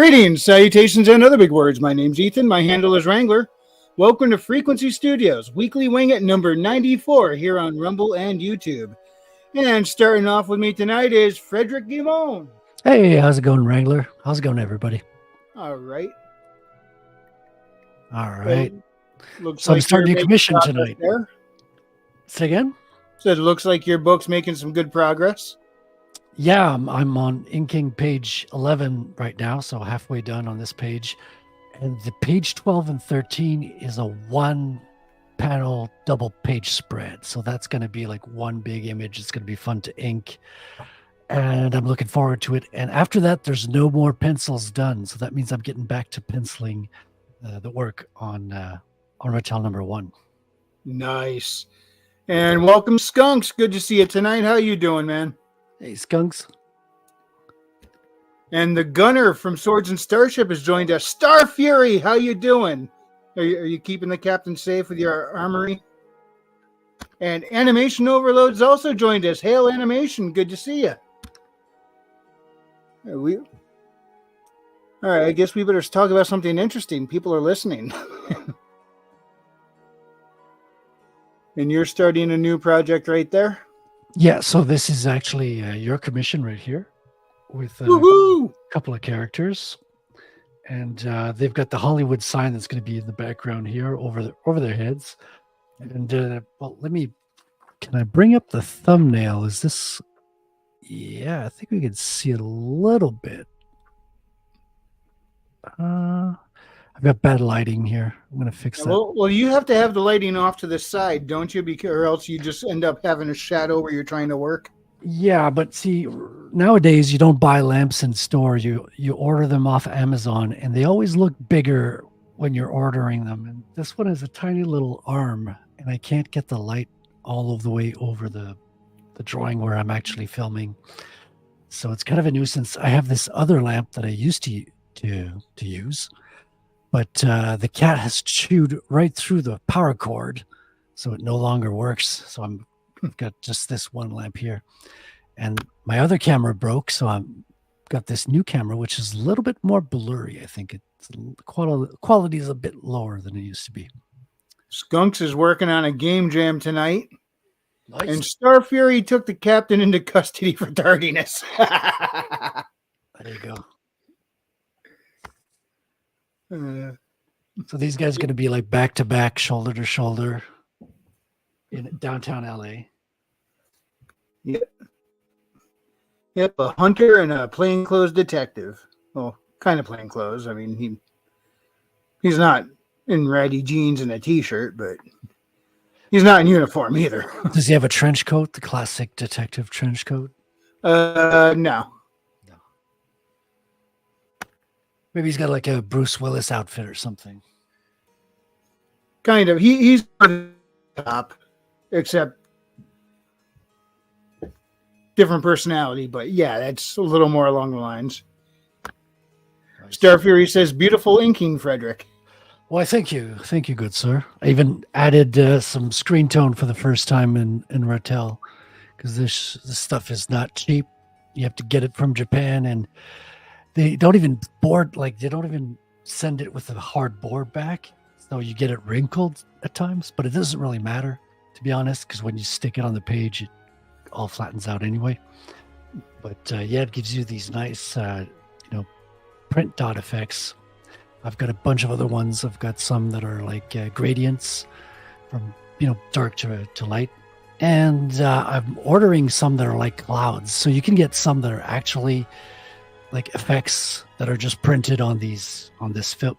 Greetings, salutations, and other big words. My name's Ethan. My handle is Wrangler. Welcome to Frequency Studios, weekly wing at number 94 here on Rumble and YouTube. And starting off with me tonight is Frederick Guimond. Hey, how's it going, Wrangler? How's it going, everybody? All right. All right. Looks So I'm like starting you're a making commission progress tonight. there. Say again? So it looks like your book's making some good progress. Yeah, I'm on inking page 11 right now, so halfway done on this page. And the page 12 and 13 is a one-panel double-page spread. So that's going to be like one big image. It's going to be fun to ink. And I'm looking forward to it. And after that, there's no more pencils done. So that means I'm getting back to penciling the work on Rattel number 1. Nice. And welcome, Skunks. Good to see you tonight. How you doing, man? Hey, Skunks. And the Gunner from Swords and Starship has joined us. Star Fury, how you doing? Are you keeping the captain safe with your armory? And Animation Overload's also joined us. Hail Animation, good to see you. All right, I guess we better talk about something interesting. People are listening. And you're starting a new project right there? Yeah, so this is actually your commission right here with Woohoo! a couple of characters. And they've got the Hollywood sign that's going to be in the background here over their heads. And, well, can I bring up the thumbnail? Is this, yeah, I think we can see it a little bit. I've got bad lighting here. I'm going to fix that. Well, you have to have the lighting off to the side, don't you? Or else you just end up having a shadow where you're trying to work. Yeah, but see, nowadays you don't buy lamps in store. You order them off Amazon, and they always look bigger when you're ordering them. And this one has a tiny little arm, and I can't get the light all of the way over the drawing where I'm actually filming. So it's kind of a nuisance. I have this other lamp that I used to use, but the cat has chewed right through the power cord, so it no longer works. So I've got just this one lamp here, and my other camera broke, so I've got this new camera, which is a little bit more blurry. I think the quality is a bit lower than it used to be. Skunks is working on a game jam tonight. Nice. And Star Fury took the captain into custody for tardiness. There you go. So these guys are going to be like back to back, shoulder to shoulder in downtown LA. Yep, a hunter and a plainclothes detective. Well, kind of plainclothes. I mean, he's not in ratty jeans and a t-shirt, but he's not in uniform either. Does he have a trench coat, the classic detective trench coat? No. Maybe he's got like a Bruce Willis outfit or something. Kind of. He's on top, except different personality. But yeah, that's a little more along the lines. Nice. Star Fury says, "Beautiful inking, Frederick." Why, thank you, good sir. I even added some screen tone for the first time in Rattel, because this stuff is not cheap. You have to get it from Japan, and they don't even send it with a hard board back, so you get it wrinkled at times. But it doesn't really matter, to be honest, because when you stick it on the page, it all flattens out anyway. But yeah, it gives you these nice, print dot effects. I've got a bunch of other ones. I've got some that are like gradients from dark to light, and I'm ordering some that are like clouds. So you can get some that are actually like effects that are just printed on this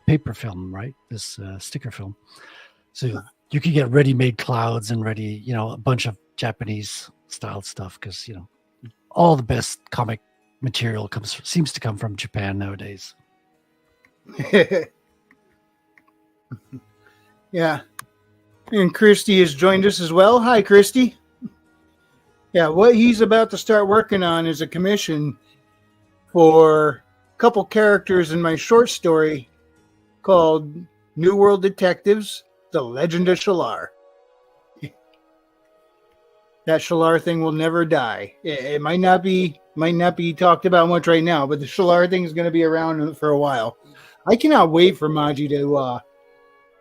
paper film, right? This sticker film. So you can get ready-made clouds and a bunch of Japanese styled stuff, because all the best comic material seems to come from Japan nowadays. Yeah. And Christy has joined us as well. Hi, Christy. Yeah, what he's about to start working on is a commission for a couple characters in my short story called New World Detectives, The Legend of Shalar. That Shalar thing will never die. It might not be Might not be talked about much right now, but the Shalar thing is going to be around for a while. I cannot wait for Maji to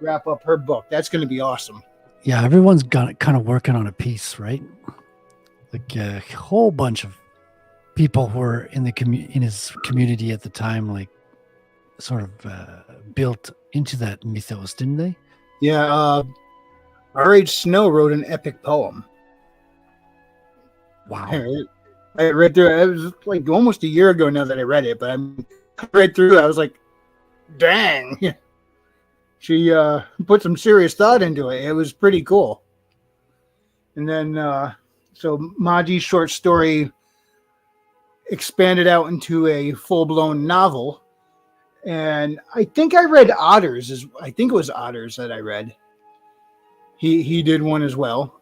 wrap up her book. That's going to be awesome. Yeah, everyone's got kind of working on a piece, right? Like a whole bunch of people who were in in his community at the time, like sort of built into that mythos, didn't they? Yeah, R.H. Snow wrote an epic poem. Wow. I read through it. It was like almost a year ago now that I read it, but I read through it. I was like, dang. She put some serious thought into it. It was pretty cool. And then, so Maji's short story expanded out into a full-blown novel. And I think I read Otters. I think it was Otters that I read. He did one as well.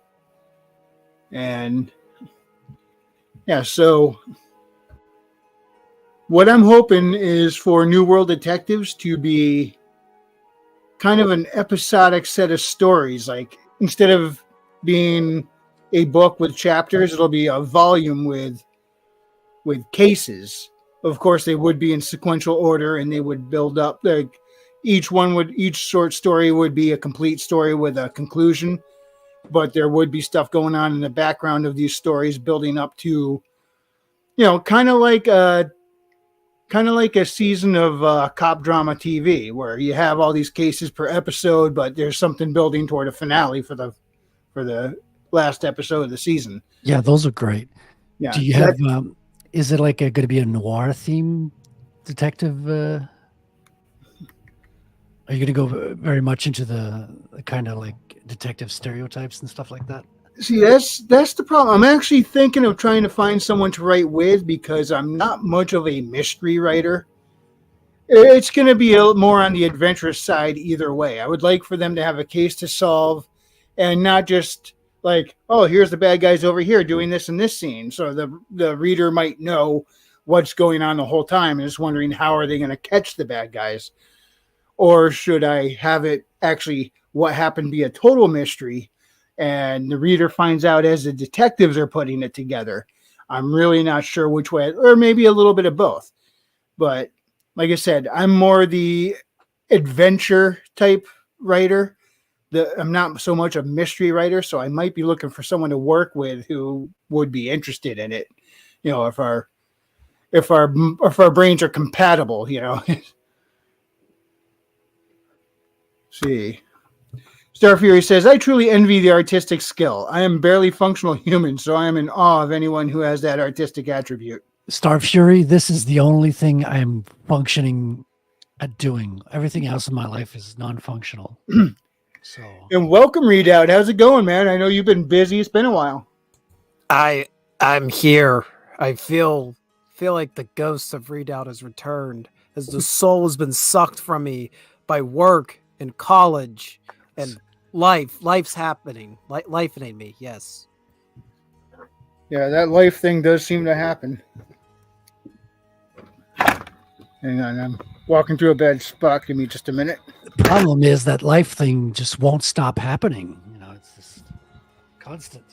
And yeah, so what I'm hoping is for New World Detectives to be kind of an episodic set of stories. Like instead of being a book with chapters, it'll be a volume with cases. Of course, they would be in sequential order, and they would build up. Like each short story would be a complete story with a conclusion, but there would be stuff going on in the background of these stories, building up to, kind of like a season of cop drama TV, where you have all these cases per episode, but there's something building toward a finale for the last episode of the season. Yeah, those are great. Yeah. Do you have? Is it like going to be a noir theme detective? Are you going to go very much into the kind of like detective stereotypes and stuff like that? See, that's the problem. I'm actually thinking of trying to find someone to write with, because I'm not much of a mystery writer. It's going to be more on the adventurous side either way. I would like for them to have a case to solve, and not just like, oh, here's the bad guys over here doing this in this scene. So the reader might know what's going on the whole time and is wondering how are they going to catch the bad guys. Or should I have it actually what happened be a total mystery, and the reader finds out as the detectives are putting it together? I'm really not sure which way, or maybe a little bit of both. But like I said, I'm more the adventure type writer. I'm not so much a mystery writer, so I might be looking for someone to work with who would be interested in it. If our brains are compatible, See. Star Fury says, I truly envy the artistic skill. I am barely functional human, so I am in awe of anyone who has that artistic attribute. Star Fury, this is the only thing I'm functioning at doing. Everything else in my life is non-functional. So. And welcome, Readout. How's it going, man? I know you've been busy. It's been a while. I'm here. I feel like the ghost of Readout has returned, as the soul has been sucked from me by work and college and life. Life's happening. Lifening me, yes. Yeah, that life thing does seem to happen. Hang on, I'm walking through a bad spot. Give me just a minute. The problem is that life thing just won't stop happening. It's just constant.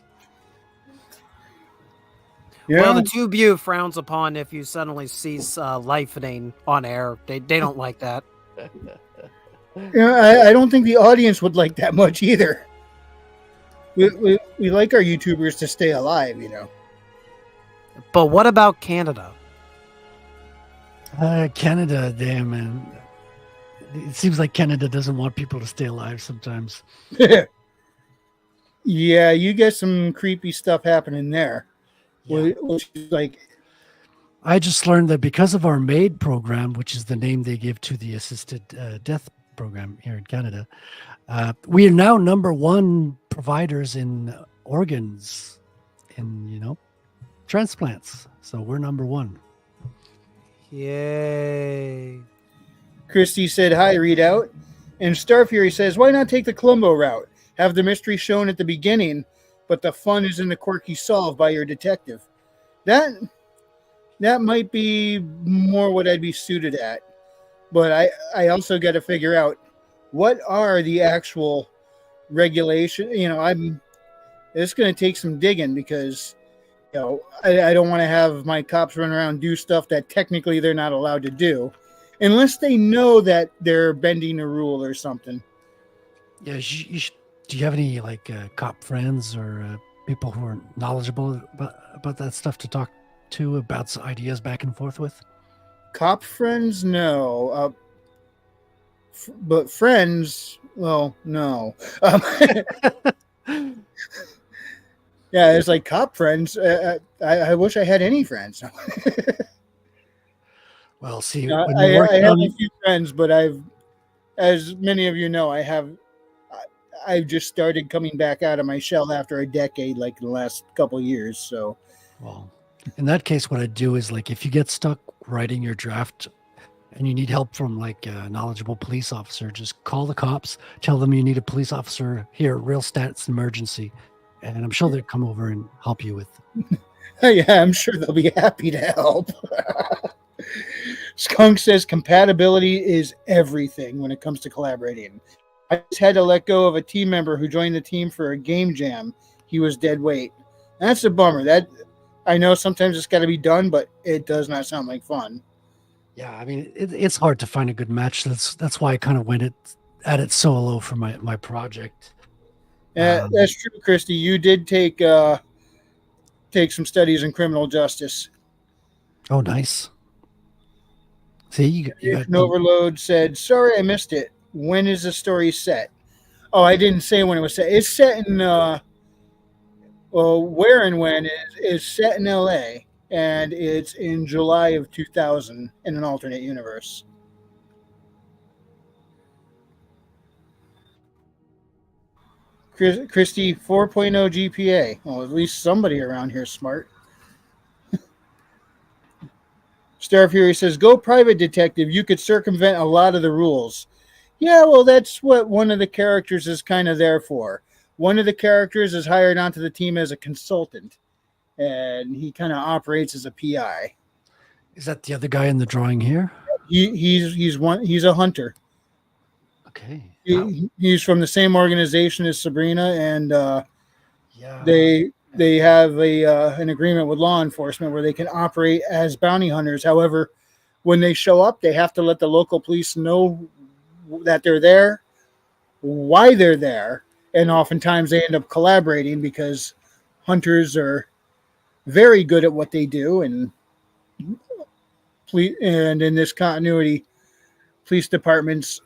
Yeah. Well, the Tube U frowns upon if you suddenly cease lifening on air. They don't like that. Yeah, I don't think the audience would like that much either. We like our YouTubers to stay alive, But what about Canada? Canada, damn, man. It seems like Canada doesn't want people to stay alive sometimes. Yeah, you get some creepy stuff happening there. Yeah. Which is like, I just learned that because of our MAID program, which is the name they give to the assisted death program here in Canada, we are now number one providers in organs, in transplants. So we're number one. Yay. Christy said, hi, Readout. And Star Fury says, why not take the Columbo route? Have the mystery shown at the beginning, but the fun is in the quirky solve by your detective. That might be more what I'd be suited at. But I also got to figure out what are the actual regulations. It's going to take some digging, because I don't want to have my cops run around and do stuff that technically they're not allowed to do, unless they know that they're bending a rule or something. Yeah, do you have any like cop friends or people who are knowledgeable about that stuff to talk to, about ideas back and forth with? Cop friends, no. But friends, well, no. Yeah, it's like cop friends. I wish I had any friends. Well, see, I when you're working have on, a few friends, but as many of you know, I've just started coming back out of my shell after a decade, like the last couple of years. So, well, in that case, what I'd do is like if you get stuck writing your draft and you need help from like a knowledgeable police officer, just call the cops, tell them you need a police officer here, real stats emergency, and I'm sure they'll come over and help you with. yeah, I'm sure they'll be happy to help. Skunk says compatibility is everything when it comes to collaborating. I just had to let go of a team member who joined the team for a game jam. He was dead weight. That's a bummer. That I know sometimes it's got to be done, but it does not sound like fun. Yeah, I mean it's hard to find a good match. That's why I kind of went at it solo for my project. That's true, Christy. You did take some studies in criminal justice. Oh, nice. See, you got Overload said, "Sorry, I missed it. When is the story set?" Oh, I didn't say when it was set. It's set in where and when is set in LA, and it's in July of 2000 in an alternate universe. Christy, 4.0 GPA. Well, at least somebody around here is smart. Star Fury says, "Go private detective. You could circumvent a lot of the rules." Yeah, well, that's what one of the characters is kind of there for. One of the characters is hired onto the team as a consultant, and he kind of operates as a PI. Is that the other guy in the drawing here? He's a hunter. Okay. He's from the same organization as Sabrina, and Yeah. they have an agreement with law enforcement where they can operate as bounty hunters. However, when they show up, they have to let the local police know that they're there, why they're there, and oftentimes they end up collaborating because hunters are very good at what they do, and in this continuity, police departments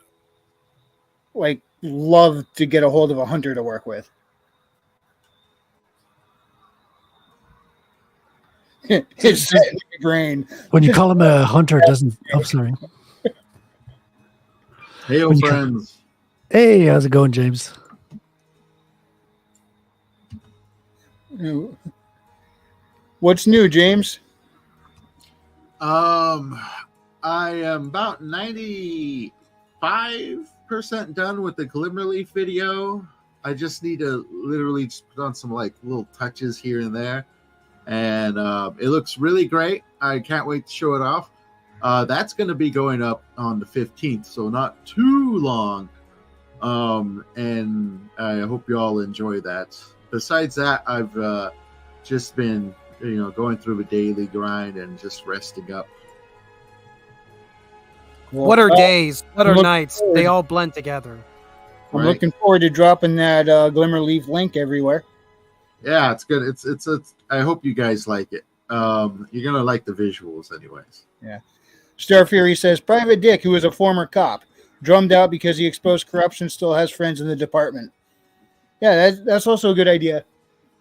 like love to get a hold of a hunter to work with. It's set in my brain. When you call him a hunter, it doesn't. Oh, sorry. Hey, When you- friends. Hey, how's it going, James? What's new, James? I am about 95% done with the Glimmerleaf video. I just need to literally just put on some like little touches here and there. And it looks really great. I can't wait to show it off. That's going to be going up on the 15th, so not too long. And I hope you all enjoy that. Besides that, I've just been, going through a daily grind and just resting up. What are days? What are look nights? forward. They all blend together. I'm Right. looking forward to dropping that Glimmerleaf link everywhere. Yeah, it's good. It's I hope you guys like it. You're gonna like the visuals, anyways. Star Fury says, Private Dick, who is a former cop, drummed out because he exposed corruption, still has friends in the department. Yeah, that's also a good idea.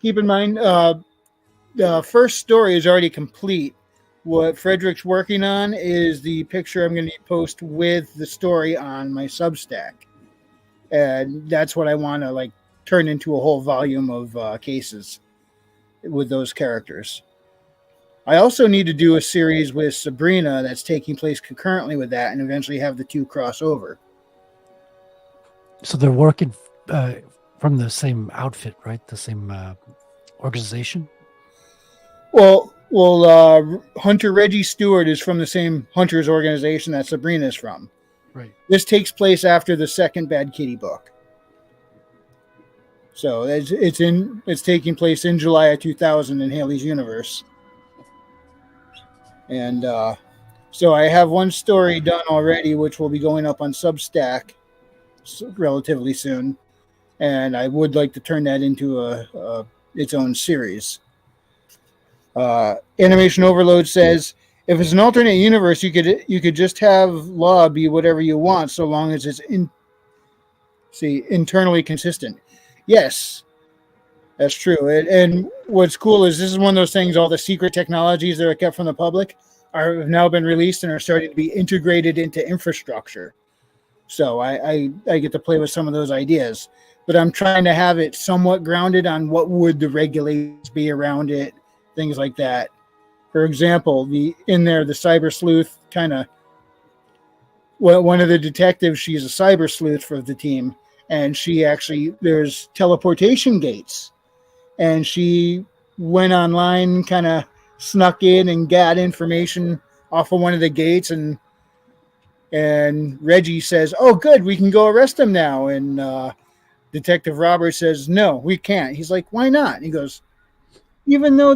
Keep in mind, the first story is already complete. What Frederick's working on is the picture I'm going to post with the story on my Substack. And that's what I want to turn into a whole volume of cases with those characters. I also need to do a series with Sabrina that's taking place concurrently with that and eventually have the two cross over. So they're working from the same outfit, right? The same organization? Well, Hunter Reggie Stewart is from the same Hunters organization that Sabrina is from. Right. This takes place after the second Bad Kitty book. So it's taking place in July of 2000 in Haley's universe. And so I have one story done already, which will be going up on Substack relatively soon. And I would like to turn that into its own series. Animation Overload says, if it's an alternate universe, you could just have Law be whatever you want, so long as it's internally consistent. Yes, that's true. And what's cool is this is one of those things. All the secret technologies that are kept from the public have now been released and are starting to be integrated into infrastructure. So I get to play with some of those ideas, but I'm trying to have it somewhat grounded on what would the regulations be around it, things like that. For example, the cyber sleuth kind of, well, one of the detectives, she's a cyber sleuth for the team, and there's teleportation gates, and she went online, kind of snuck in and got information off of one of the gates, and Reggie says, "Oh, good, we can go arrest him now." And Detective Roberts says, "No, we can't." He's like, "Why not?" And he goes, "Even though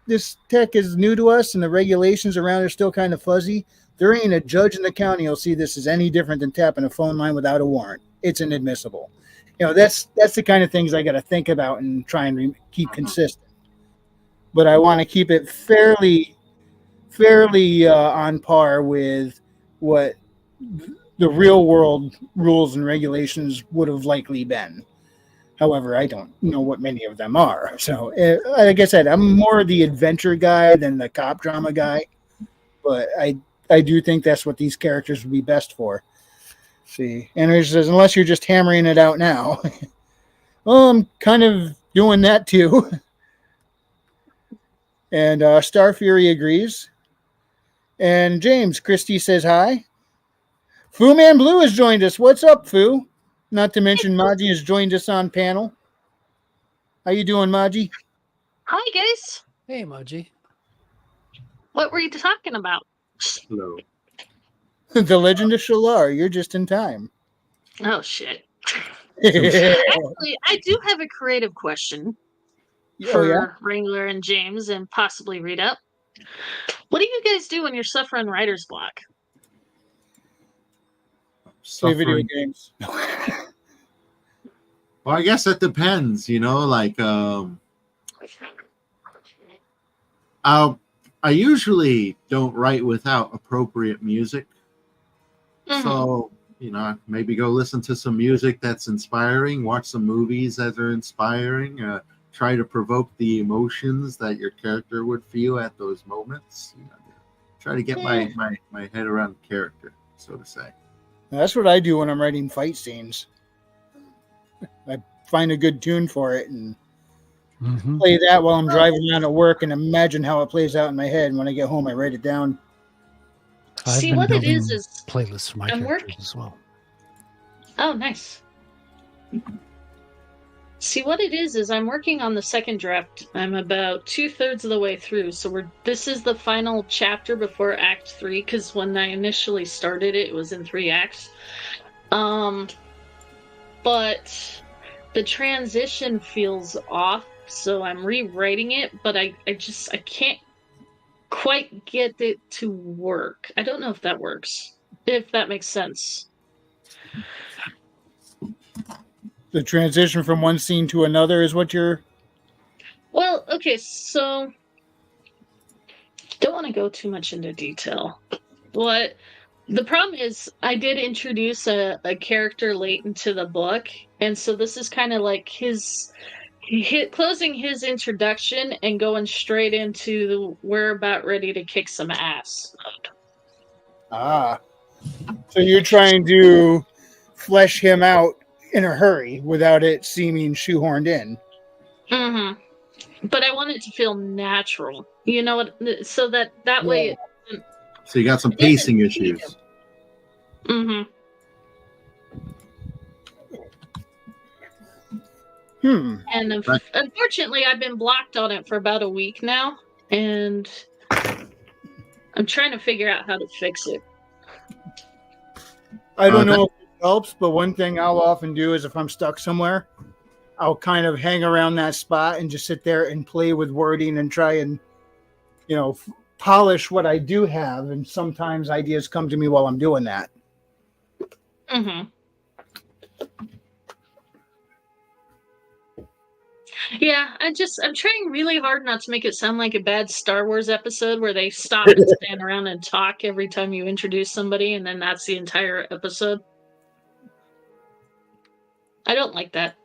this tech is new to us and the regulations around it are still kind of fuzzy, there ain't a judge in the county who'll see this as any different than tapping a phone line without a warrant. It's inadmissible." That's the kind of things I got to think about and try and keep consistent. But I want to keep it fairly on par with what the real world rules and regulations would have likely been. However, I don't know what many of them are. So, like I said, I'm more the adventure guy than the cop drama guy. But I do think that's what these characters would be best for. See, and it says, unless you're just hammering it out now. Well, I'm kind of doing that too. And Star Fury agrees. And James, Christy says hi. Fu Man Blue has joined us. What's up, Fu? Not to mention Maji has joined us on panel. How you doing, Maji? Hi, guys. Hey, Maji. What were you talking about? Hello. The Legend of Shalar. You're just in time. Oh, shit. Oh, Actually, I do have a creative question for yeah? Wrangler and James and possibly read up. What do you guys do when you're suffering writer's block? Play video Suffering. games. Well, I guess it depends, like I usually don't write without appropriate music. Mhm. So, maybe go listen to some music that's inspiring, watch some movies that are inspiring, try to provoke the emotions that your character would feel at those moments. Try to get my head around the character, so to say. That's what I do when I'm writing fight scenes. I find a good tune for it and play that while I'm driving around at work and imagine how it plays out in my head. And when I get home, I write it down. I've See, been what it building is playlists for my I'm characters working- as well. Oh, nice. See, what it is I'm working on the second draft. I'm about 2/3 of the way through. So this is the final chapter before Act 3, because when I initially started it was in 3 acts. But the transition feels off, so I'm rewriting it, but I can't quite get it to work. I don't know if that works. If that makes sense. The transition from one scene to another is what you're... Well, okay, so don't want to go too much into detail. But the problem is I did introduce a character late into the book, and so this is kind of like closing his introduction and going straight into the we're about ready to kick some ass. Ah. So you're trying to flesh him out in a hurry without it seeming shoehorned in. Mm-hmm. But I want it to feel natural. You know what? So that way... So you got some pacing issues. Mm-hmm. And unfortunately, I've been blocked on it for about a week now, and I'm trying to figure out how to fix it. I don't know if it helps, but one thing I'll often do is if I'm stuck somewhere, I'll kind of hang around that spot and just sit there and play with wording and try and, polish what I do have. And sometimes ideas come to me while I'm doing that. Mm-hmm. Yeah, I'm trying really hard not to make it sound like a bad Star Wars episode where they stop and stand around and talk every time you introduce somebody, and then that's the entire episode. I don't like that.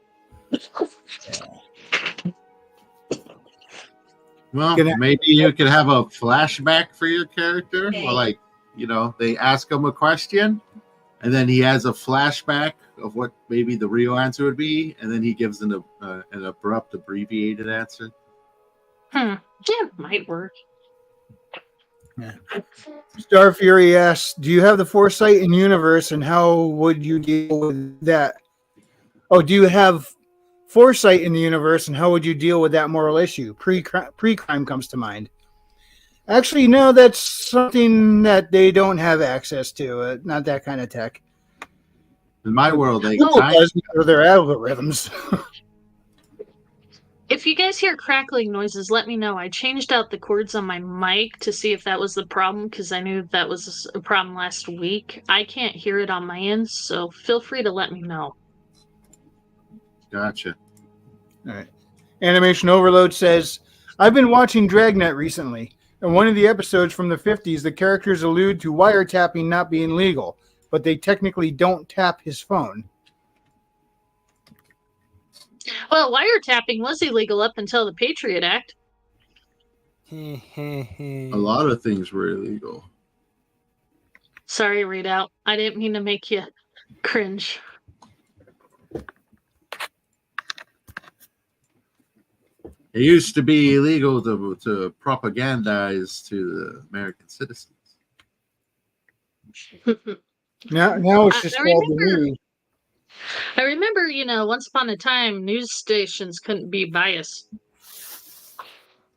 Well, maybe you could have a flashback for your character. Well, like, they ask him a question, and then he has a flashback of what maybe the real answer would be, and then he gives an abrupt, abbreviated answer. Yeah, might work. Yeah. Star Fury asks, do you have the foresight in universe, and how would you deal with that? Oh, do you have foresight in the universe, and how would you deal with that moral issue? Pre-crime comes to mind. Actually, no, that's something that they don't have access to. Not that kind of tech. In my world, they because of their algorithms. If you guys hear crackling noises, let me know. I changed out the cords on my mic to see if that was the problem, because I knew that was a problem last week. I can't hear it on my end, so feel free to let me know. Gotcha. All right. Animation Overload says, I've been watching Dragnet recently. In one of the episodes from the 50s, the characters allude to wiretapping not being legal, but they technically don't tap his phone. Well, wiretapping was illegal up until the Patriot Act. A lot of things were illegal. Sorry, Readout. I didn't mean to make you cringe. It used to be illegal to propagandize to the American citizens. Now it's just called the news. I remember, once upon a time, news stations couldn't be biased.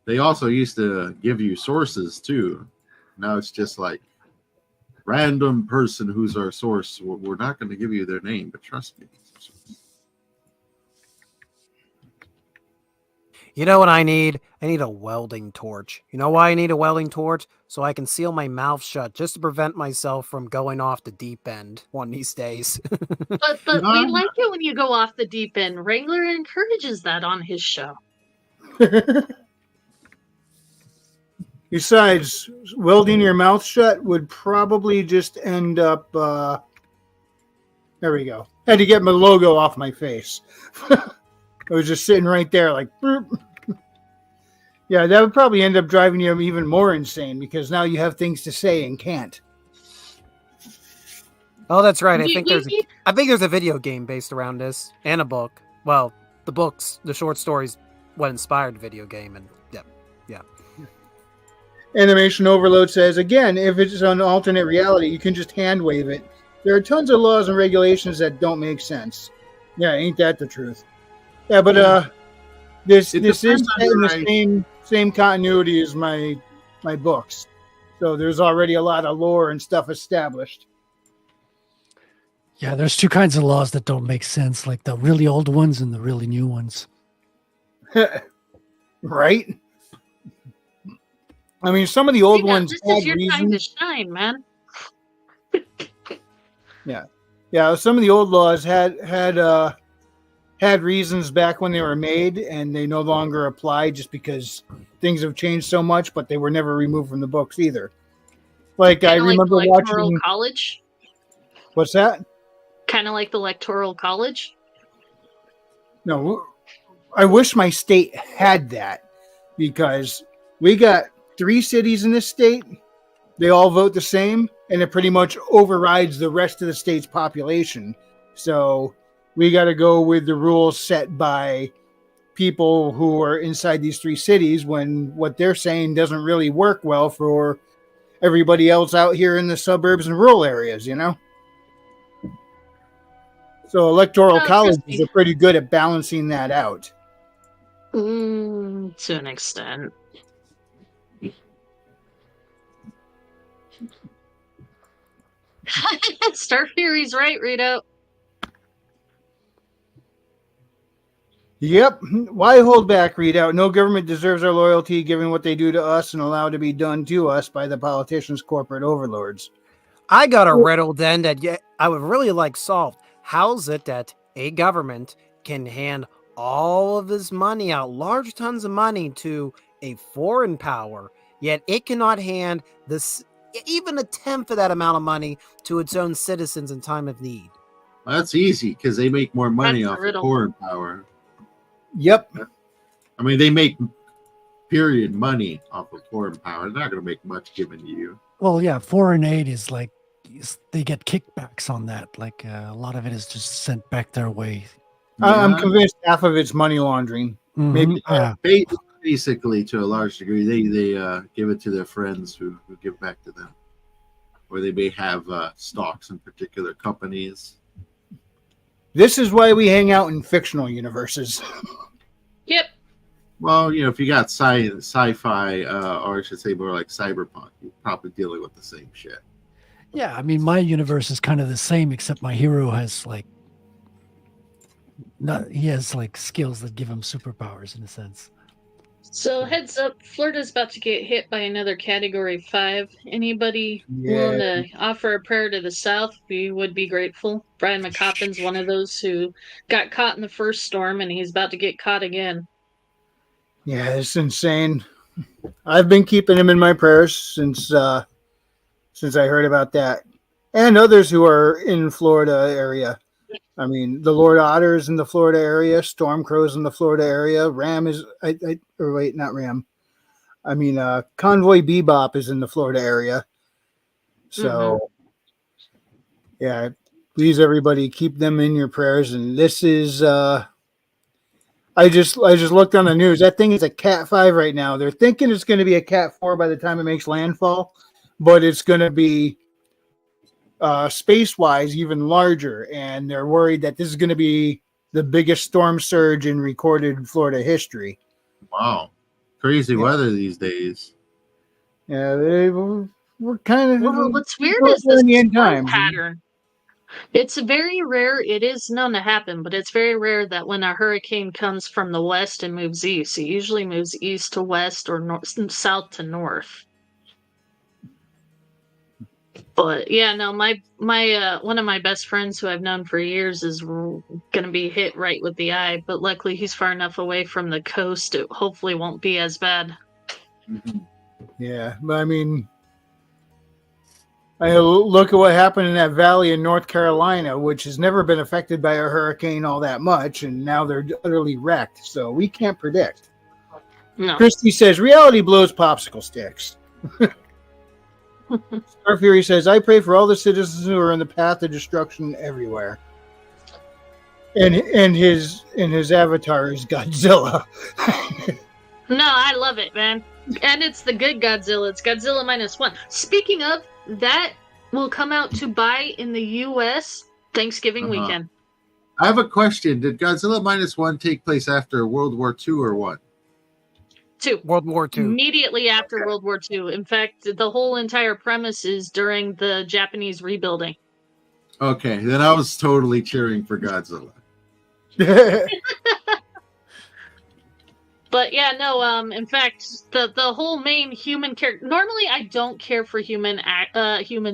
They also used to give you sources, too. Now it's just like, random person who's our source. We're not going to give you their name, but trust me. You know what I need? I need a welding torch. You know why I need a welding torch? So I can seal my mouth shut just to prevent myself from going off the deep end one of these days. But we like it when you go off the deep end. Wrangler encourages that on his show. Besides, welding your mouth shut would probably just end up... there we go. Had to get my logo off my face. It was just sitting right there like... Burp. Yeah, that would probably end up driving you even more insane because now you have things to say and can't. Oh, that's right. I think there's a video game based around this and a book. Well, the short stories, what inspired the video game, and yeah. Animation Overload says, again, if it's an alternate reality, you can just hand wave it. There are tons of laws and regulations that don't make sense. Yeah, ain't that the truth? Yeah, but this is set in the same continuity as my books. So there's already a lot of lore and stuff established. Yeah, there's two kinds of laws that don't make sense, like the really old ones and the really new ones. Right? I mean, some of the old ones this had is your time to reasons. shine, man. Yeah, some of the old laws had reasons back when they were made, and they no longer apply just because things have changed so much, but they were never removed from the books either. Like, I remember watching... College? What's that? Kind of like the Electoral College? No, I wish my state had that, because we got 3 cities in this state. They all vote the same, and it pretty much overrides the rest of the state's population. So we got to go with the rules set by people who are inside these 3 cities when what they're saying doesn't really work well for everybody else out here in the suburbs and rural areas, So electoral colleges are pretty good at balancing that out. To an extent. Star Fury's right, Rito. Yep. Why hold back, Readout? No government deserves our loyalty, given what they do to us and allow to be done to us by the politicians' corporate overlords. I got a riddle then that I would really like solved. How's it that a government can hand all of this money out, large tons of money, to a foreign power, yet it cannot hand this even a tenth of that amount of money to its own citizens in time of need? Well, that's easy because they make more money That's a off of riddle. foreign power. Yep. I mean, they make period money off of foreign power. They're not going to make much given to you. Well, yeah, foreign aid is like they get kickbacks on that. Like a lot of it is just sent back their way. I'm Yeah. convinced half of it's money laundering. Mhm. Maybe- Basically, to a large degree, they give it to their friends who give back to them, or they may have stocks in particular companies. This is why we hang out in fictional universes. Yep. Well, you know, if you got sci-fi, or I should say more like cyberpunk, you're probably dealing with the same shit. Yeah, I mean, my universe is kind of the same, except my hero has like he has like skills that give him superpowers in a sense. So heads up, Florida's about to get hit by another Category 5. Anybody willing to offer a prayer to the South? We would be grateful. Brian McCoppin's one of those who got caught in the first storm, and he's about to get caught again. Yeah, it's insane. I've been keeping him in my prayers since I heard about that, and others who are in Florida area. I mean, the Lord Otter's in the Florida area, Stormcrow's in the Florida area, Ram is not Ram. I mean, Convoy Bebop is in the Florida area. So, yeah, please everybody keep them in your prayers. And this is, I just looked on the news. That thing is a Cat 5 right now. They're thinking it's going to be a Cat 4 by the time it makes landfall, but it's going to be space-wise even larger, and they're worried that this is going to be the biggest storm surge in recorded Florida history. Wow, crazy Yeah. weather these days. Yeah, we're kind of. Well, what's weird we're is this in the end storm times. pattern. It's very rare. It is known to happen, but it's very rare that when a hurricane comes from the west and moves east, it usually moves east to west or south to north. But yeah, no, my one of my best friends who I've known for years is going to be hit right with the eye, but luckily he's far enough away from the coast. It hopefully won't be as bad. Mhm. Yeah, but I mean, I look at what happened in that valley in North Carolina, which has never been affected by a hurricane all that much, and now they're utterly wrecked. So we can't predict. No. Christy says, reality blows popsicle sticks. Star Fury says, I pray for all the citizens who are in the path of destruction everywhere. And his avatar is Godzilla. No, I love it, man. And it's the good Godzilla. It's Godzilla -1. Speaking of, that will come out to buy in the U.S. Thanksgiving weekend. I have a question. Did Godzilla -1 take place after World War II or what? 2. World War II. Immediately after World War II. In fact, the whole entire premise is during the Japanese rebuilding. Okay, then I was totally cheering for Godzilla. But yeah, no, in fact, the whole main human character. Normally, I don't care for human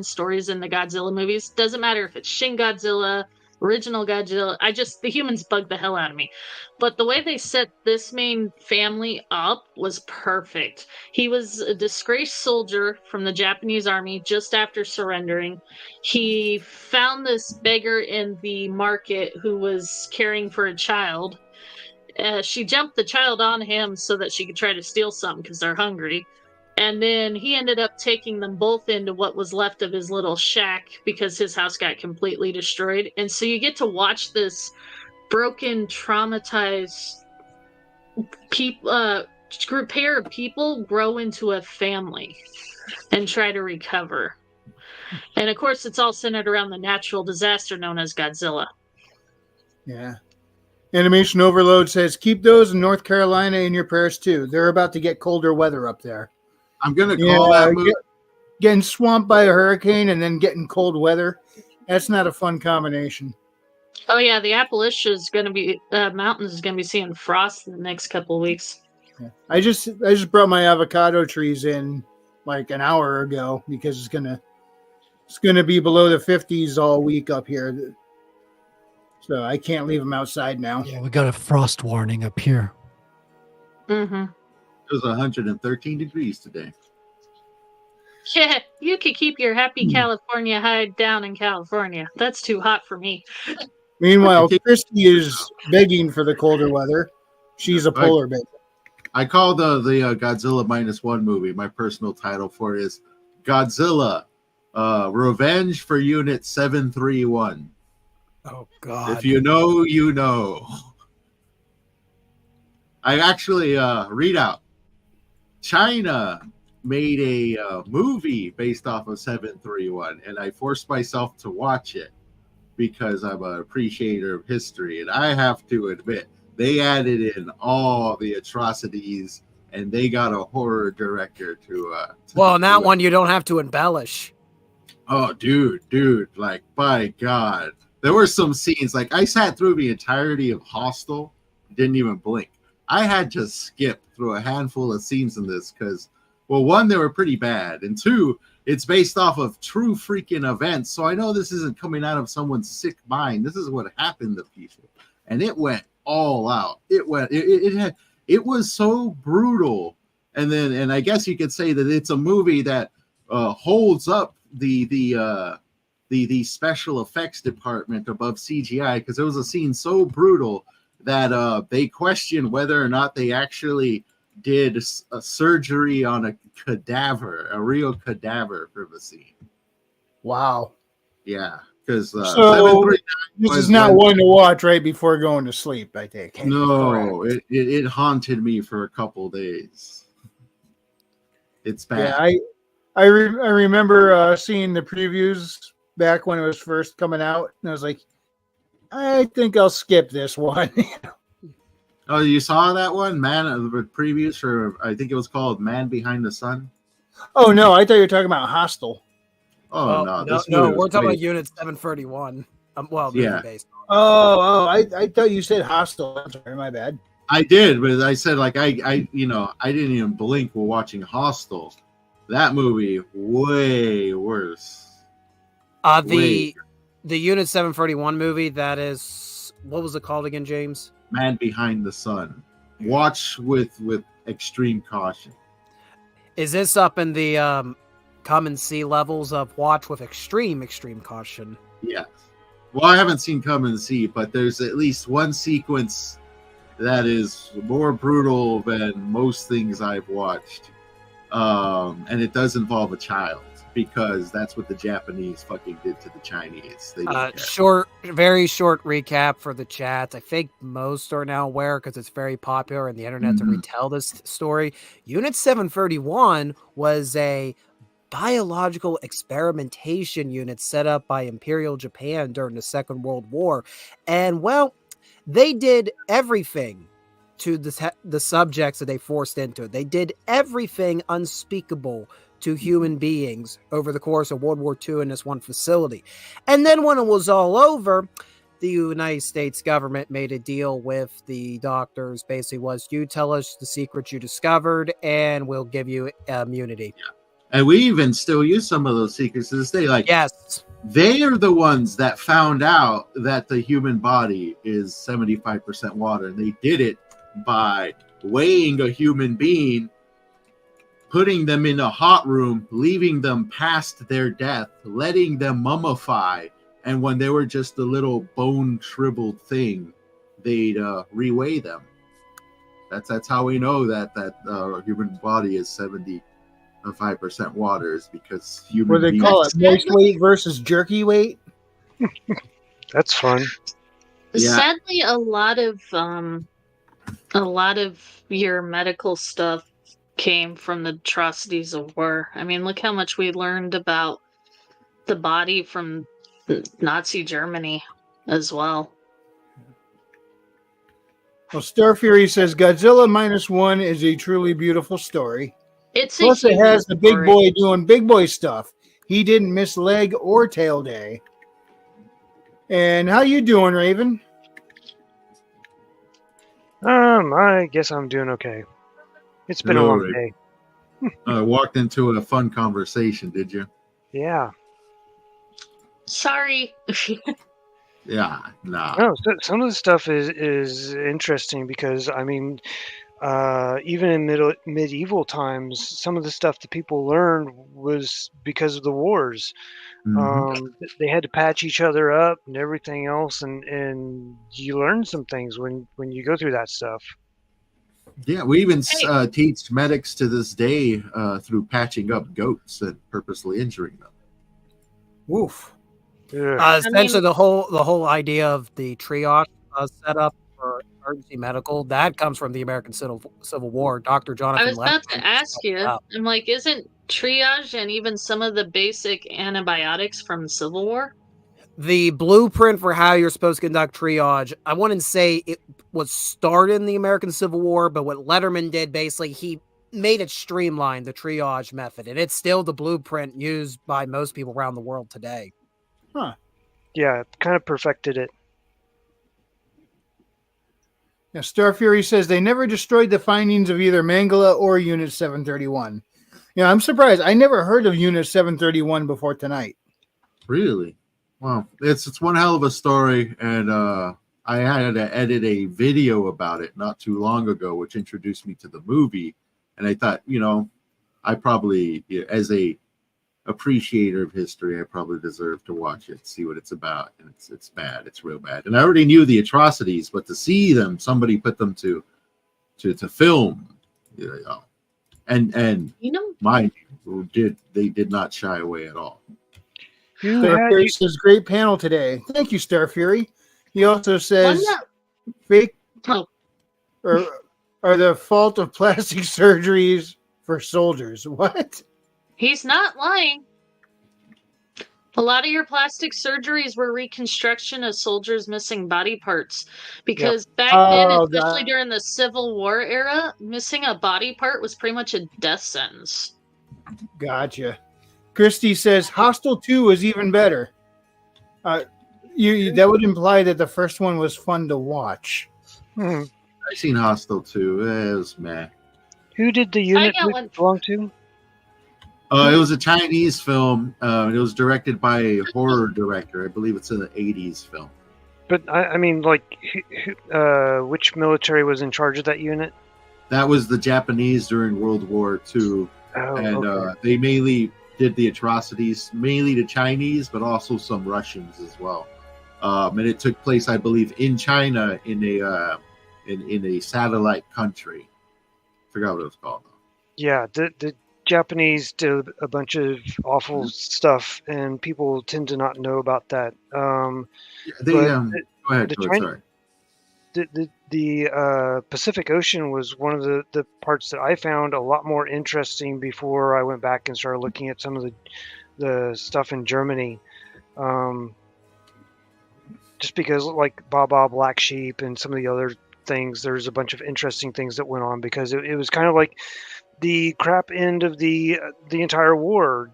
stories in the Godzilla movies. Doesn't matter if it's Shin Godzilla, original Godzilla. The humans bug the hell out of me. But the way they set this main family up was perfect. He was a disgraced soldier from the Japanese army just after surrendering. He found this beggar in the market who was caring for a child. She jumped the child on him so that she could try to steal something because they're hungry. And then he ended up taking them both into what was left of his little shack because his house got completely destroyed. And so you get to watch this broken, traumatized pair of people grow into a family and try to recover. And of course, it's all centered around the natural disaster known as Godzilla. Yeah. Animation Overload says, keep those in North Carolina in your prayers too. They're about to get colder weather up there. I'm going to call that movie. Getting swamped by a hurricane and then getting cold weather. That's not a fun combination. Oh yeah, the Appalachia is going to be mountains is going to be seeing frost in the next couple of weeks. Yeah. I just brought my avocado trees in like an hour ago because it's gonna be below the 50s all week up here. So I can't leave them outside now. Yeah, we got a frost warning up here. Mm-hmm. It was 113 degrees today. Yeah, you could keep your happy California hide down in California. That's too hot for me. Meanwhile, Christy is begging for the colder weather. She's a polar bear. I call the Godzilla -1 movie. My personal title for it is Godzilla Revenge for Unit 731. Oh God! If you know, you know. I actually read out. China made a movie based off of 731, and I forced myself to watch it because I'm an appreciator of history, and I have to admit they added in all the atrocities, and they got a horror director to well, in that one you don't have to embellish. Oh, dude, like, by God. There were some scenes, like, I sat through the entirety of Hostel, didn't even blink. I had to skip through a handful of scenes in this because, well, one, they were pretty bad, and two, it's based off of true freaking events, so I know this isn't coming out of someone's sick mind. This is what happened to people, and it went all out. It was so brutal, and I guess you could say that it's a movie that holds up the special effects department above CGI, because there was a scene so brutal that they questioned whether or not they actually did a surgery on a cadaver, a real cadaver for the scene. Wow. Yeah, because so this is not one to watch right before going to sleep, I think. No, it haunted me for a couple days. It's bad. Yeah, I remember seeing the previews back when it was first coming out, and I was like, I think I'll skip this one. Oh, you saw that one, man? The previews for, I think it was called Man Behind the Sun. Oh no, I thought you were talking about Hostel. Oh no, we're talking about Unit 731. Yeah. Based. I thought you said Hostel. I'm sorry, my bad. I did, but I said, like, I didn't even blink while watching Hostel. That movie, way worse. The Unit 731 movie, that is, what was it called again, James? Man Behind the Sun. Watch with extreme caution. Is this up in the come and see levels of watch with extreme caution? Yes. Well, I haven't seen Come and See, but there's at least one sequence that is more brutal than most things I've watched. And it does involve a child, because that's what the Japanese fucking did to the Chinese. They very short recap for the chat. I think most are now aware because it's very popular in the internet to retell this story. Unit 731 was a biological experimentation unit set up by Imperial Japan during the Second World War. And, well, they did everything to the subjects that they forced into it. They did everything unspeakable to human beings over the course of World War II in this one facility. And then when it was all over, the United States government made a deal with the doctors. Basically was, you tell us the secrets you discovered and we'll give you immunity. Yeah. And we even still use some of those secrets to this day. Like, yes, they are the ones that found out that the human body is 75% water. And they did it by weighing a human being, putting them in a hot room, leaving them past their death, letting them mummify, and when they were just a little bone shriveled thing, they'd reweigh them. That's how we know that human body is 75% water, is because human. What do they call it? Moist weight versus jerky weight. That's fun. Yeah. Sadly, a lot of your medical stuff came from the atrocities of war. I mean, look how much we learned about the body from Nazi Germany as well. Well, Star Fury says Godzilla -1 is a truly beautiful story. Plus, it has the big boy doing big boy stuff. He didn't miss leg or tail day. And how you doing, Raven? I guess I'm doing okay. It's been a Hello, long Raven. day. Walked into a fun conversation, did you? Yeah. Sorry. Yeah, nah. No, some of the stuff is interesting because I mean, even in medieval times, some of the stuff that people learned was because of the wars. Mhm. They had to patch each other up and everything else, and you learn some things when you go through that stuff. Yeah, we even Hey. teach medics to this day through patching up goats and purposely injuring them. Woof. Ugh. Essentially, the whole idea of the triage setup for emergency medical that comes from the American Civil War. Dr. I Jonathan was about to Letterman ask set you. it up. I'm like, isn't triage and even some of the basic antibiotics from the Civil War? The blueprint for how you're supposed to conduct triage, I wouldn't say it was started in the American Civil War, but what Letterman did basically, he made it streamlined, the triage method, and it's still the blueprint used by most people around the world today. Yeah, kind of perfected it. Now, Star Fury says they never destroyed the findings of either Mangala or Unit 731. Yeah, I'm surprised. I never heard of Unit 731 before tonight. Really? Well, it's one hell of a story, and I had to edit a video about it not too long ago, which introduced me to the movie. And I thought, I probably, as a appreciator of history, I probably deserve to watch it, see what it's about. And it's bad. It's real bad. And I already knew the atrocities, but to see them, somebody put them to film, and mind you, they did not shy away at all. Star Fury says, great panel today. Thank you, Star Fury. He also says, fake are the fault of plastic surgeries for soldiers. What? He's not lying. A lot of your plastic surgeries were reconstruction of soldiers missing body parts. Because back then, especially during the Civil War era, missing a body part was pretty much a death sentence. Gotcha. Christy says Hostel 2 was even better. That would imply that the first one was fun to watch. I've seen Hostel 2. It was meh. Who did the unit belong to? It was a Chinese film. It was directed by a horror director. I believe it's an 80s film. But I mean, like, which military was in charge of that unit? That was the Japanese during World War II. Okay. They mainly did the atrocities, mainly to Chinese, but also some Russians as well. And it took place, I believe, in China in a satellite country. I forgot what it was called. Yeah, the Japanese did a bunch of awful stuff, and people tend to not know about that. Go ahead. Sorry. The Pacific Ocean was one of the parts that I found a lot more interesting before I went back and started looking at some of the stuff in Germany. Just because, like Baba Black Sheep and some of the other things, there's a bunch of interesting things that went on because it was kind of like the crap end of the entire war.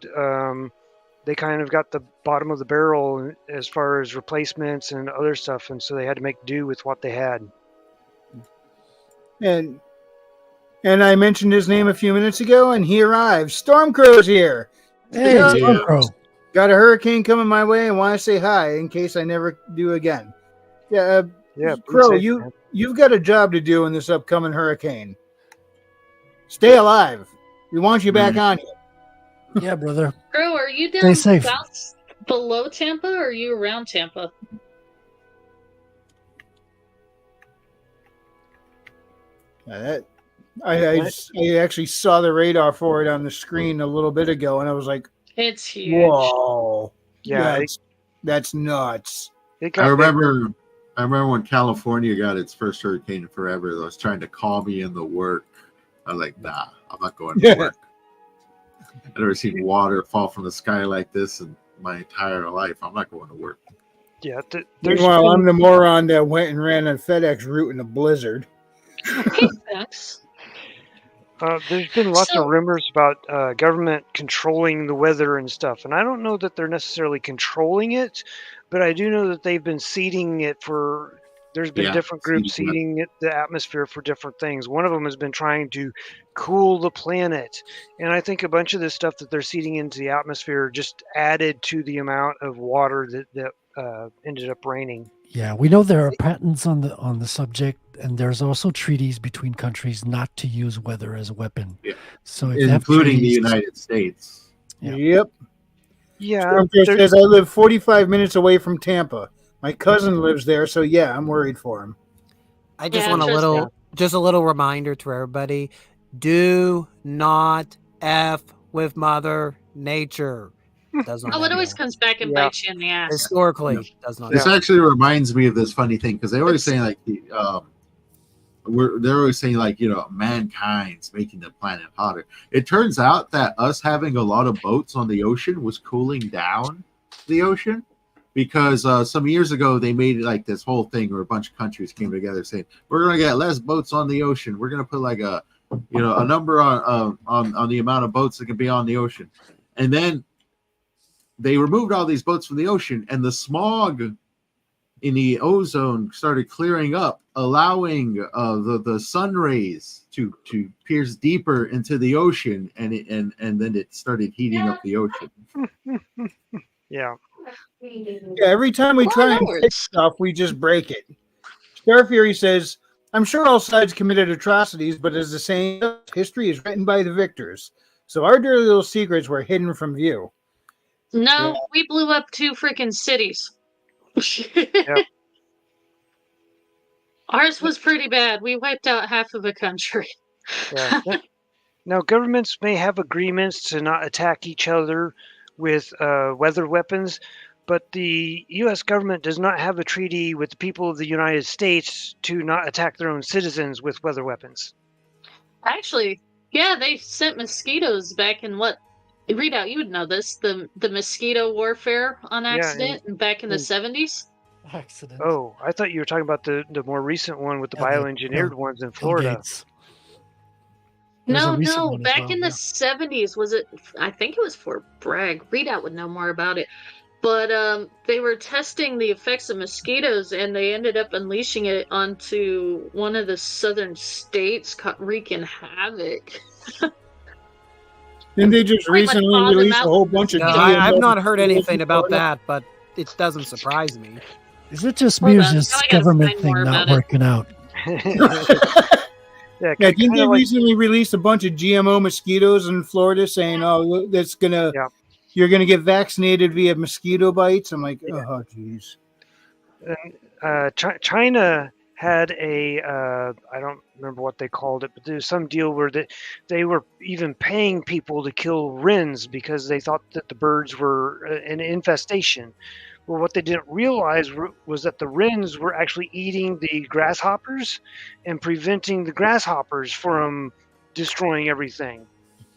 They kind of got the bottom of the barrel as far as replacements and other stuff, and so they had to make do with what they had. And I mentioned his name a few minutes ago, and he arrives. Stormcrow's here. Hey, Stormcrow. Got a hurricane coming my way, and want to say hi in case I never do again. Yeah, Crow, you've got a job to do in this upcoming hurricane. Stay alive. We want you back on here. Yeah, brother. Crow, are you down Stay safe. south below Tampa, or are you around Tampa? I actually saw the radar for it on the screen a little bit ago, and I was like, it's huge. Whoa. Yeah, that's nuts. I remember when California got its first hurricane forever. They was trying to call me in the work. I'm like, nah, I'm not going to work. I've never seen water fall from the sky like this in my entire life. I'm not going to work. Yeah. Meanwhile, I'm the moron that went and ran a FedEx route in a blizzard. Hey, thanks. There's been lots of rumors about government controlling the weather and stuff, and I don't know that they're necessarily controlling it, but I do know that they've been seeding it for. There's been Yeah, different groups seeding seeding the atmosphere for different things. One of them has been trying to cool the planet, and I think a bunch of this stuff that they're seeding into the atmosphere just added to the amount of water that ended up raining. Yeah, we know there are patents on the subject, and there's also treaties between countries not to use weather as a weapon. Yeah. So if they have including the treaties- United States. Yeah. Yep. Yeah, Stormcast there- says I live 45 minutes away from Tampa. My cousin lives there, so yeah, I'm worried for him. I just Yeah, want trust just a little reminder to everybody: do not f with Mother Nature. Does not. Oh, it always comes back and Yeah. bites you in the ass. historically does not. This actually reminds me of this funny thing because they always saying like they're always saying like mankind's making the planet hotter. It turns out that us having a lot of boats on the ocean was cooling down the ocean because some years ago they made like this whole thing where a bunch of countries came together saying we're going to get less boats on the ocean. We're going to put like a number on the amount of boats that can be on the ocean, and then they removed all these boats from the ocean, and the smog in the ozone started clearing up, allowing the sun rays to pierce deeper into the ocean, and then it started heating up the ocean. yeah. Yeah, every time we Well, try that and works. fix stuff, we just break it. Star Fury says, I'm sure all sides committed atrocities, but as the saying goes, history is written by the victors. So our dirty little secrets were hidden from view. No, we blew up 2 freaking cities. Ours was pretty bad. We wiped out half of a country. Yeah. Now, governments may have agreements to not attack each other with weather weapons, but the U.S. government does not have a treaty with the people of the United States to not attack their own citizens with weather weapons. Actually, yeah, they sent mosquitoes back in what? Readout, you would know this. The mosquito warfare on accident back in the 70s. Accident. Oh, I thought you were talking about the more recent one with the Yeah, the bioengineered Bill- ones in Bill Florida. Gates. There's a recent one as Back well, in the yeah. 70s, was it? I think it was Fort Bragg. Readout would know more about it. But they were testing the effects of mosquitoes, and they ended up unleashing it onto one of the southern states, wreaking havoc. Didn't they just Pretty much recently called them release a out. whole bunch of No, GMO I've not heard mosquitoes anything in about Florida? that, but it doesn't surprise me. Is it just me Hold or on, is now I this gotta government find thing more not about it. working out? Yeah, Yeah, didn't they kinda like- recently release a bunch of GMO mosquitoes in Florida saying, "Oh, that's gonna, Yeah. you're gonna get vaccinated via mosquito bites"? I'm like, oh, geez. China had I don't remember what they called it, but there's some deal where they were even paying people to kill wrens because they thought that the birds were an infestation. Well, what they didn't realize was that the wrens were actually eating the grasshoppers and preventing the grasshoppers from destroying everything.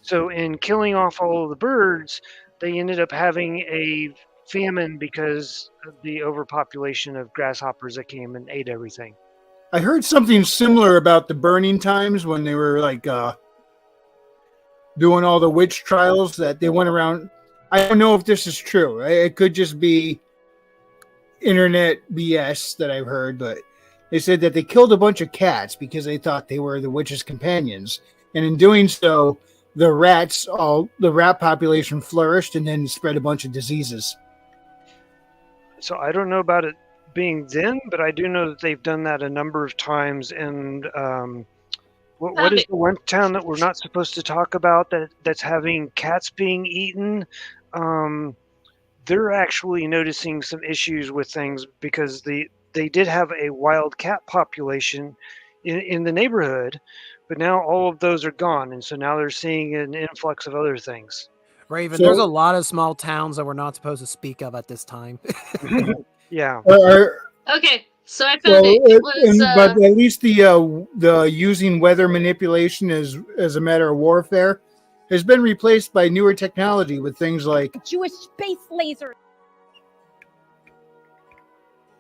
So in killing off all of the birds, they ended up having a famine because of the overpopulation of grasshoppers that came and ate everything. I heard something similar about the burning times when they were like doing all the witch trials that they went around. I don't know if this is true. It could just be internet BS that I've heard, but they said that they killed a bunch of cats because they thought they were the witch's companions, and in doing so, the rat population flourished and then spread a bunch of diseases. So I don't know about it being then, but I do know that they've done that a number of times. And what is the one town that we're not supposed to talk about that's having cats being eaten? They're actually noticing some issues with things because they did have a wild cat population in the neighborhood, but now all of those are gone, and so now they're seeing an influx of other things. Raven, So- there's a lot of small towns that we're not supposed to speak of at this time. Yeah. Okay, so I Well, found it. It was but at least the using weather manipulation as a matter of warfare has been replaced by newer technology with things like Jewish space laser.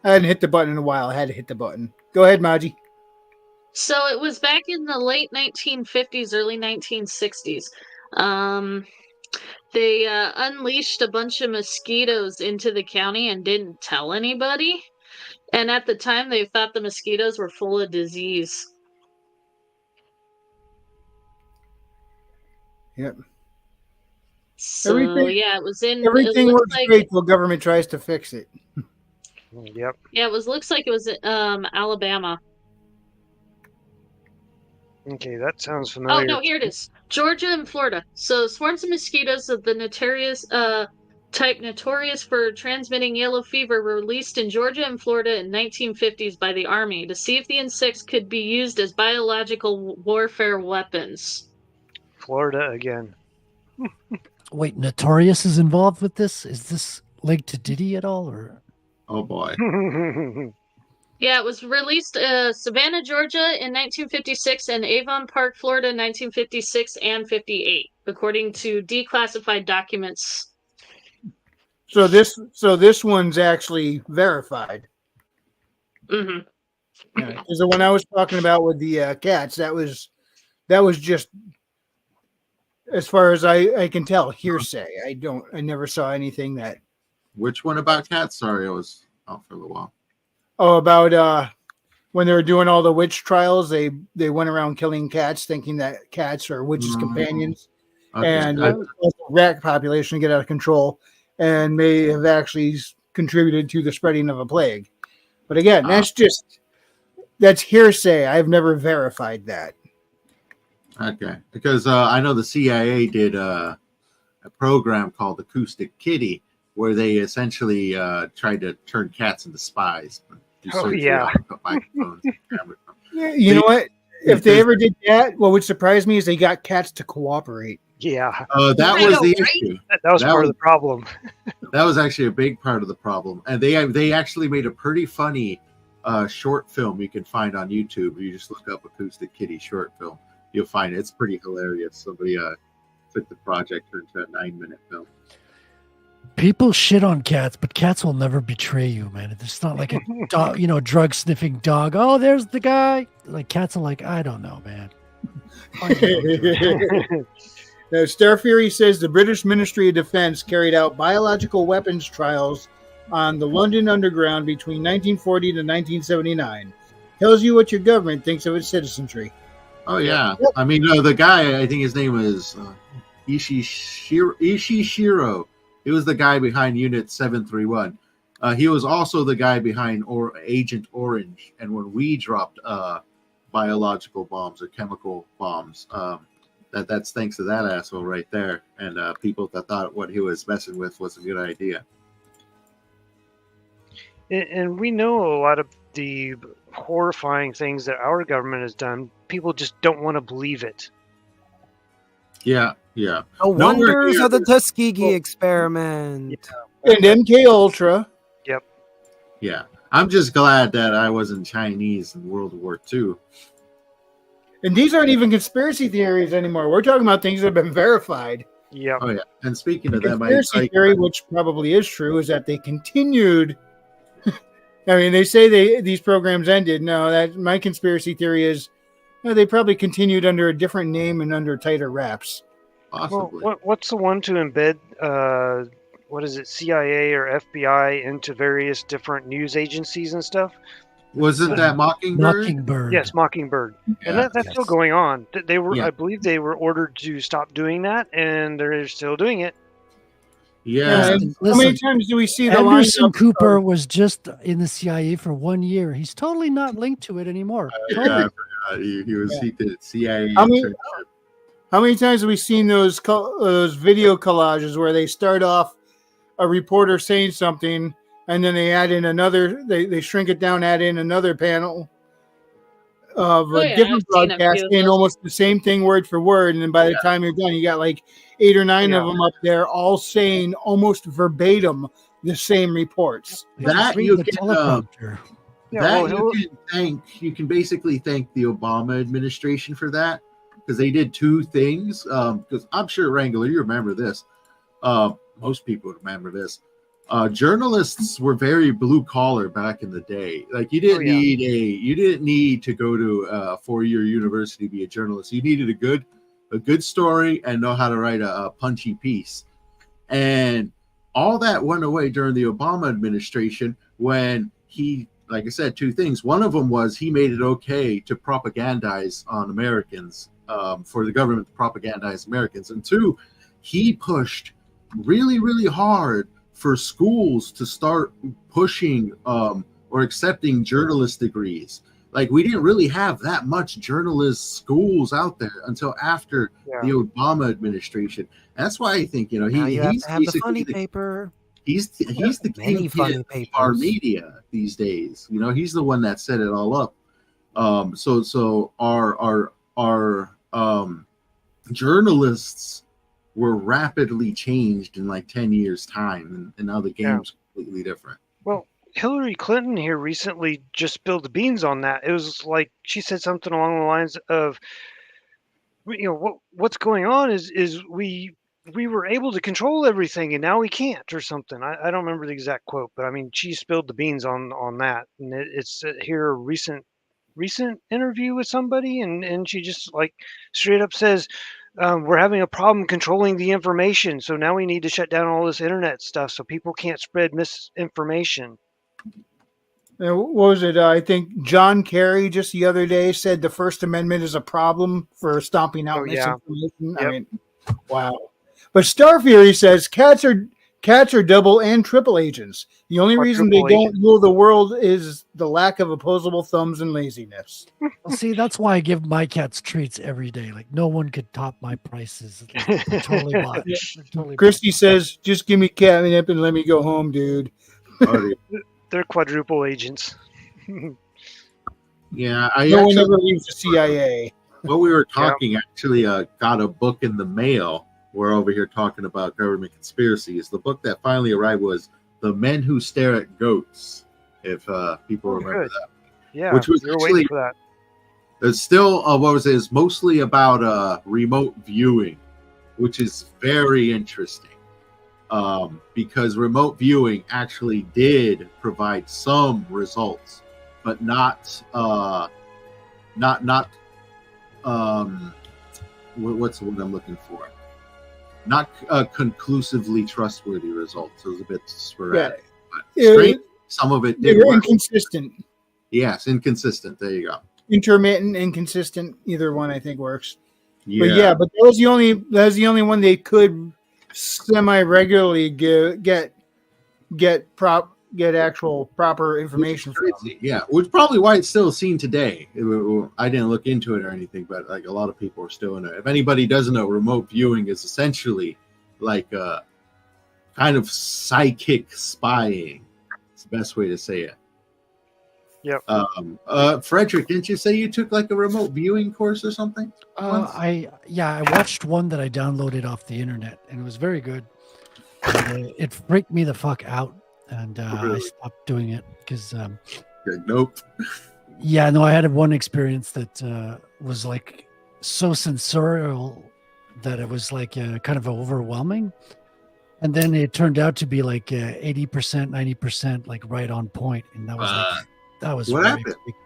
I hadn't hit the button in a while. I had to hit the button. Go ahead, Maji. So it was back in the late 1950s, early 1960s. they unleashed a bunch of mosquitoes into the county and didn't tell anybody. And at the time, they thought the mosquitoes were full of disease. Yep. So Everything- yeah, it was in. Everything it works looks like, great till government tries to fix it. Yep. Yeah, looks like it was Alabama. Okay, that sounds Oh familiar. no, here it is. Georgia and Florida. So swarms of mosquitoes of the type notorious for transmitting yellow fever were released in Georgia and Florida in 1950s by the Army to see if the insects could be used as biological warfare weapons. Florida again. Wait, Notorious is involved with this? Is this linked to Diddy at all? Or Oh boy. Yeah, it was released Savannah, Georgia in 1956 and Avon Park, Florida in 1956 and 58, according to declassified documents. So this one's actually verified. Hmm. Because the one I was talking about with the cats, that was just, as far as I can tell, hearsay. I never saw anything that. Which one about cats? Sorry, I was out for a little while. Oh, about when they were doing all the witch trials, they went around killing cats, thinking that cats are witches' companions, Okay. and the rat population get out of control, and may have actually contributed to the spreading of a plague. But again, that's hearsay. I've never verified that. Okay, because I know the CIA did a program called Acoustic Kitty, where they essentially tried to turn cats into spies. Do Oh, surgery yeah. on microphones and cameras. You know what? If they ever did that, what would surprise me is they got cats to cooperate. Yeah, That I was know, the right? issue. that was That part was- of the problem. That was actually a big part of the problem, and they actually made a pretty funny short film you can find on YouTube. You just look up Acoustic Kitty short film, you'll find it. It's pretty hilarious. Somebody took the project, turned into a 9-minute film. people shit on cats, but cats will never betray you, man. It's not like a dog, drug sniffing dog. Oh, there's the guy. Like cats are like, I don't know, man. Now, Star Fury says the British Ministry of Defense carried out biological weapons trials on the London Underground between 1940 to 1979. Tells you what your government thinks of its citizenry. Oh yeah, I mean the guy. I think his name is Ishishiro. He was the guy behind Unit 731. He was also the guy behind Agent Orange. And when we dropped biological bombs or chemical bombs, that's thanks to that asshole right there. And people that thought what he was messing with was a good idea. And we know a lot of the horrifying things that our government has done. People just don't want to believe it. Yeah, yeah. The Nowhere wonders near of the this. Tuskegee experiment. And MK Ultra. Yeah. I'm just glad that I wasn't Chinese in World War II. And these aren't even conspiracy theories anymore. We're talking about things that have been verified. Yep. Oh yeah. And speaking The of that, conspiracy theory, which probably is true, is that they continued. I mean, they say these programs ended. No, that my conspiracy theory is they probably continued under a different name and under tighter wraps. Well, possibly. what's the one to embed, what is it, CIA or FBI into various different news agencies and stuff? Wasn't that Mockingbird? Mockingbird. Yes, Mockingbird. And Yeah. that's still Yes. going on. They were, Yeah. I believe, they were ordered to stop doing that, and they're still doing it. Yeah. And how Listen, many times do we see the Anderson line? Cooper was just in the CIA for 1 year. He's totally not linked to it anymore. Yeah, I forgot. He did CIA. How many- internship. How many times have we seen those video collages where they start off a reporter saying something and then they add in another, they shrink it down, add in another panel of Oh, a yeah, different I've seen a broadcast few of saying those. almost the same thing word for word. And then by the time you're done, you got like 8 or 9 of Yeah. them up there all saying almost verbatim the same reports. They just That read you the can, teleprompter. Yeah, That well, you can basically thank the Obama administration for that, because they did 2 things. Because I'm sure, Wrangler, you remember this. Most people remember this. Journalists were very blue collar back in the day. Like you didn't need to go to a 4-year university to be a journalist. You needed a good story and know how to write a punchy piece. And all that went away during the Obama administration when he, like I said, two things. One of them was he made it okay to propagandize on Americans, for the government to propagandize Americans. And two, he pushed really, really hard for schools to start pushing or accepting journalist degrees. Like, we didn't really have that much journalist schools out there until after the Obama administration. That's why I think, Now you have to have the funny paper. He's the Many funny king of our papers. media these days. You know, he's the one that set it all up. So our journalists were rapidly changed in like 10 years time, and now the game's completely different. Well, Hillary Clinton here recently just spilled the beans on that. It was like she said something along the lines of, you know, what's going on is we were able to control everything and now we can't, or something. I don't remember the exact quote, but I mean, she spilled the beans on that. And it's here a recent interview with somebody, and she just like straight up says, we're having a problem controlling the information, so now we need to shut down all this internet stuff so people can't spread misinformation. What was it? I think John Kerry just the other day said the First Amendment is a problem for stomping out misinformation. I mean, wow. But Star Fury says cats are double and triple agents. The only reason they don't rule the world is the lack of opposable thumbs and laziness. Well, see, that's why I give my cats treats every day. Like, no one could top my prices. They're totally bought. They're totally Christy says, just give me catnip and let me go home, dude. They're quadruple agents. Yeah, no one ever leaves the CIA. While we were talking, actually got a book in the mail. We're over here talking about government conspiracies. The book that finally arrived was The Men Who Stare at Goats, if people remember that. Yeah, which was you're actually waiting for that. It's still what was it? It's mostly about remote viewing, which is very interesting. Because remote viewing actually did provide some results, but not what's the word I'm looking for? Not conclusively trustworthy results. It was a bit sporadic. But some of it did work. Inconsistent. Yes, inconsistent. There you go. Intermittent, inconsistent. Either one I think works. Yeah. But that was the only one they could semi-regularly get actual proper information from. Yeah, which is probably why it's still seen today. I didn't look into it or anything, but like a lot of people are still in it. If anybody doesn't know, remote viewing is essentially like a kind of psychic spying. It's the best way to say it. Yep. Frederick, didn't you say you took like a remote viewing course or something? I watched one that I downloaded off the internet, and it was very good. And, it freaked me the fuck out, and Really? I stopped doing it because Nope. yeah, no, I had one experience that was like so sensorial that it was like kind of overwhelming, and then it turned out to be like 80%, 90% like right on point, and that was that was what very happened? freaky.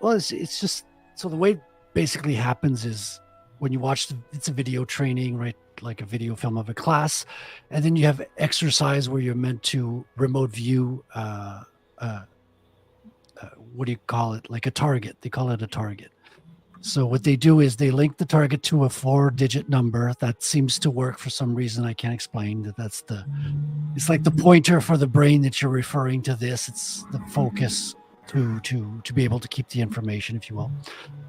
Well, it's just so the way it basically happens is when you watch it's a video training, right? Like a video film of a class, and then you have exercise where you're meant to remote view what do you call it? Like a target. They call it a target. So what they do is they link the target to a 4-digit number that seems to work for some reason I can't explain. It's like the pointer for the brain that you're referring to this. It's the focus to be able to keep the information, if you will.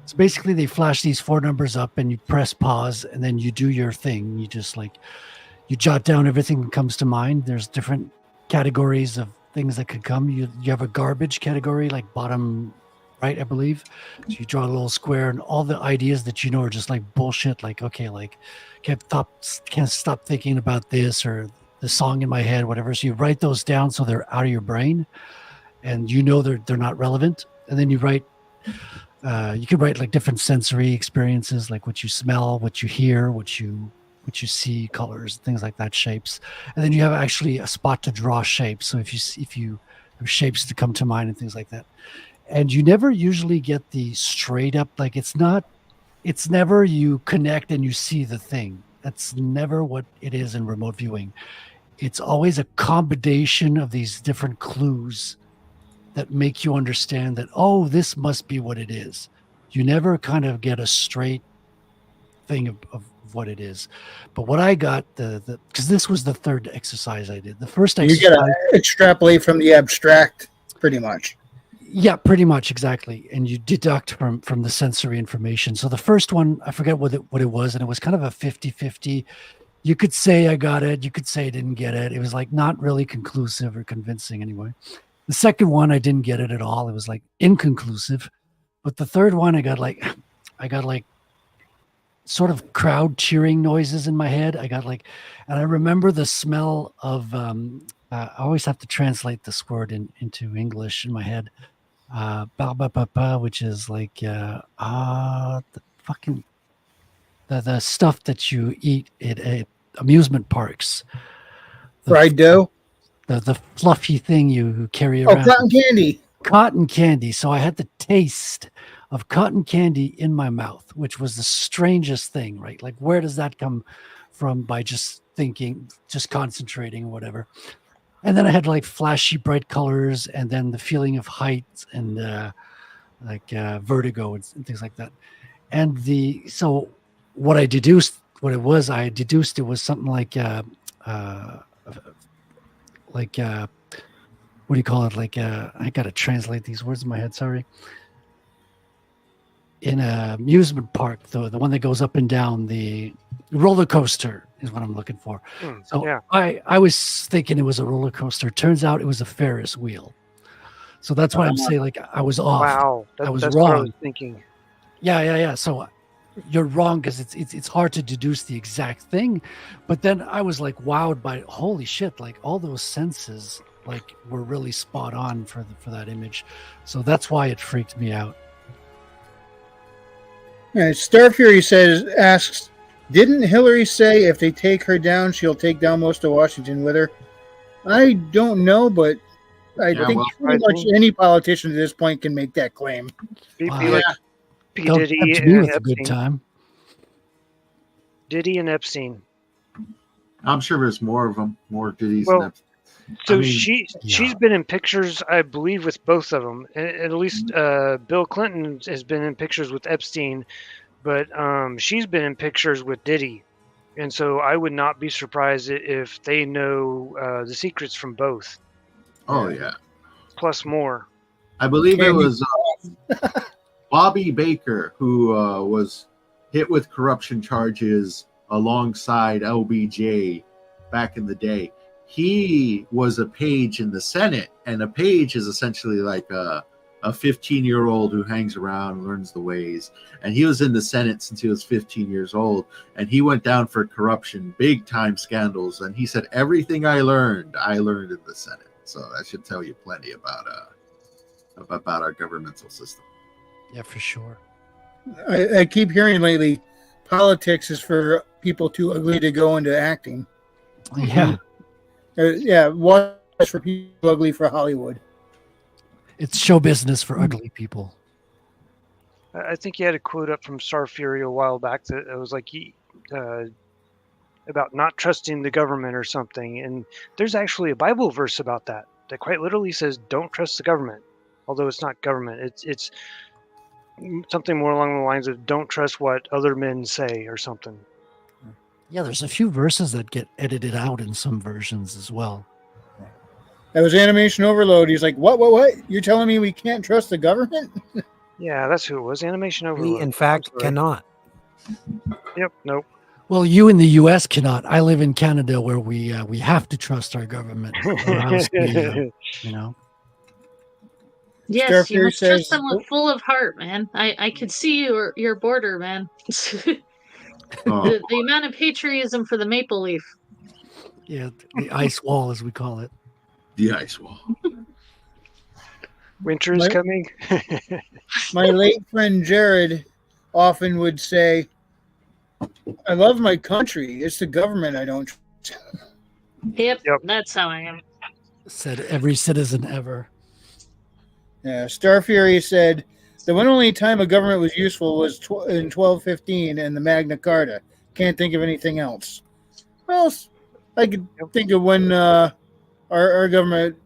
So basically they flash these 4 numbers up and you press pause and then you do your thing. You just you jot down everything that comes to mind. There's different categories of things that could come. You have a garbage category, like bottom right, I believe. So you draw a little square and all the ideas that you know are just like bullshit. Like, okay, like can't stop thinking about this or the song in my head, whatever. So you write those down so they're out of your brain and you know they're not relevant. And then you write, you could write like different sensory experiences, like what you smell, what you hear, what you see, colors, things like that, shapes. And then you have actually a spot to draw shapes. So if you have shapes to come to mind and things like that. And you never usually get the straight up, like it's never you connect and you see the thing. That's never what it is in remote viewing. It's always a combination of these different clues that make you understand that, oh, this must be what it is. You never kind of get a straight thing of what it is. But what I got, because this was the third exercise I did. The first You exercise, got to extrapolate from the abstract, pretty much. yeah, pretty much exactly, and you deduct from the sensory information. So the first one, I forget what it was, and it was kind of a 50-50. You could say I got it, you could say I didn't get it. It was like not really conclusive or convincing anyway. The second one, I didn't get it at all. It was like inconclusive. But the third one, I got like sort of crowd cheering noises in my head. And I remember the smell of, I always have to translate this word into English in my head. Ba ba ba ba, which is like, the fucking, the stuff that you eat at amusement parks. Fried dough? The fluffy thing you carry Oh, around. cotton candy. Cotton candy. So I had the taste of cotton candy in my mouth, which was the strangest thing, right? Like, where does that come from by just thinking, just concentrating or whatever? And then I had like flashy bright colors and then the feeling of height and vertigo and things like that. And so what I deduced, what it was something like what do you call it? Like, I got to translate these words in my head. Sorry. In an amusement park, the one that goes up and down, the roller coaster is what I'm looking for. So yeah. I was thinking it was a roller coaster. Turns out it was a Ferris wheel. So that's why I'm saying, like, I was off. Wow, I was that's wrong. what I was thinking. Yeah. So you're wrong because it's hard to deduce the exact thing, but then I was like wowed by holy shit! Like all those senses like were really spot on for that image, so that's why it freaked me out. Star Fury asks, didn't Hillary say if they take her down, she'll take down most of Washington with her? I don't know, but I think pretty much any politician at this point can make that claim. Be Wow. like P. Don't Diddy tempt me and with a good Epstein. time. Diddy and Epstein. I'm sure there's more of them, more Diddy's. Well, than So I mean, she's been in pictures, I believe, with both of them. At least Bill Clinton has been in pictures with Epstein, but she's been in pictures with Diddy, and so I would not be surprised if they know the secrets from both, oh yeah, plus more. I believe it was Bobby Baker who was hit with corruption charges alongside LBJ back in the day. He was a page in the Senate, and a page is essentially like a 15-year-old who hangs around, learns the ways. And he was in the Senate since he was 15 years old, and he went down for corruption, big time scandals. And he said, everything I learned in the Senate. So that should tell you plenty about our governmental system. Yeah, for sure. I keep hearing lately, politics is for people too ugly to go into acting. Yeah, watch for people ugly for Hollywood. it's show business for ugly people. I think you had a quote up from Star Fury a while back that it was like about not trusting the government or something. And there's actually a Bible verse about that quite literally says, "Don't trust the government." Although it's not government, it's something more along the lines of "Don't trust what other men say" or something. Yeah, there's a few verses that get edited out in some versions as well. That was Animation Overload. He's like, what? You're telling me we can't trust the government? Yeah, that's who it was. Animation Overload. We, in fact, I'm sorry. cannot. Yep. Nope. Well, you in the U.S. cannot. I live in Canada, where we have to trust our government. Or else we, you know. Yes, Star you Fury must trust says- someone full of heart, man. I could see your border, man. Oh, the amount of patriotism for the maple leaf. Yeah, the ice wall, as we call it. the ice wall. Winter is What? coming. My late friend Jared often would say, I love my country. It's the government I don't trust. Yep, Yep. that's how I am. Said every citizen ever. Yeah, Star Fury said, the one only time a government was useful was in 1215 and the Magna Carta. Can't think of anything else. Well, I could think of when our government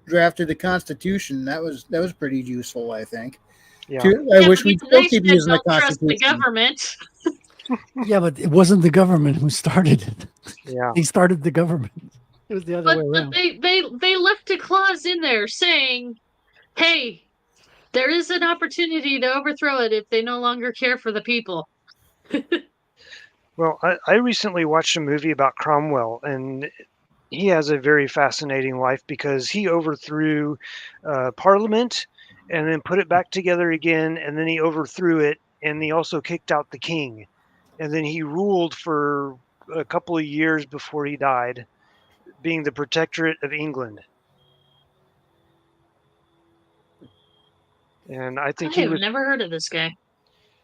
drafted the Constitution. That was pretty useful, I think. Yeah. I wish we'd still they keep said using the don't trust the Constitution. government. Yeah, but it wasn't the government who started it. Yeah. They started the government. It was the other But, way but around. they left a clause in there saying, "Hey, there is an opportunity to overthrow it if they no longer care for the people." Well, I recently watched a movie about Cromwell, and he has a very fascinating life because he overthrew Parliament and then put it back together again, and then he overthrew it, and he also kicked out the king. And then he ruled for a couple of years before he died, being the protectorate of England. And I I think he have was never heard of this guy.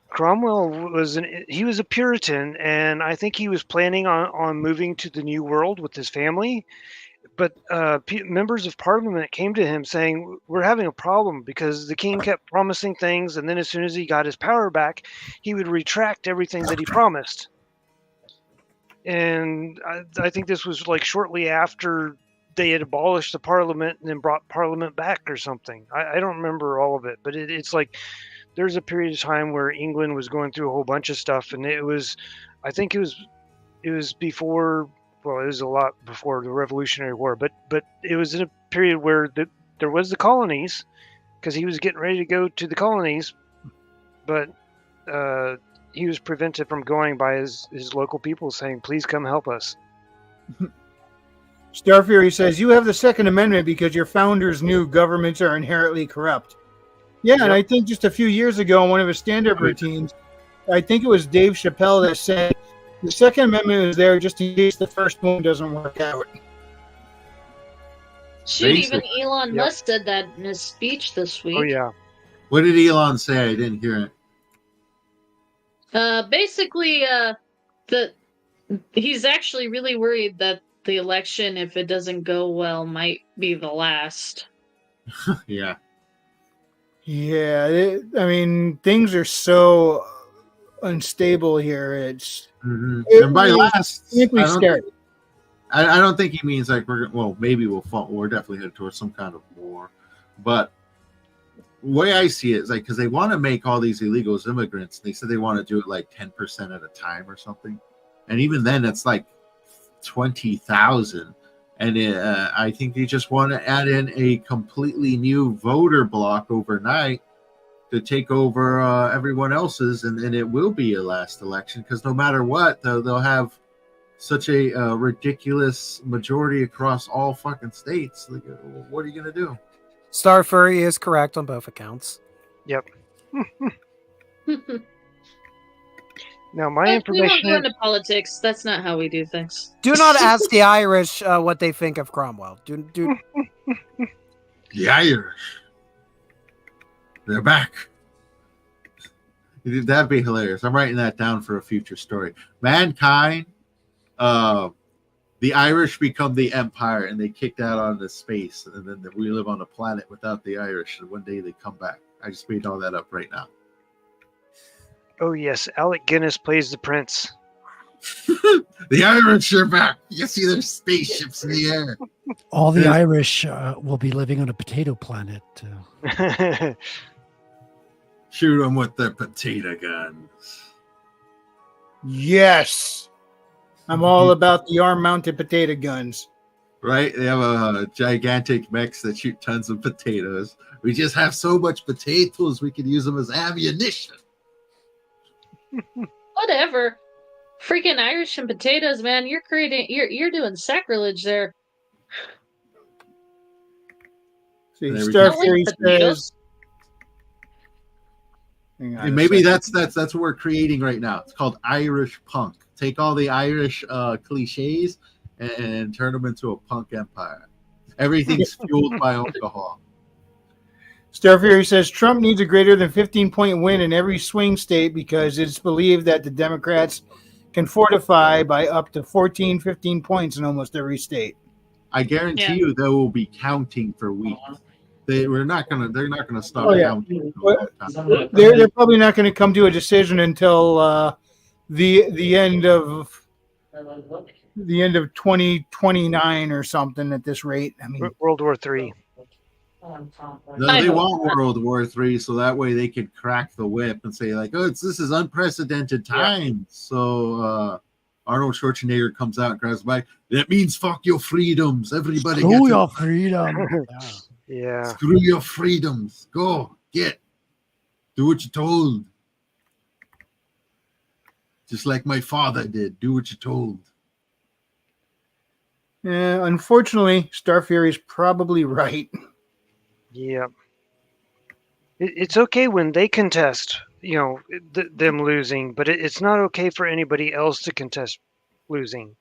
Cromwell was he was a Puritan, and I think he was planning on moving to the New World with his family. But members of Parliament came to him saying, "We're having a problem because the king kept promising things, and then as soon as he got his power back, he would retract everything that he promised." And I think this was like shortly after they had abolished the Parliament and then brought Parliament back or something. I don't remember all of it, but it's like there's a period of time where England was going through a whole bunch of stuff, and I think it was before. Well, it was a lot before the Revolutionary War, but it was in a period where there was the colonies, because he was getting ready to go to the colonies, but he was prevented from going by his local people saying, "Please come help us." Star Fury says, you have the Second Amendment because your founders knew governments are inherently corrupt. Yeah, and I think just a few years ago in one of his stand-up routines, I think it was Dave Chappelle that said, the Second Amendment is there just in case the first one doesn't work out. Shoot, Basic. even Elon Musk said that in his speech this week. Oh yeah. What did Elon say? I didn't hear it. Basically, he's actually really worried that the election, if it doesn't go well, might be the last. Yeah. Yeah, I mean, things are so unstable here. It's Mm-hmm. It And by really last, make me I don't scared. I don't think he means like maybe we're definitely headed towards some kind of war, but the way I see it is like because they want to make all these illegals immigrants. They said they want to do it like 10% at a time or something, and even then it's like 20,000. And I think they just want to add in a completely new voter block overnight to take over everyone else's, and it will be a last election because no matter what, they'll have such a ridiculous majority across all fucking states. Like, what are you gonna do? Star Fury is correct on both accounts. Yep. Now my But we won't information go is, into politics. That's not how we do things. Do not ask the Irish what they think of Cromwell. Do The Irish, they're back. That'd be hilarious. I'm writing that down for a future story. Mankind, the Irish become the empire, and they kicked out onto space, and then we live on a planet without the Irish. And one day they come back. I just made all that up right now. oh yes, Alec Guinness plays the prince. The Irish are back. You see their spaceships in the air. All the Yeah. Irish will be living on a potato planet. Shoot them with their potato guns. Yes. I'm all about the arm-mounted potato guns. Right? They have a gigantic mechs that shoot tons of potatoes. We just have so much potatoes we could use them as ammunition. Whatever. Freaking Irish and potatoes, man. You're doing sacrilege there. See, There we Star go. Fury Like says, potatoes. hang on And a maybe second. that's what we're creating right now. It's called Irish punk. Take all the Irish cliches and turn them into a punk empire. Everything's fueled by alcohol. Star Fury says Trump needs a greater than 15-point win in every swing state because it's believed that the Democrats can fortify by up to 14, 15 points in almost every state. I guarantee Yeah. you they will be counting for weeks. They're not gonna stop Oh, yeah. counting. They're probably not going to come to a decision until the end of 2029 or something at this rate. I mean, World War III. No, I they hope want not. World War III so that way they could crack the whip and say like, "Oh, this is unprecedented times." So Arnold Schwarzenegger comes out and grabs the mic. That means fuck your freedoms, everybody. Screw Get your freedom. Yeah. Yeah. Screw your freedoms. Go get. Do what you're told. Just like my father did. Do what you're told. unfortunately, Star Fury's probably right. Yeah. It's okay when they contest, them losing, but it's not okay for anybody else to contest losing.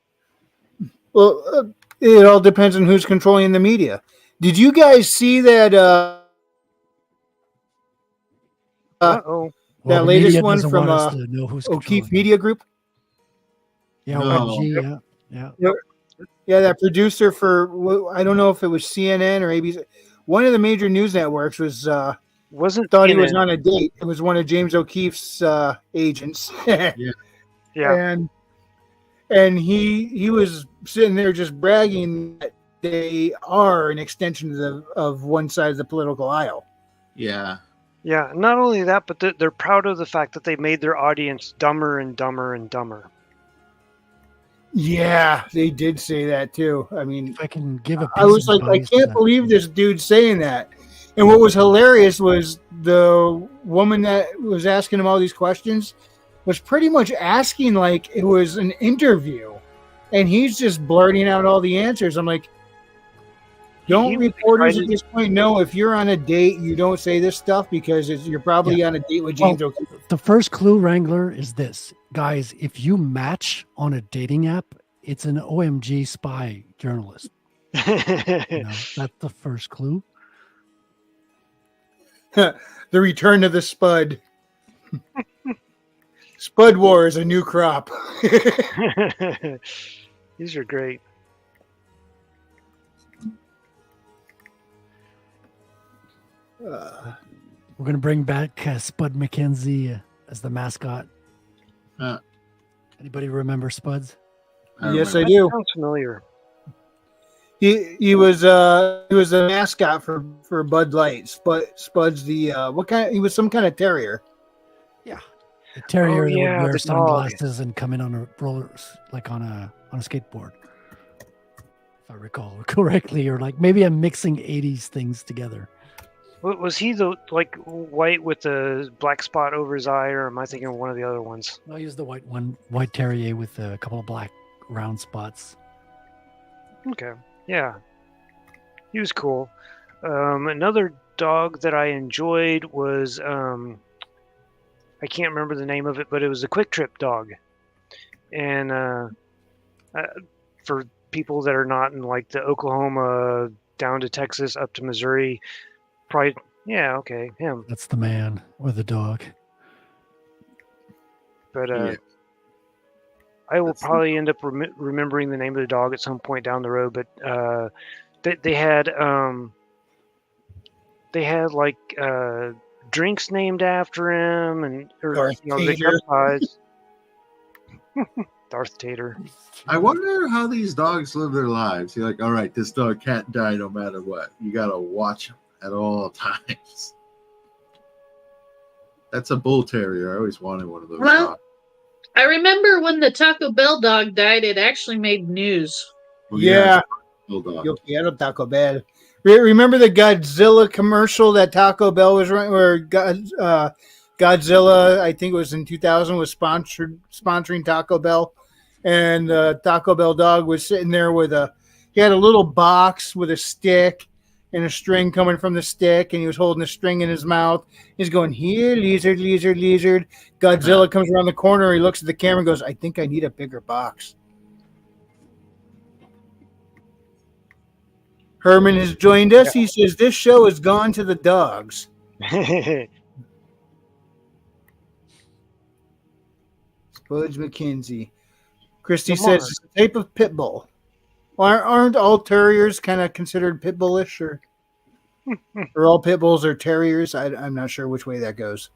Well, it all depends on who's controlling the media. Did you guys see that? Uh-oh. Well, That the latest media one doesn't from, want us to know who's O'Keefe controlling it. Media Group? Yeah, No. OMG, yeah. Yeah, that producer for, I don't know if it was CNN or ABC. One of the major news networks was Wasn't thought he was CNN. on a date. It was one of James O'Keefe's agents. Yeah. And he was sitting there just bragging that they are an extension of one side of the political aisle. Yeah. Yeah, not only that, but they're proud of the fact that they made their audience dumber and dumber and dumber. Yeah, they did say that too. I mean, If I can give a piece I was of like, I advice to can't that- believe this dude saying that. And what was hilarious was the woman that was asking him all these questions was pretty much asking like it was an interview. And he's just blurting out all the answers. I'm like, don't He was reporters at excited. this point know if you're on a date, you don't say this stuff because you're probably on a date with James O'Keefe. The first clue, Wrangler, is this. Guys, if you match on a dating app, it's an OMG spy journalist. That's the first clue. The return of the Spud. Spud War is a new crop. These are great. Uh, We're going to bring back Spud McKenzie as the mascot. Uh, Anybody remember Spuds? yes, remember. I do. Sounds familiar. He was a mascot for Bud Light. Spud's the what kind? He was some kind of terrier. The terrier that yeah, would wear the sunglasses and come in on a roller, like on a skateboard. If I recall correctly, or like maybe I'm mixing 80s things together. Was he the white with the black spot over his eye, or am I thinking of one of the other ones? I'll use the white one, white terrier with a couple of black round spots. Okay, yeah, he was cool. Another dog that I enjoyed was I can't remember the name of it, but it was a Quick Trip dog, and for people that are not in like the Oklahoma down to Texas up to Missouri, probably okay, him. That's the man or the dog. But Yeah. I will That's the- probably end up remembering the name of the dog at some point down the road. But they had like drinks named after him, and Darth the Vader. cup size. Darth Tater. I wonder how these dogs live their lives. You're like, all right, this dog can't die no matter what. You gotta watch him at all times. That's a bull terrier. I always wanted one of those. Well, dogs. I remember when the Taco Bell dog died, it actually made news. Well, Yeah. it's a bulldog. Yo quiero Taco Bell. Remember the Godzilla commercial that Taco Bell was running, where Godzilla, I think it was in 2000, was sponsoring Taco Bell, and Taco Bell dog was sitting there he had a little box with a stick and a string coming from the stick, and he was holding a string in his mouth. He's going, here, lizard, lizard, lizard. Godzilla comes around the corner, he looks at the camera and goes, I think I need a bigger box. Herman has joined us. He says this show has gone to the dogs. Spuds McKenzie. Christy Come says on. it's a type of pit bull. Aren't all terriers kind of considered pit bullish, or all pit bulls are terriers? I'm not sure which way that goes.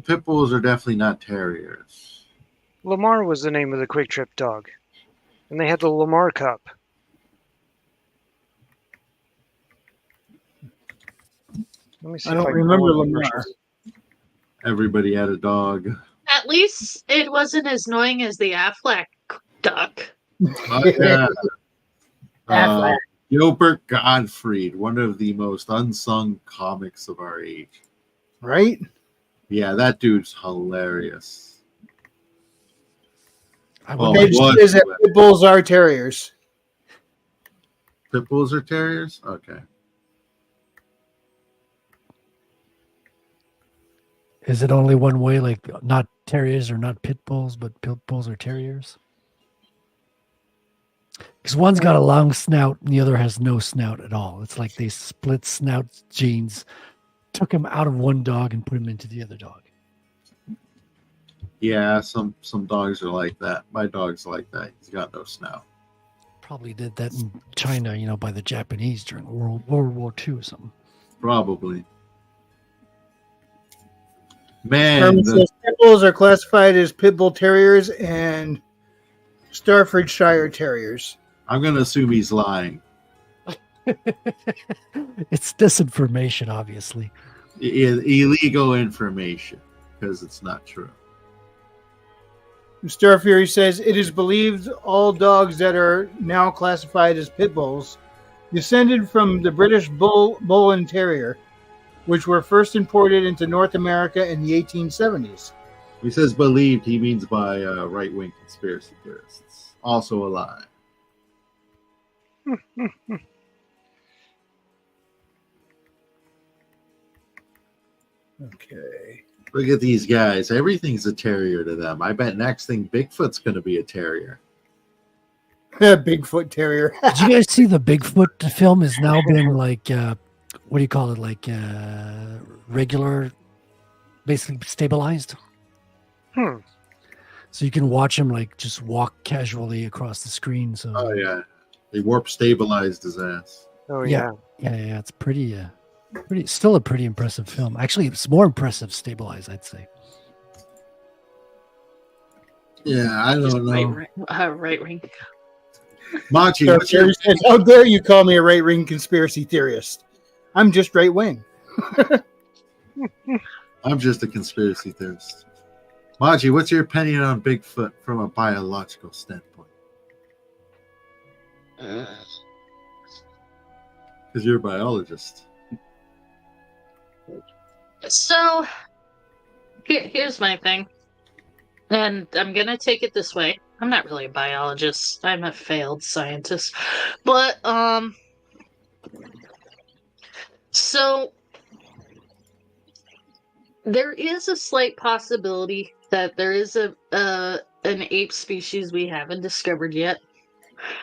Pit bulls are definitely not terriers. Lamar was the name of the Quick Trip dog, and they had the Lamar Cup. Let me see I if don't can remember find the Lamar. commercials. Everybody had a dog. At least it wasn't as annoying as the Affleck duck. Oh, yeah. Affleck. Gilbert Gottfried, one of the most unsung comics of our age. Right? Yeah, that dude's hilarious. I Oh, wonder, Edge what? says that pit bulls are terriers. Pit bulls are terriers? Okay. is it only one way? Like not terriers or not pit bulls, but pit bulls or terriers? Because one's got a long snout and the other has no snout at all. It's like they split snout genes, took him out of one dog and put him into the other dog. Yeah, some dogs are like that. My dog's like that. He's got no snout. Probably did that in China, by the Japanese during World War II or something. Probably. Man, Herman says pit bulls are classified as pit bull terriers and Staffordshire terriers. I'm going to assume he's lying. It's disinformation, obviously. Illegal information, because it's not true. Star Fury says it is believed all dogs that are now classified as pit bulls descended from the British Bull and Terrier, which were first imported into North America in the 1870s. He says believed, he means by right-wing conspiracy theorists. Also a lie. Okay. Look at these guys. Everything's a terrier to them. I bet next thing Bigfoot's going to be a terrier. Bigfoot Terrier. Did you guys see the Bigfoot film has now been like, what do you call it? Like regular, basically stabilized. So you can watch him like just walk casually across the screen. So Oh, yeah. They warp stabilized his ass. Oh Yeah. yeah, it's pretty, still a pretty impressive film. Actually, it's more impressive stabilized, I'd say. Yeah, I don't know. Right ring. Machi, Star what's your Fury says, how dare you call me a right-wing conspiracy theorist? I'm just right-wing. I'm just a conspiracy theorist. Machi, what's your opinion on Bigfoot from a biological standpoint? Because you're a biologist. So, here's my thing. And I'm going to take it this way. I'm not really a biologist. I'm a failed scientist. But, so there is a slight possibility that there is an ape species we haven't discovered yet.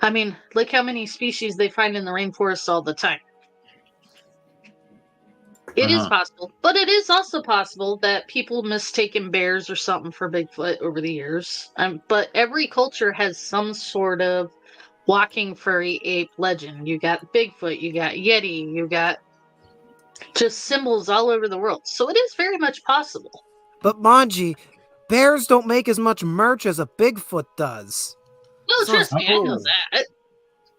I mean, look how many species they find in the rainforest all the time. It is possible, but it is also possible that people mistaken bears or something for Bigfoot over the years. But every culture has some sort of walking furry ape legend. You got Bigfoot, you got Yeti, you got just symbols all over the world. So it is very much possible. But Manji, bears don't make as much merch as a Bigfoot does. No, trust me, I know that.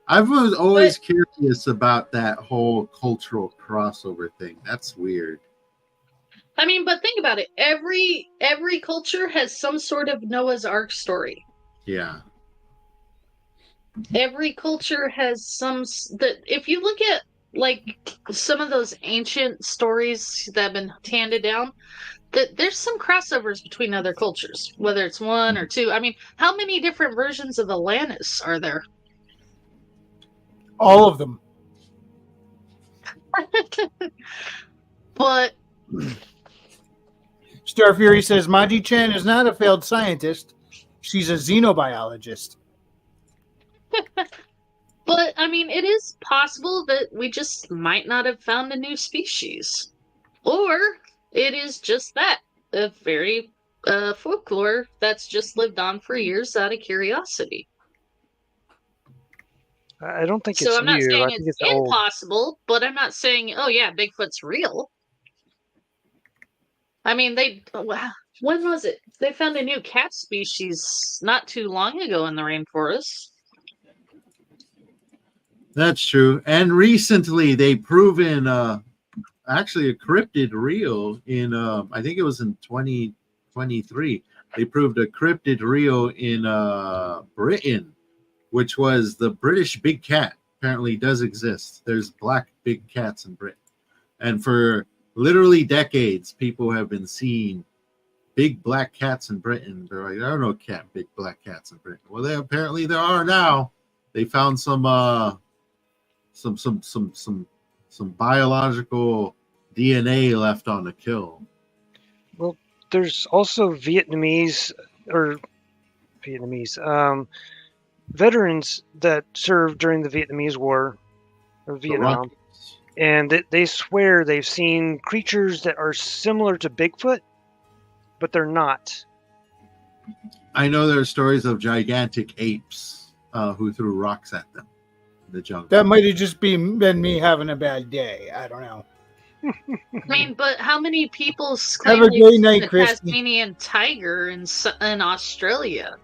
I was always curious about that whole cultural crossover thing. That's weird. I mean, but think about it. Every culture has some sort of Noah's Ark story. Yeah. Every culture has some that. If you look at like some of those ancient stories that have been handed down, that there's some crossovers between other cultures, whether it's one or two. I mean, how many different versions of Atlantis are there? All of them. But Star Fury says Maji Chen is not a failed scientist. She's a xenobiologist. But I mean, it is possible that we just might not have found a new species, or it is just that a very folklore that's just lived on for years out of curiosity. I don't think So it's I'm not new. saying I think it's it's old. impossible, but I'm not saying, oh yeah, Bigfoot's real. I mean, When was it? They found a new cat species not too long ago in the rainforest. That's true. And recently they proven actually a cryptid real in I think it was in 2023. They proved a cryptid real in Britain, which was the British big cat. Apparently does exist. There's black big cats in Britain. And for literally decades, people have been seeing big black cats in Britain. They're like, there are no big black cats in Britain. Well, apparently there are now. They found some biological DNA left on the kill. Well, there's also Vietnamese veterans that served during the Vietnamese War of Vietnam, and they swear they've seen creatures that are similar to Bigfoot, but they're not. I know there are stories of gigantic apes who threw rocks at them in the jungle. That might have just been me having a bad day. I don't know. I mean, but how many people Have claim a they've great seen night, the Christy. Tasmanian tiger in Australia?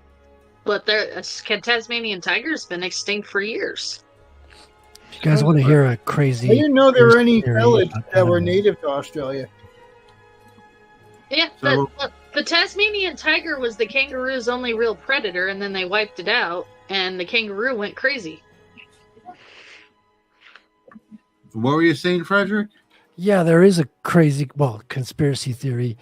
But a Tasmanian tiger's been extinct for years. You guys want to hear a crazy? I didn't know there were any theory felids about that were animals? native to Australia. Yeah, So- but the Tasmanian tiger was the kangaroo's only real predator, and then they wiped it out, and the kangaroo went crazy. What were you saying, Frederick? Yeah, there is a crazy, conspiracy theory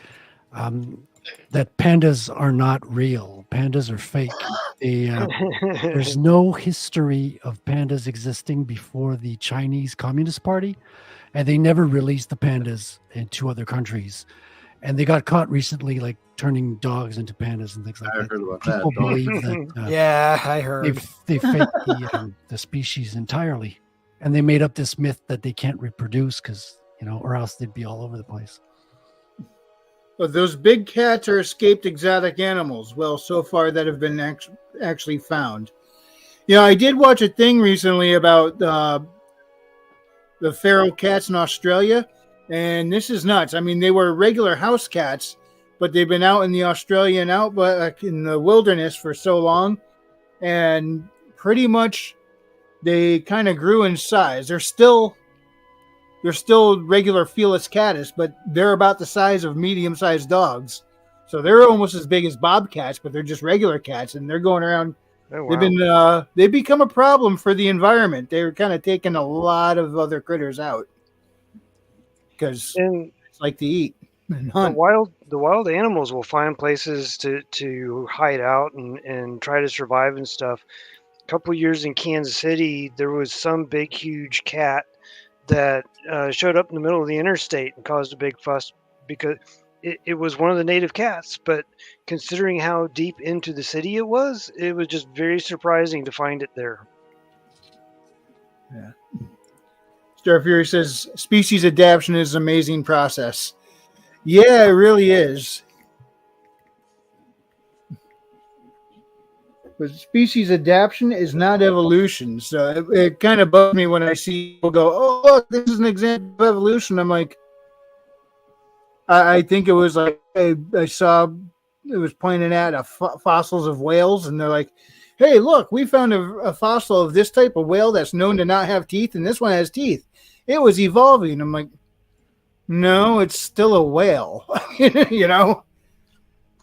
that pandas are not real. Pandas are fake. There's no history of pandas existing before the Chinese Communist Party, and they never released the pandas in 2 other countries. And they got caught recently, like turning dogs into pandas and things like I that. heard about that. People believe that Yeah, I heard. they faked the species entirely, and they made up this myth that they can't reproduce because or else they'd be all over the place. But those big cats are escaped exotic animals. Well, so far that have been actually found. I did watch a thing recently about the feral cats in Australia, and this is nuts. I mean, they were regular house cats, but they've been out in the Australian outback in the wilderness for so long, and pretty much they kind of grew in size. They're still regular Felis catus, but they're about the size of medium-sized dogs. So they're almost as big as bobcats, but they're just regular cats, and they're going around. Oh, wow. They've become a problem for the environment. They're kind of taking a lot of other critters out because And it's like to eat and the hunt. wild animals will find places to hide out and try to survive and stuff. A couple years in Kansas City, there was some big, huge cat that showed up in the middle of the interstate and caused a big fuss because it was one of the native cats. But considering how deep into the city it was just very surprising to find it there. Star Fury says species adaptation is an amazing process. Yeah, it really is. But species adaptation is not evolution. So it kind of bugs me when I see people go, oh, look, this is an example of evolution. I'm like, I think it was like, I saw it was pointing at fossils of whales, and they're like, hey, look, we found a fossil of this type of whale that's known to not have teeth, and this one has teeth. It was evolving. I'm like, no, it's still a whale, Yeah,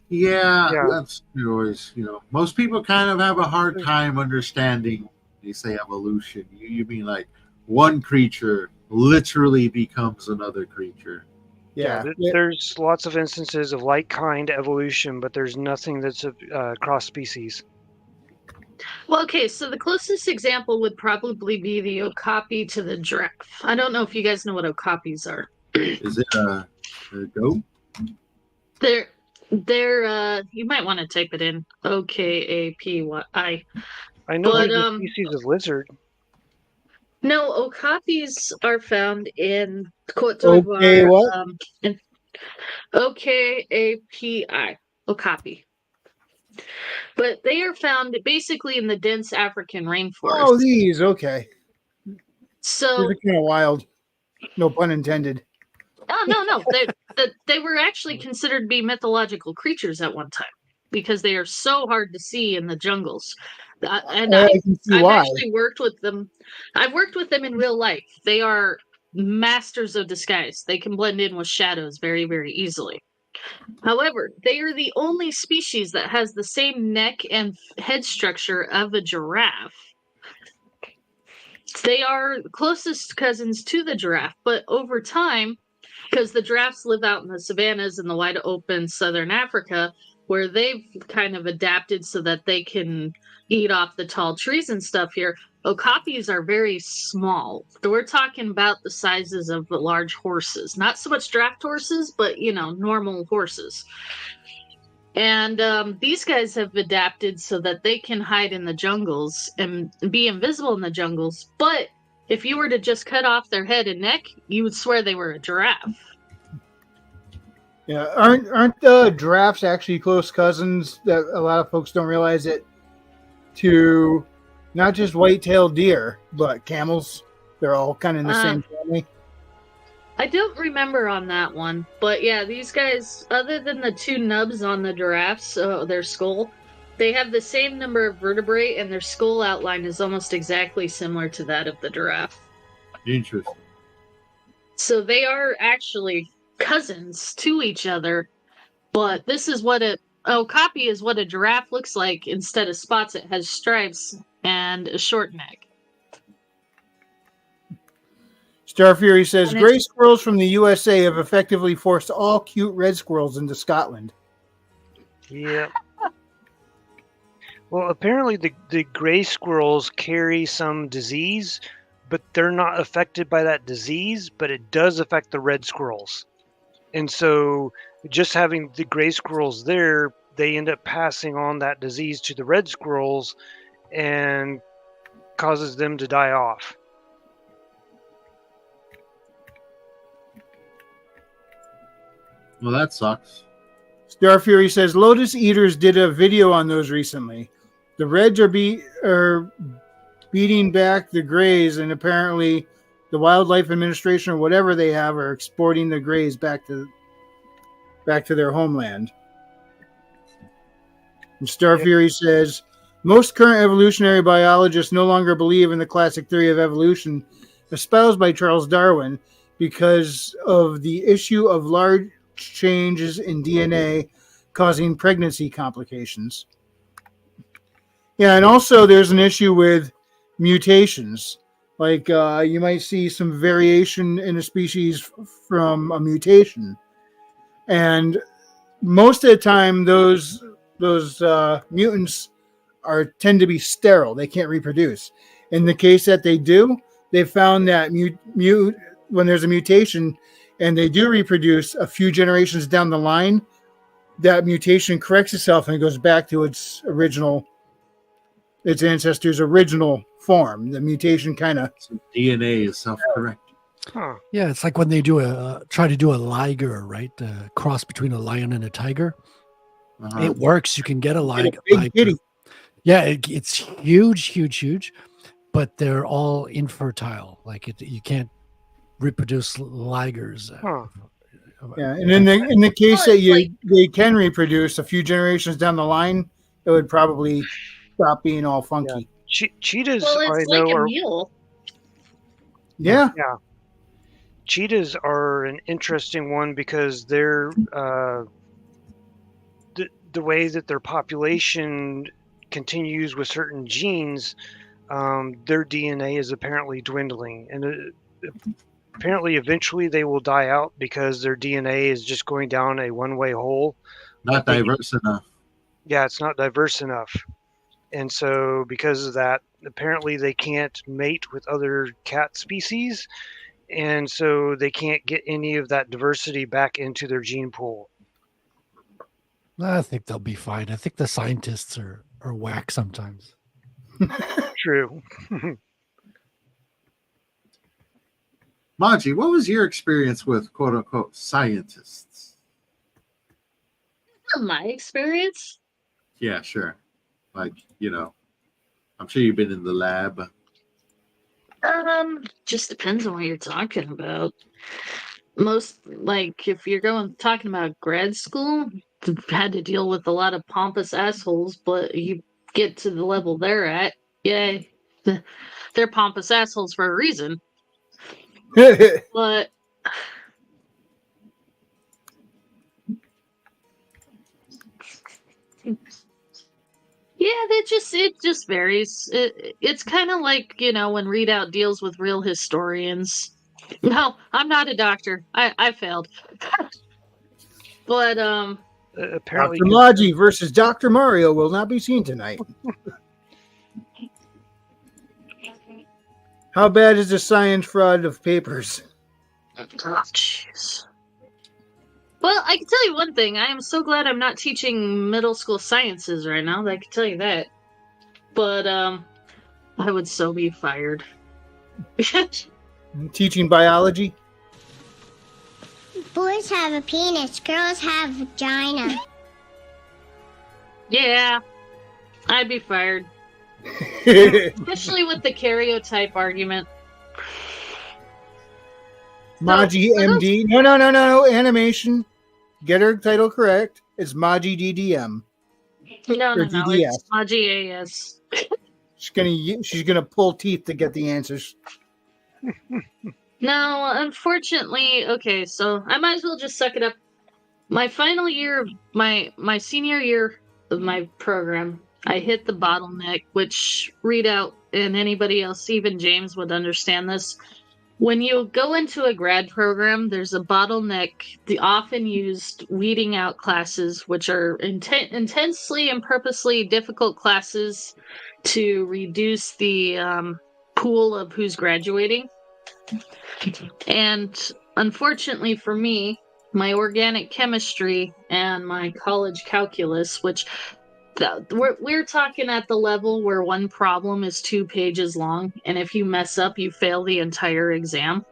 Yeah. that's always, most people kind of have a hard time understanding. You say evolution, you mean like one creature literally becomes another creature. Yeah. There's lots of instances of like kind evolution, but there's nothing that's cross species. Well, okay, so the closest example would probably be the okapi to the giraffe. I don't know if you guys know what okapis are. Is it a goat? They're you might want to type it in. OKAPI. I know But, there's a species of lizard. No, okapis are found in Cote Okay, d'Ivoire. what? In OKAPI. Okapi. But they are found basically in the dense African rainforest. Oh, these, okay. So These are kind of wild. No pun intended. Oh no, they were actually considered to be mythological creatures at one time because they are so hard to see in the jungles. And I can see I've why. actually worked with them. I've worked with them in real life. They are masters of disguise. They can blend in with shadows very, very easily. However, they are the only species that has the same neck and head structure of a giraffe. They are closest cousins to the giraffe, but over time, because the giraffes live out in the savannas in the wide open southern Africa, where they've kind of adapted so that they can eat off the tall trees and stuff here. Okapis are very small. We're talking about the sizes of the large horses. Not so much draft horses, but, normal horses. And these guys have adapted so that they can hide in the jungles and be invisible in the jungles. But if you were to just cut off their head and neck, you would swear they were a giraffe. Yeah, aren't giraffes actually close cousins? That a lot of folks don't realize it. To not just white-tailed deer, but camels. They're all kind of in the same family. I don't remember on that one, but yeah, these guys, other than the two nubs on the giraffes, their skull, they have the same number of vertebrae, and their skull outline is almost exactly similar to that of the giraffe. Interesting. So they are actually cousins to each other, but this is what okapi is what a giraffe looks like. Instead of spots, it has stripes and a short neck. Star Fury says, gray squirrels from the USA have effectively forced all cute red squirrels into Scotland. Yeah. Well, apparently the gray squirrels carry some disease, but they're not affected by that disease, but it does affect the red squirrels. And so just having the gray squirrels there, they end up passing on that disease to the red squirrels and causes them to die off. Well, that sucks. Star Fury says, Lotus Eaters did a video on those recently. The reds are beating back the grays, and apparently the Wildlife Administration or whatever they have are exporting the grays back to their homeland. And Star Fury says, most current evolutionary biologists no longer believe in the classic theory of evolution espoused by Charles Darwin because of the issue of large changes in DNA causing pregnancy complications. Yeah, and also there's an issue with mutations. Like you might see some variation in a species from a mutation. And most of the time those mutants tend to be sterile. They can't reproduce. In the case that they do, they found that when there's a mutation and they do reproduce a few generations down the line, that mutation corrects itself and it goes back to its ancestor's original form. The mutation kind of DNA is self-correct. Huh. Yeah, it's like when they try to do a liger, right? A cross between a lion and a tiger. Uh-huh. It works. You can get a liger. big kitty. Yeah, it's huge, but they're all infertile. Like you can't reproduce ligers. Huh. Yeah, and in the case that they can reproduce a few generations down the line, it would probably stop being all funky. Cheetahs, Well, I it's like know, a are mule. Yeah. Cheetahs are an interesting one because they're the way that their population continues with certain genes, their DNA is apparently dwindling, and apparently eventually they will die out because their DNA is just going down a one-way hole. Not diverse enough. Yeah, it's not diverse enough. And so because of that, apparently they can't mate with other cat species, and so they can't get any of that diversity back into their gene pool. I think they'll be fine. I think the scientists are whack sometimes. True. Maji, what was your experience with quote-unquote scientists? My experience? Yeah, sure. Like, I'm sure you've been in the lab. Just depends on what you're talking about. most, like, if you're talking about grad school, had to deal with a lot of pompous assholes, but you get to the level they're at, yay. They're pompous assholes for a reason. But yeah, it just varies. It's kind of like, when Readout deals with real historians. No, I'm not a doctor. I failed. But Apparently, Dr. Maji versus Dr. Mario will not be seen tonight. How bad is the science fraud of papers? oh, jeez. Well, I can tell you one thing. I am so glad I'm not teaching middle school sciences right now. I can tell you that. But I would so be fired. Teaching biology? Boys have a penis, girls have vagina. Yeah, I'd be fired. Especially with the karyotype argument. Maji MD. No. Animation. Get her title correct. It's Maji DDM. No, Or it's DDS. Maji AS. She's gonna pull teeth to get the answers. No, unfortunately, okay, so I might as well just suck it up. My final year, my senior year of my program, I hit the bottleneck, which Readout and anybody else, even James, would understand this. When you go into a grad program, there's a bottleneck, the often used weeding out classes, which are intensely and purposely difficult classes to reduce the pool of who's graduating. And unfortunately for me, my organic chemistry and my college calculus, which we're talking at the level where one problem is 2 pages long, and if you mess up, you fail the entire exam.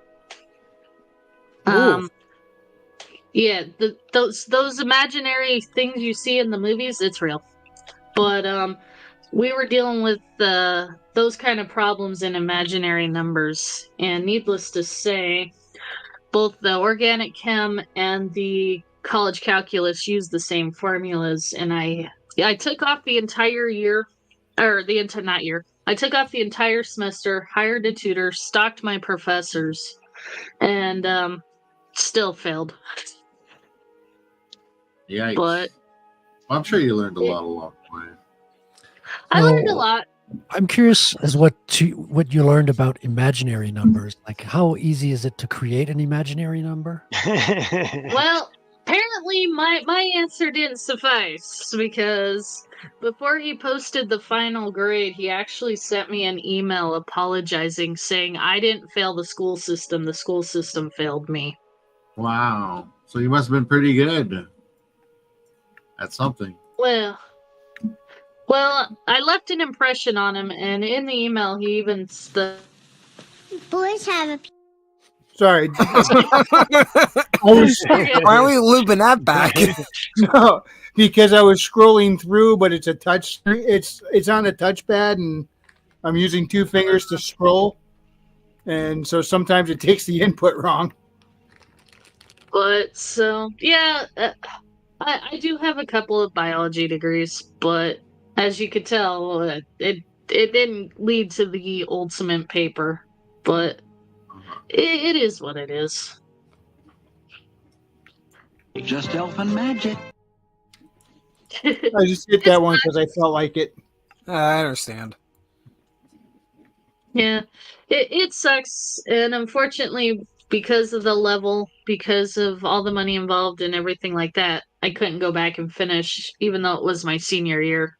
Yeah, those imaginary things you see in the movies, it's real. But we were dealing with those kind of problems in imaginary numbers, and needless to say, both the organic chem and the college calculus use the same formulas, and I took off the entire year, or not year. I took off the entire semester, hired a tutor, stalked my professors, and still failed. Yikes. But I'm sure you learned a lot along the way. I learned a lot. I'm curious as what you learned about imaginary numbers. Like, how easy is it to create an imaginary number? Well, apparently my answer didn't suffice, because before he posted the final grade, he actually sent me an email apologizing, saying I didn't fail the school system failed me. Wow. So you must have been pretty good at something. Well, I left an impression on him, and in the email he even Boys have a Sorry. Why are we looping that back? No, because I was scrolling through, but it's a touch. It's on a touchpad, and I'm using 2 fingers to scroll, and so sometimes it takes the input wrong. But so yeah, I do have a couple of biology degrees, but as you could tell, it didn't lead to the ultimate paper. But it is what it is. Just elfin magic. I just hit that one because I felt like it. I understand. Yeah, it sucks, and unfortunately, because of the level, because of all the money involved and everything like that, I couldn't go back and finish, even though it was my senior year.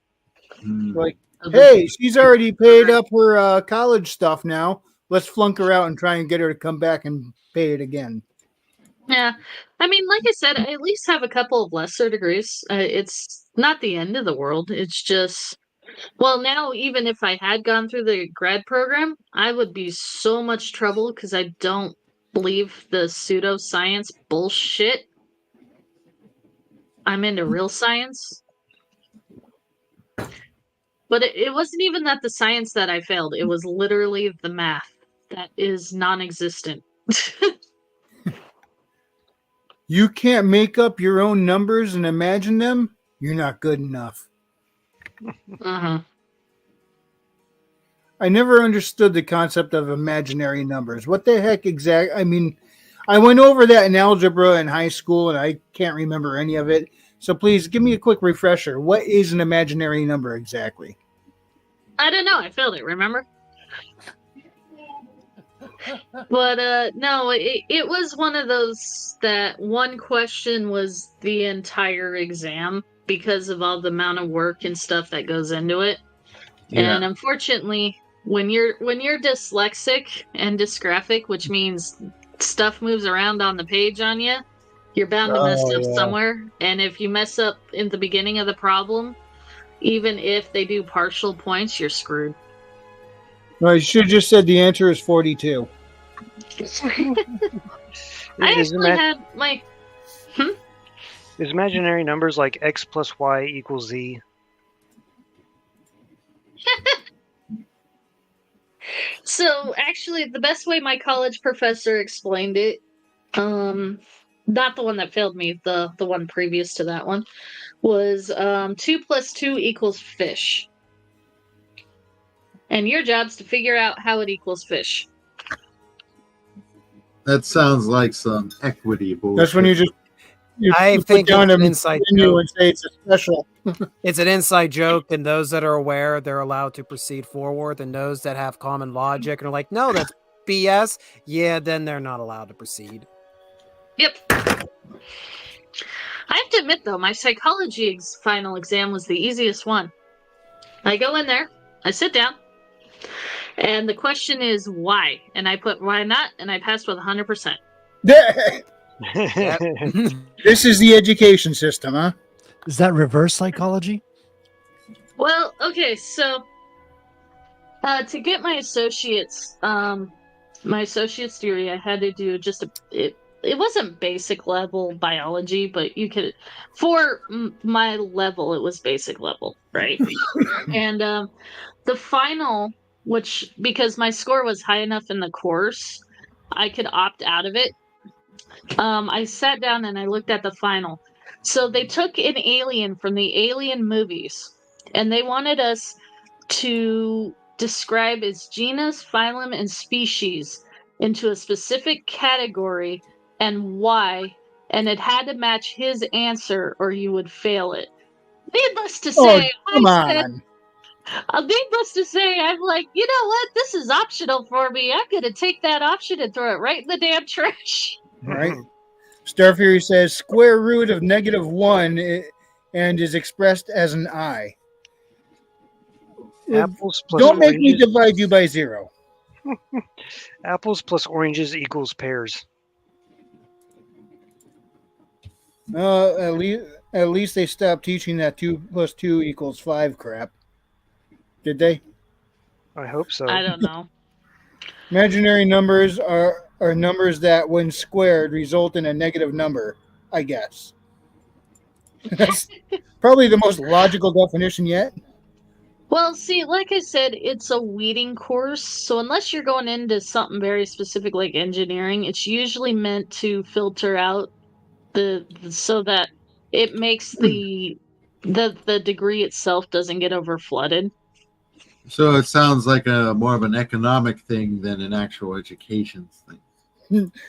Like, hey, she's already paid up her college stuff now. Let's flunk her out and try and get her to come back and pay it again. Yeah, I mean, like I said, I at least have a couple of lesser degrees. It's not the end of the world. It's just, well, now even if I had gone through the grad program, I would be so much trouble because I don't believe the pseudoscience bullshit. I'm into real science. But it wasn't even that the science that I failed. It was literally the math that is non-existent. You can't make up your own numbers and imagine them? You're not good enough. Uh-huh. I never understood the concept of imaginary numbers. What the heck I mean, I went over that in algebra in high school and I can't remember any of it. So please give me a quick refresher. What is an imaginary number exactly? I don't know. I failed it, remember? But no, it was one of those that one question was the entire exam because of all the amount of work and stuff that goes into it. Yeah. And unfortunately, when you're dyslexic and dysgraphic, which means stuff moves around on the page on you, you're bound to mess up somewhere. And if you mess up in the beginning of the problem, even if they do partial points, you're screwed. Well, you should have just said the answer is 42. I actually had my... Is imaginary numbers like x plus y equals z? So actually, the best way my college professor explained it, not the one that failed me, the one previous to that one, was 2 plus 2 equals fish. And your job's to figure out how it equals fish. That sounds like some equity bullshit. That's when you I think it's an inside joke. And say it's a special. It's an inside joke, and those that are aware, they're allowed to proceed forward, and those that have common logic and are like, no, that's BS, yeah, then they're not allowed to proceed. Yep. I have to admit, though, my psychology final exam was the easiest one. I go in there, I sit down, and the question is why? And I put why not, and I passed with 100%. This is the education system, huh? Is that reverse psychology? Well, okay, so to get my associate's degree, I had to do just it wasn't basic level biology, but you could, for my level, it was basic level, right? And the final, which, because my score was high enough in the course, I could opt out of it. I sat down and I looked at the final. So they took an alien from the Alien movies, and they wanted us to describe its genus, phylum, and species into a specific category and why, and it had to match his answer or you would fail it. Needless to say, needless to say, I'm like, you know what? This is optional for me. I'm going to take that option and throw it right in the damn trash. Right. Star Fury says square root of -1 and is expressed as an I. Apples plus Don't make me oranges. divide you by 0. Apples plus oranges equals pears. At least they stopped teaching that 2 plus 2 equals 5 crap. Did they? I hope so. I don't know. Imaginary numbers are numbers that, when squared, result in a negative number, I guess. That's probably the most logical definition yet. Well, see, like I said, it's a weeding course, so unless you're going into something very specific like engineering, it's usually meant to filter out so that it makes the degree itself doesn't get over flooded. So it sounds like more of an economic thing than an actual education thing.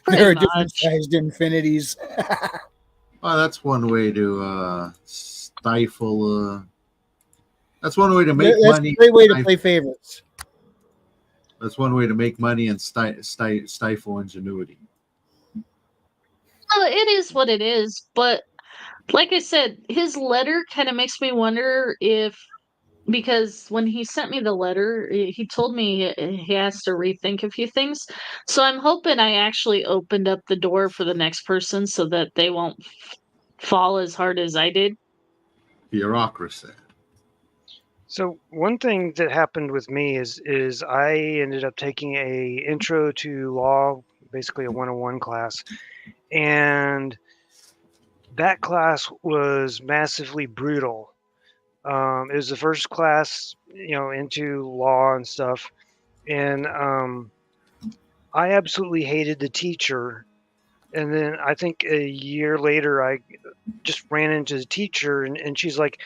There are different sized infinities. Oh, that's one way to stifle. That's one way to make That's money. a great way to play favorites. That's one way to make money and stifle ingenuity. Well, it is what it is, but like I said, his letter kind of makes me wonder if, because when he sent me the letter, he told me he has to rethink a few things. So I'm hoping I actually opened up the door for the next person so that they won't fall as hard as I did. Bureaucracy. So one thing that happened with me is I ended up taking a intro to law, basically a 101 class, and that class was massively brutal. It was the first class, into law and stuff, and I absolutely hated the teacher And then I think a year later, I just ran into the teacher, and she's like,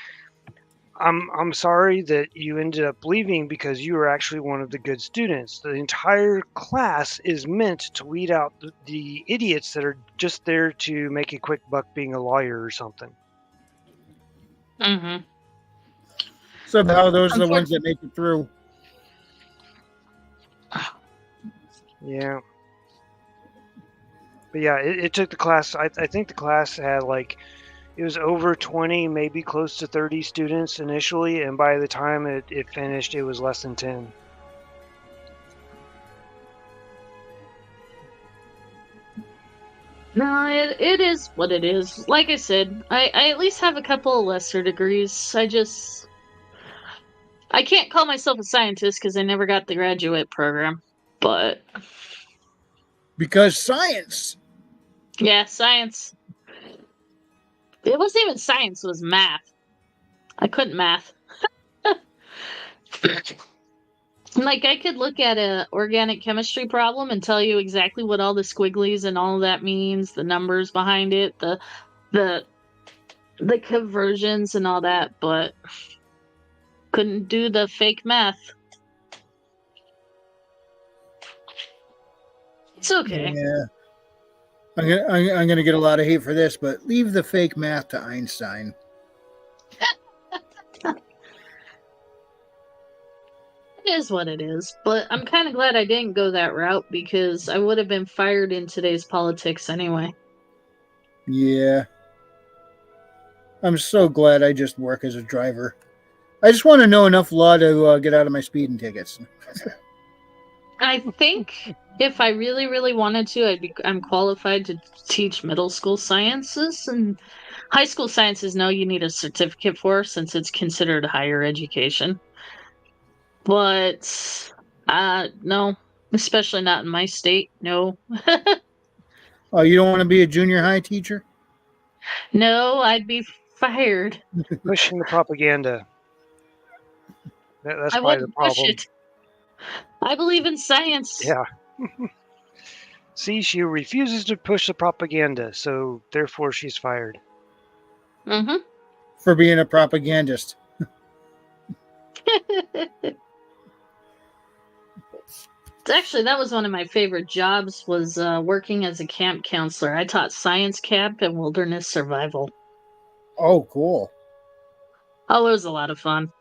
I'm sorry that you ended up leaving because you were actually one of the good students. The entire class is meant to weed out the idiots that are just there to make a quick buck being a lawyer or something. Mm-hmm. Somehow those are the ones that make it through. Yeah. But yeah, it took the class. I think the class had like, it was over 20, maybe close to 30 students initially, and by the time it finished, it was less than 10. No, it is what it is. Like I said, I at least have a couple of lesser degrees. I can't call myself a scientist because I never got the graduate program. But Because science. yeah, science. It wasn't even science, it was math. I couldn't math. Like, I could look at a organic chemistry problem and tell you exactly what all the squigglies and all of that means, the numbers behind it, the conversions and all that, but couldn't do the fake math. It's okay. Yeah. I'm gonna get a lot of hate for this, but leave the fake math to Einstein. It is what it is, but I'm kind of glad I didn't go that route because I would have been fired in today's politics anyway. Yeah. I'm so glad I just work as a driver. I just want to know enough law to get out of my speeding tickets. I think if I really, really wanted to, I'm qualified to teach middle school sciences, and high school sciences, no, you need a certificate for since it's considered higher education. But, no, especially not in my state, no. Oh, you don't want to be a junior high teacher? No, I'd be fired. Pushing the propaganda. That's I probably the wouldn't push problem. it. I believe in science. Yeah. See, she refuses to push the propaganda, so therefore she's fired. Mm-hmm. For being a propagandist. Actually, that was one of my favorite jobs, was working as a camp counselor. I taught science camp and wilderness survival. Oh, cool. Oh, it was a lot of fun.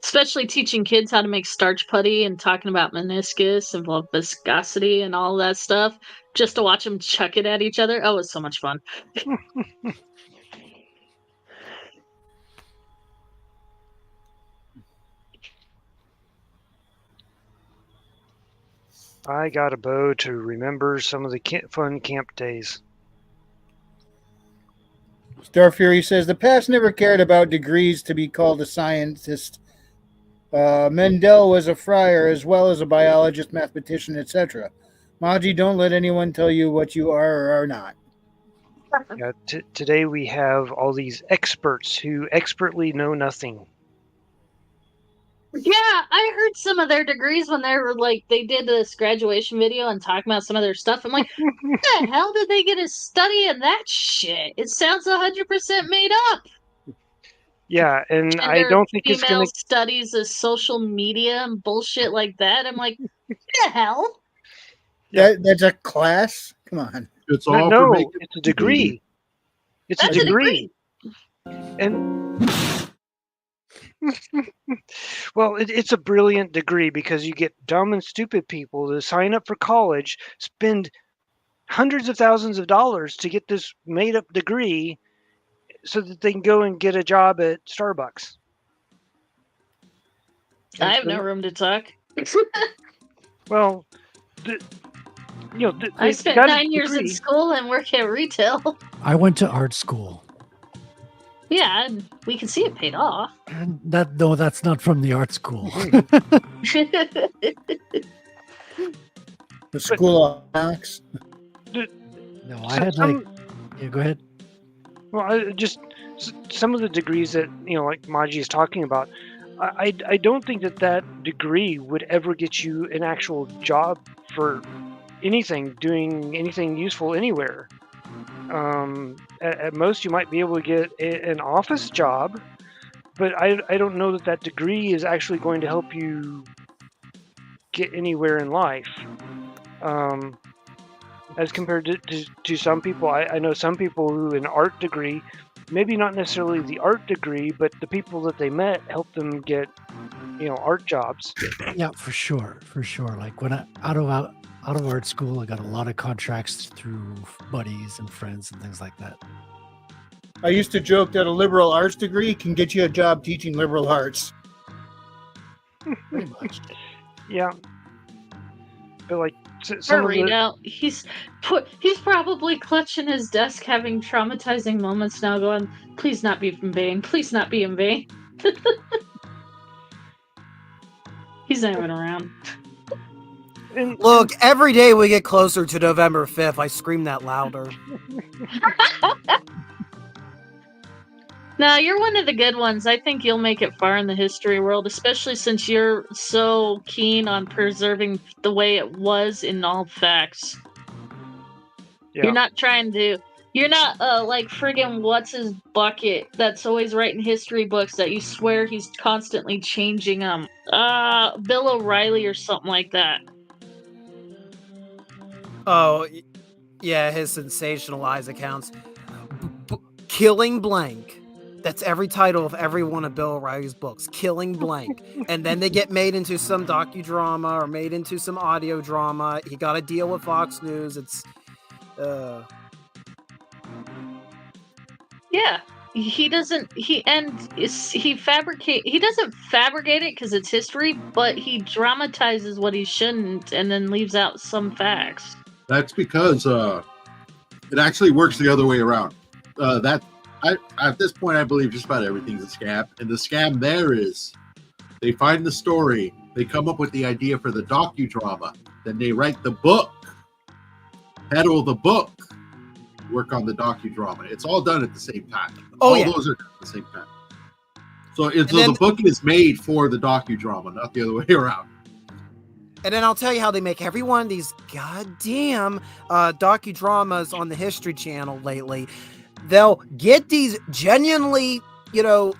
Especially teaching kids how to make starch putty and talking about meniscus and viscosity and all that stuff, just to watch them chuck it at each other. Oh, it was so much fun. I got a bow to remember some of the fun camp days. Star Fury says the past never cared about degrees to be called a scientist. Mendel was a friar as well as a biologist, mathematician, etc. Maji, don't let anyone tell you what you are or are not. Yeah, today we have all these experts who expertly know nothing. Yeah, I heard some of their degrees when they were like, they did this graduation video and talking about some of their stuff. I'm like, what the hell did they get to study in that shit? It sounds 100% made up. Yeah, and I don't think it's female going to... studies of social media and bullshit like that. I'm like, what the hell? That's a class? Come on. It's all No, for making it's a degree. It's That's a degree. And well, it's a brilliant degree because you get dumb and stupid people to sign up for college, spend hundreds of thousands of dollars to get this made up degree so that they can go and get a job at Starbucks. I have no room to talk. Well, I spent 9 years in school and work at retail. I went to art school. Yeah, and we can see it paid off. And that's not from the art school. The School of Max. No, I had yeah, go ahead. Well, just some of the degrees that, like Maji is talking about, I don't think that degree would ever get you an actual job for doing anything useful anywhere. At most, you might be able to get an office job, but I don't know that degree is actually going to help you get anywhere in life. As compared to some people, I know some people who an art degree, maybe not necessarily the art degree, but the people that they met helped them get, art jobs. Yeah, for sure. Like when out of art school, I got a lot of contracts through buddies and friends and things like that. I used to joke that a liberal arts degree can get you a job teaching liberal arts. Pretty much. Yeah. But like Or some of read the, out. He's probably clutching his desk, having traumatizing moments now, going, "Please not be in vain. Please not be in vain." He's not even around. Look, every day we get closer to November 5th, I scream that louder. No, you're one of the good ones. I think you'll make it far in the history world, especially since you're so keen on preserving the way it was in all facts. yeah. You're not like friggin' what's his bucket that's always writing history books that you swear he's constantly changing them. Bill O'Reilly or something like that. Oh, yeah, his sensationalized accounts. Killing blank. That's every title of every one of Bill O'Reilly's books. Killing blank. And then they get made into some docudrama or made into some audio drama. He got a deal with Fox News. It's... Yeah. He doesn't fabricate it because it's history, but he dramatizes what he shouldn't and then leaves out some facts. That's because it actually works the other way around. At this point, I believe just about everything's a scam. And the scam there is they find the story, they come up with the idea for the docudrama, then they write the book, peddle the book, work on the docudrama. It's all done at the same time. All those are done at the same time. So the book is made for the docudrama, not the other way around. And then I'll tell you how they make every one of these goddamn docudramas on the History Channel lately. They'll get these genuinely,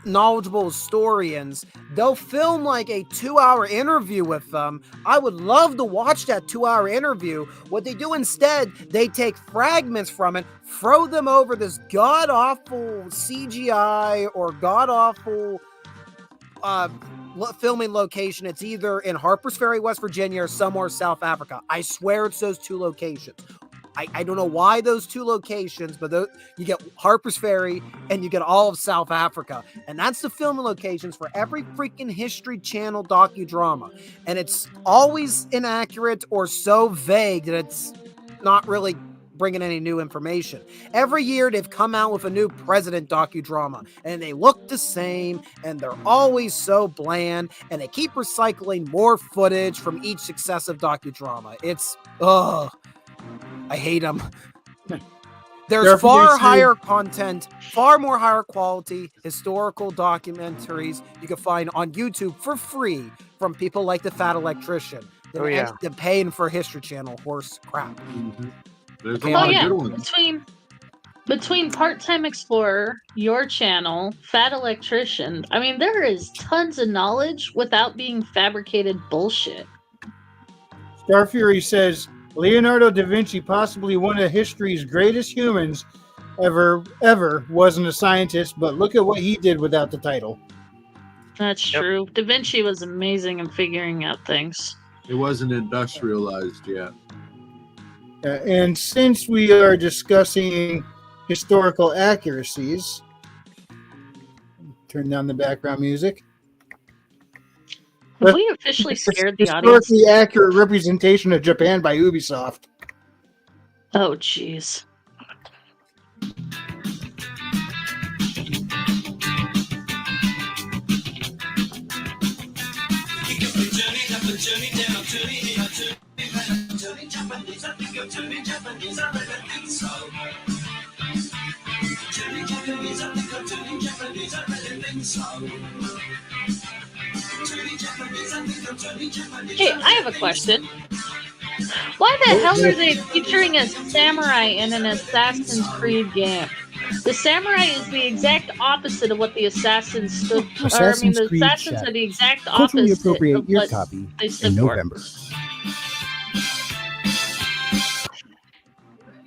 knowledgeable historians. They'll film like a 2-hour interview with them. I would love to watch that 2-hour interview. What they do instead, they take fragments from it, throw them over this god-awful CGI or god-awful filming location. It's either in Harpers Ferry, West Virginia, or somewhere South Africa. I swear it's those two locations. I don't know why those two locations, but you get Harpers Ferry and you get all of South Africa. And that's the filming locations for every freaking History Channel docudrama. And it's always inaccurate or so vague that it's not really bringing any new information. Every year they've come out with a new president docudrama and they look the same and they're always so bland and they keep recycling more footage from each successive docudrama. It's, I hate them. There's far higher content, far more higher quality historical documentaries you can find on YouTube for free from people like the Fat Electrician than paying for History Channel horse crap. Mm-hmm. There's a lot of good ones. Between Part-Time Explorer, your channel, Fat Electrician, I mean, there is tons of knowledge without being fabricated bullshit. Star Fury says, Leonardo da Vinci, possibly one of history's greatest humans ever, wasn't a scientist, but look at what he did without the title. That's true. Da Vinci was amazing in figuring out things. It wasn't industrialized yet. And since we are discussing historical accuracies, turn down the background music. Have we officially scared the audience? Historically accurate representation of Japan by Ubisoft. Oh, jeez. Hey, I have a question. Why the hell are they featuring a samurai in an Assassin's Creed game? The samurai is the exact opposite of what the assassins stood for. Assassin's the Creed assassins Shadows. are the exact Culturally opposite appropriate of your what copy they in stood for. November.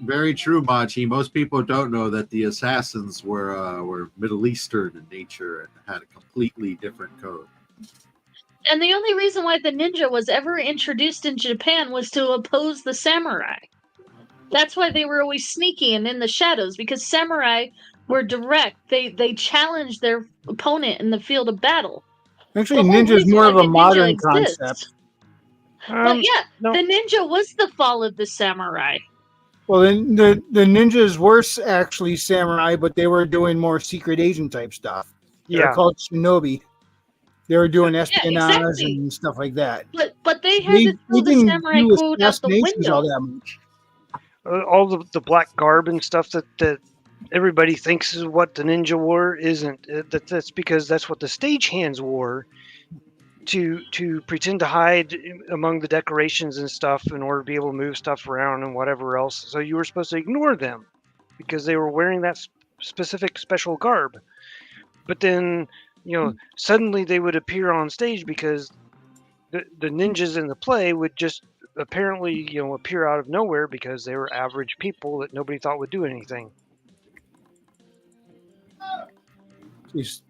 Very true, Machi. Most people don't know that the assassins were Middle Eastern in nature and had a completely different code. And the only reason why the ninja was ever introduced in Japan was to oppose the samurai. That's why they were always sneaky and in the shadows, because samurai were direct. They challenged their opponent in the field of battle. Actually, The whole ninja is reason more why of a the ninja modern exists. concept. But yeah, no. the ninja was the fall of the samurai. Well, the ninjas were actually samurai, but they were doing more secret agent type stuff. They're Yeah. called shinobi. They were doing espionage exactly. and stuff like that. But they had to throw the didn't samurai do quote out the assassinations window. all that much. All the black garb and stuff that everybody thinks is what the ninja wore isn't. That's because that's what the stagehands wore to pretend to hide among the decorations and stuff in order to be able to move stuff around and whatever else. So you were supposed to ignore them because they were wearing that specific special garb. But then, suddenly they would appear on stage because the ninjas in the play would just apparently, appear out of nowhere because they were average people that nobody thought would do anything.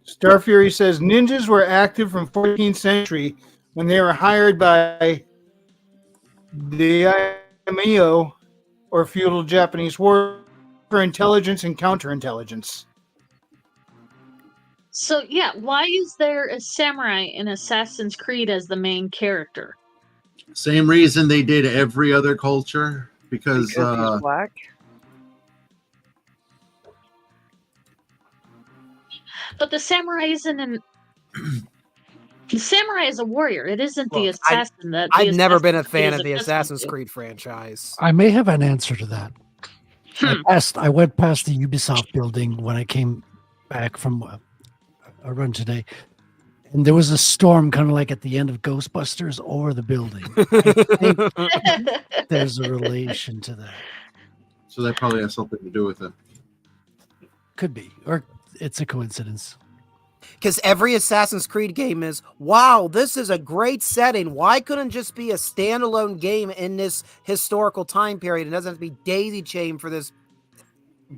Star Fury says ninjas were active from 14th century when they were hired by the daimyo or feudal Japanese war for intelligence and counterintelligence. So yeah, why is there a samurai in Assassin's Creed as the main character? Same reason they did every other culture, because he's black. But the samurai isn't an. The samurai is a warrior. It isn't the Look, assassin. I've never been a Assassin's Creed fan is of the accustomed Assassin's to. Creed franchise. I may have an answer to that. I went past the Ubisoft building when I came back from a run today, and there was a storm kind of like at the end of Ghostbusters over the building. I think there's a relation to that. so that probably has something to do with it. Could be, or it's a coincidence. Because every Assassin's Creed game is, wow, this is a great setting. Why couldn't it just be a standalone game in this historical time period? It doesn't have to be daisy chained for this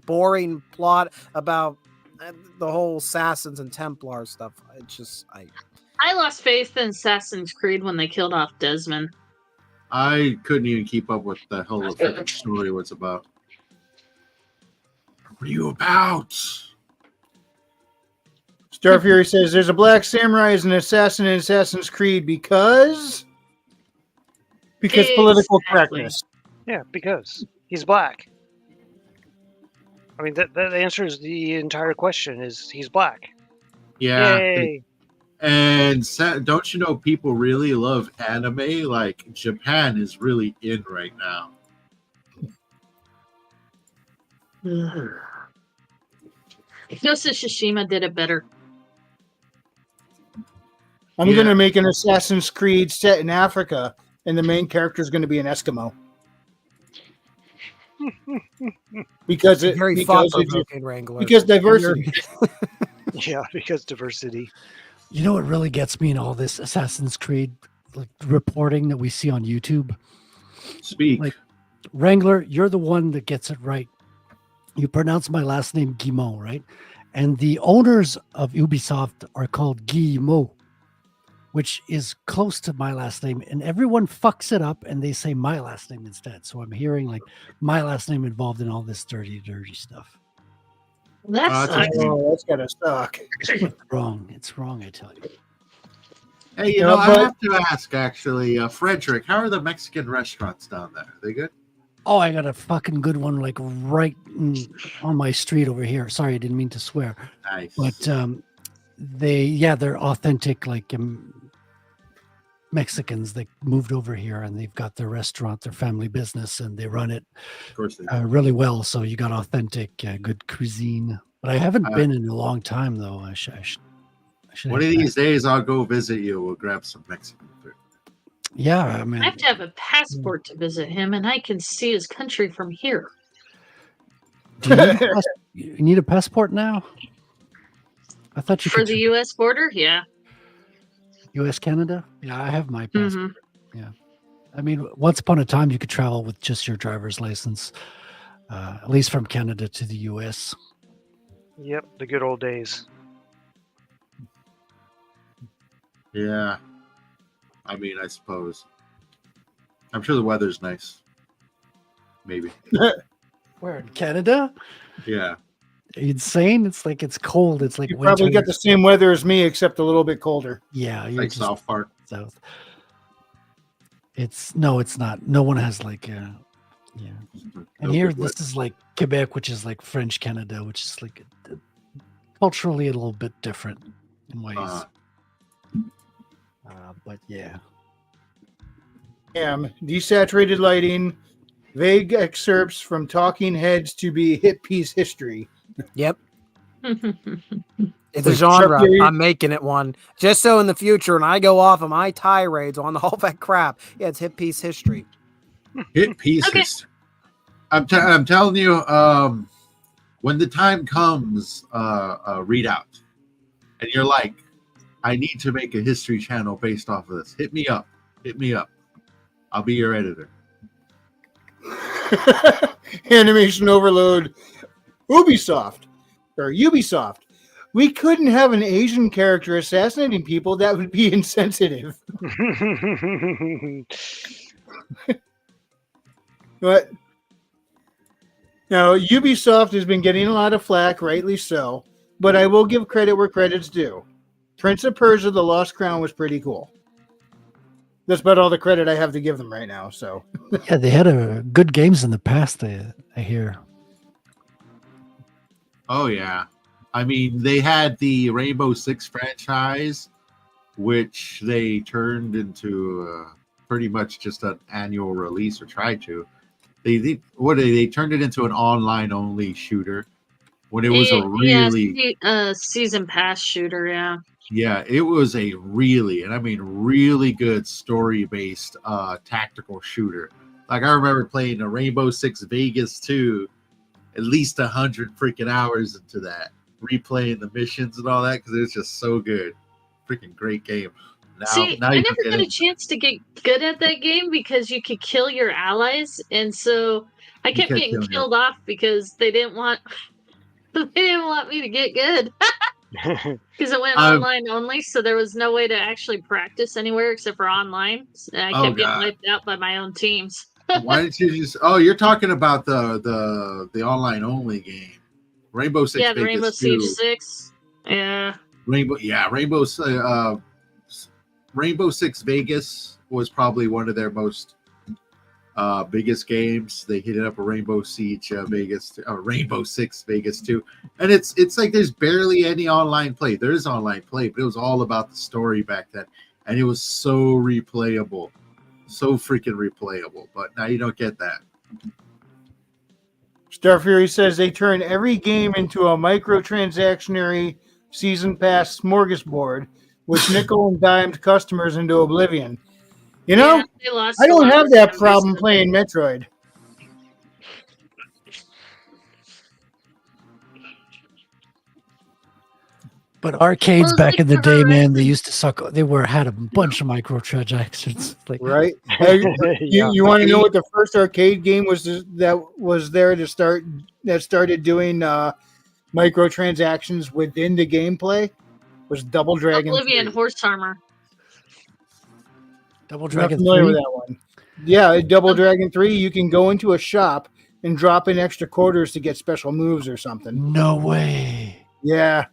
boring plot about the whole Assassins and Templar stuff. I lost faith in Assassin's Creed when they killed off Desmond. I couldn't even keep up with the hell of the story was about. What are you about? Star Fury says there's a black samurai as an assassin in Assassin's Creed because political Exactly. correctness. Yeah, because he's black. I mean, that answers the entire question. Is he's black? Yeah. Yay. And don't you know people really love anime? Like Japan is really in right now. Ghost of Tsushima did it better. I'm Yeah. going to make an Assassin's Creed set in Africa, and the main character is going to be an Eskimo. because Very thought-provoking, Wrangler. because diversity. Yeah, because diversity. You know what really gets me in all this Assassin's Creed reporting that we see on YouTube? Speak. Like, Wrangler, you're the one that gets it right. You pronounce my last name Guillemot, right? And the owners of Ubisoft are called Guillemot, which is close to my last name. And everyone fucks it up and they say my last name instead. So I'm hearing like my last name involved in all this dirty stuff. That's that's Oh, that's gotta suck. It's wrong. It's wrong, I tell you. Hey, Yeah, I but- have to ask actually, Frederick, how are the Mexican restaurants down there? Are they good? Oh, I got a fucking good one, like right on my street over here. Sorry, I didn't mean to swear. Nice. But they're authentic, like Mexicans that moved over here, and they've got their restaurant, their family business, and they run it of course they do. really well. So you got authentic, good cuisine. But I haven't been in a long time, though. I should One of have these days, I'll go visit you. We'll grab some Mexican food. Yeah, I mean, I have to have a passport to visit him, and I can see his country from here. do you need a passport now? I thought you For could the U.S. border, yeah. U.S. Canada. Yeah, I have my passport. Mm-hmm. Yeah, I mean, once upon a time, you could travel with just your driver's license, at least from Canada to the U.S. Yep, the good old days. Yeah. I mean, I suppose. I'm sure the weather's nice. Maybe. Where in Canada? Yeah. Are you insane? It's like it's cold. It's like You winter. probably got the same weather as me, except a little bit colder. Yeah, you're Like just South Park. south. It's not. No one has like yeah. And No here, good weather. this is like Quebec, which is like French Canada, which is like culturally a little bit different in ways. But yeah, Desaturated lighting, vague excerpts from talking heads to be hit piece history. Yep. Mm-hmm. It's a Like genre. Chuck Berry- I'm making it one. Just so in the future, when I go off of my tirades on all that crap, yeah, it's hit piece history. Hit pieces. Okay. I'm telling you, when the time comes, readout, and you're like, I need to make a history channel based off of this. Hit me up. Hit me up. I'll be your editor. Animation overload. Ubisoft. We couldn't have an Asian character assassinating people. That would be insensitive. But now Ubisoft has been getting a lot of flack, rightly so. But I will give credit where credit's due. Prince of Persia: The Lost Crown was pretty cool. That's about all the credit I have to give them right now. So yeah, they had good games in the past. I hear. Oh yeah, I mean they had the Rainbow Six franchise, which they turned into pretty much just an annual release, or tried to. They turned it into an online only shooter when it was a really season pass shooter. yeah, it was a really, and I mean really good story based tactical shooter. Like I remember playing a Rainbow Six Vegas 2, at least 100 freaking hours into that, replaying the missions and all that because it's just so good. Freaking great game. Now I you never got a chance to get good at that game because you could kill your allies, and so I kept getting killed off because they didn't want me to get good because it went online only, so there was no way to actually practice anywhere except for online. And I kept getting wiped out by my own teams. Why didn't you just? Oh, you're talking about the online only game, Rainbow Six. Yeah, the Vegas Rainbow 2. Siege 6. Yeah. Rainbow Six Vegas was probably one of their most biggest games. They hit it up a Rainbow Siege Vegas, Rainbow Six Vegas 2, and it's like there's barely any online play. There is online play, but it was all about the story back then, and it was so replayable, so freaking replayable. But now you don't get that. Star Fury says they turn every game into a microtransactionary season pass smorgasbord, which nickel and dimed customers into oblivion. You know, Yeah, I don't have that problem playing Metroid. But arcades Well, back like in the for day, man, Horizon- they used to suck. They had a bunch of microtransactions. Like Right? Yeah. You want to know what the first arcade game was that was there to start that started doing microtransactions within the gameplay? Was Double Dragon Oblivion 3. Horse Armor. Double Not Dragon familiar 3. with that one. Yeah, Double Dragon 3, you can go into a shop and drop in extra quarters to get special moves or something. No way. Yeah.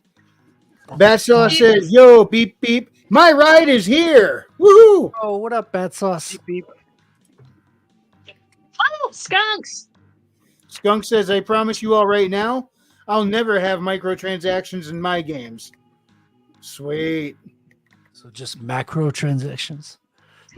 Batsaw says, yo, beep, beep. My ride is here. Woohoo! Oh, what up, Bat Sauce? Beep. Oh, skunks! Skunk says, I promise you all right now, I'll never have microtransactions in my games. Sweet. So just macro transactions.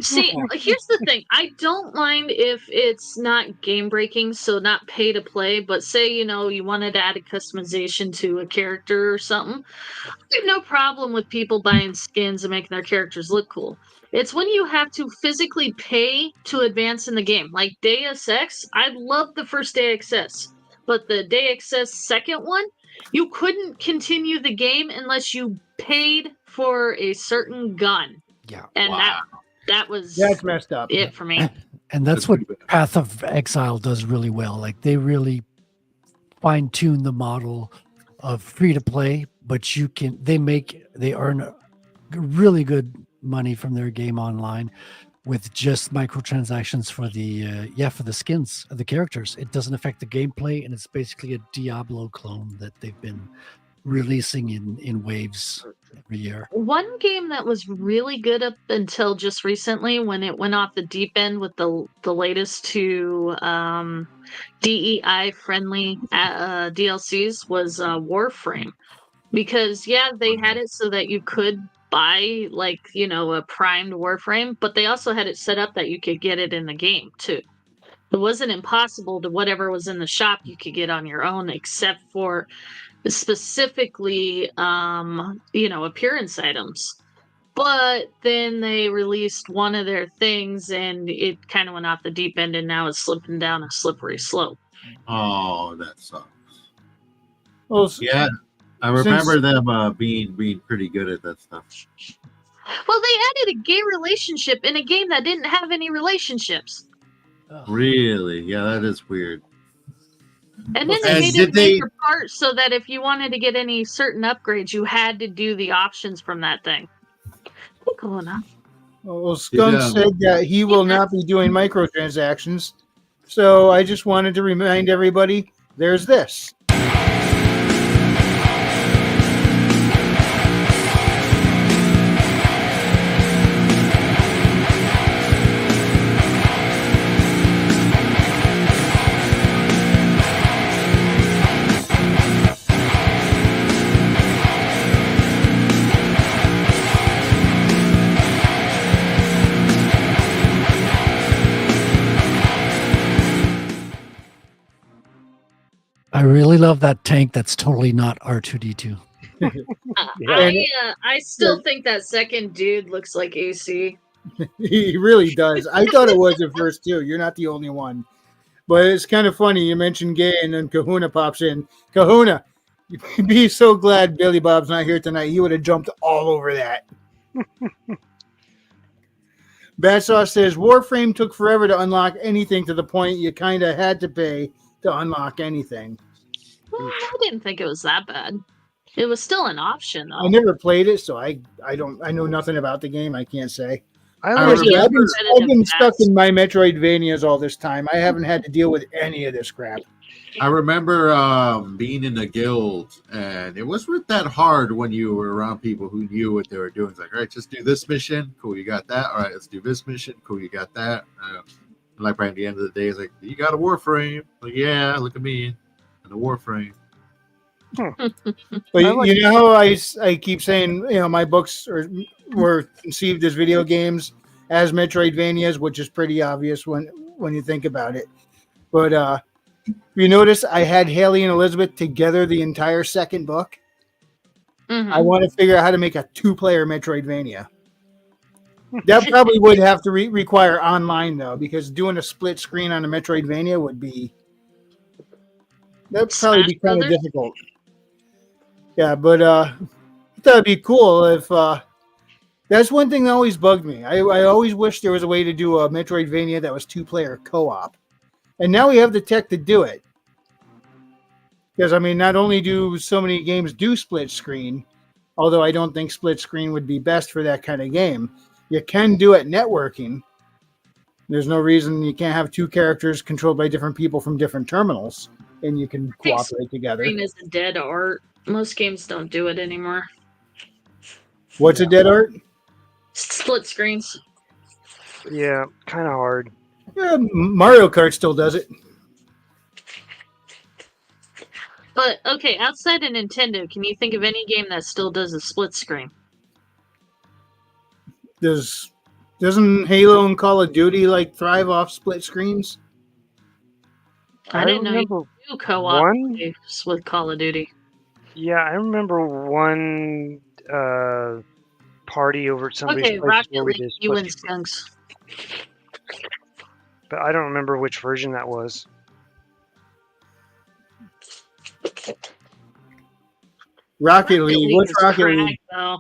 See, here's the thing. I don't mind if it's not game breaking, so not pay to play, but say, you wanted to add a customization to a character or something. I have no problem with people buying skins and making their characters look cool. It's when you have to physically pay to advance in the game. Like Deus Ex, I love the first Deus Ex, but the Deus Ex second one, you couldn't continue the game unless you paid for a certain gun. Yeah. And Wow. that was That's messed up. it for me. And that's what Path of Exile does really well. Like they really fine tune the model of free to play, but they earn really good money from their game online with just microtransactions for the skins of the characters. It doesn't affect the gameplay, and it's basically a Diablo clone that they've been releasing in waves every year. One game that was really good up until just recently, when it went off the deep end with the latest two DEI friendly DLCs, was Warframe. Because they had it so that you could buy a primed Warframe, but they also had it set up that you could get it in the game too. It wasn't impossible to whatever was in the shop you could get on your own, except for specifically appearance items. But then they released one of their things and it kind of went off the deep end, and now it's slipping down a slippery slope. Oh, that sucks. Well, Yeah, I remember them being pretty good at that stuff. Well, they added a gay relationship in a game that didn't have any relationships. Really? Yeah, that is weird. And then they And made did it they- major part so that if you wanted to get any certain upgrades, you had to do the options from that thing. What's going on? Well, Skunk Yeah. said that he will not be doing microtransactions. So I just wanted to remind everybody there's this. I really love that tank that's totally not R2D2. I still think that second dude looks like AC. He really does. I thought it was at first too. You're not the only one. But it's kind of funny. You mentioned gay, and then Kahuna pops in. Kahuna, you'd be so glad Billy Bob's not here tonight. He would have jumped all over that. Batsaw says Warframe took forever to unlock anything to the point you kind of had to pay to unlock anything. Well, I didn't think it was that bad. It was still an option, though. I never played it, so I know nothing about the game. I can't say. I I like remember- I've been stuck in my Metroidvanias all this time. I haven't had to deal with any of this crap. I remember being in the guild, and it wasn't that hard when you were around people who knew what they were doing. It's like, all right, just do this mission. Cool, you got that. All right, let's do this mission. Cool, you got that. Like by the end of the day, it's like, you got a Warframe. Like, yeah, look at me and the Warframe. But you know how I keep saying, my books were conceived as video games, as Metroidvanias, which is pretty obvious when you think about it. But you notice I had Haley and Elizabeth together the entire second book. Mhm. I want to figure out how to make a 2-player Metroidvania. That probably would have to require online though, because doing a split screen on a Metroidvania would be Smash be kind of Brothers? difficult. Yeah, but I thought it'd be cool if that's one thing that always bugged me. I always wish there was a way to do a Metroidvania that was 2-player co-op, and now we have the tech to do it. Because not only do so many games do split screen, although I don't think split screen would be best for that kind of game. You can do it networking. There's no reason you can't have 2 characters controlled by different people from different terminals, and you can cooperate together. Green is a dead art. Most games don't do it anymore. What's a dead art? Split screens. Yeah, kind of hard. Yeah, Mario Kart still does it. But okay, outside of Nintendo, can you think of any game that still does a split screen? Doesn't Halo and Call of Duty thrive off split screens? I didn't know you remember do co-op one. games with Call of Duty. Yeah, I remember one party over at somebody's Okay, place Rocket where we League, did you split and screen. Skunks. But I don't remember which version that was. Rocket League. What's is Rocket crack, League? though.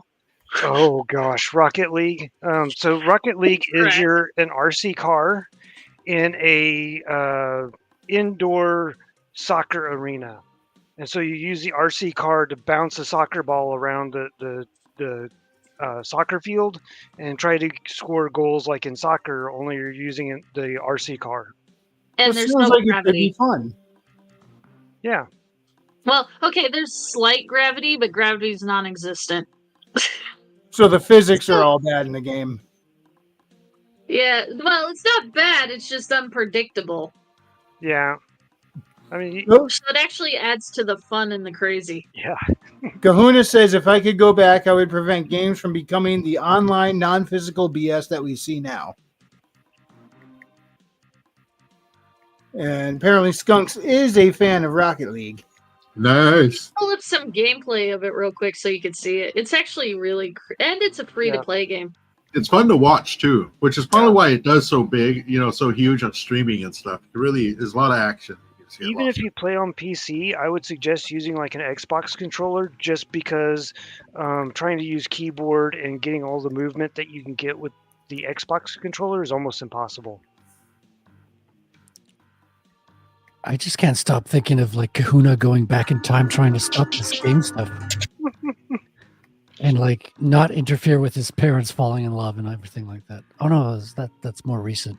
Oh gosh, Rocket League. So Rocket League is Correct. an RC car in a indoor soccer arena, and so you use the RC car to bounce a soccer ball around the soccer field and try to score goals like in soccer. Only you're using the RC car. And Well, there's sounds no like it could be gravity. fun. Yeah, Well, okay, there's slight gravity, but gravity's non-existent. So the physics are all bad in the game. Yeah, well, it's not bad. It's just unpredictable. yeah. I mean, Nope. So it actually adds to the fun and the crazy. yeah. Kahuna says if I could go back, I would prevent games from becoming the online, non-physical BS that we see now. And apparently Skunks is a fan of Rocket League. Nice. Pull up some gameplay of it real quick so you can see it. It's actually really, and it's a free-to-play game. It's fun to watch too, which is probably Yeah. why it does so big, so huge on streaming and stuff. It really is a lot of action. You can see a Even lot. if you play on PC, I would suggest using like an Xbox controller, just because trying to use keyboard and getting all the movement that you can get with the Xbox controller is almost impossible. I just can't stop thinking of like Kahuna going back in time trying to stop this game stuff. And like not interfere with his parents falling in love and everything like that. Oh no, that's more recent.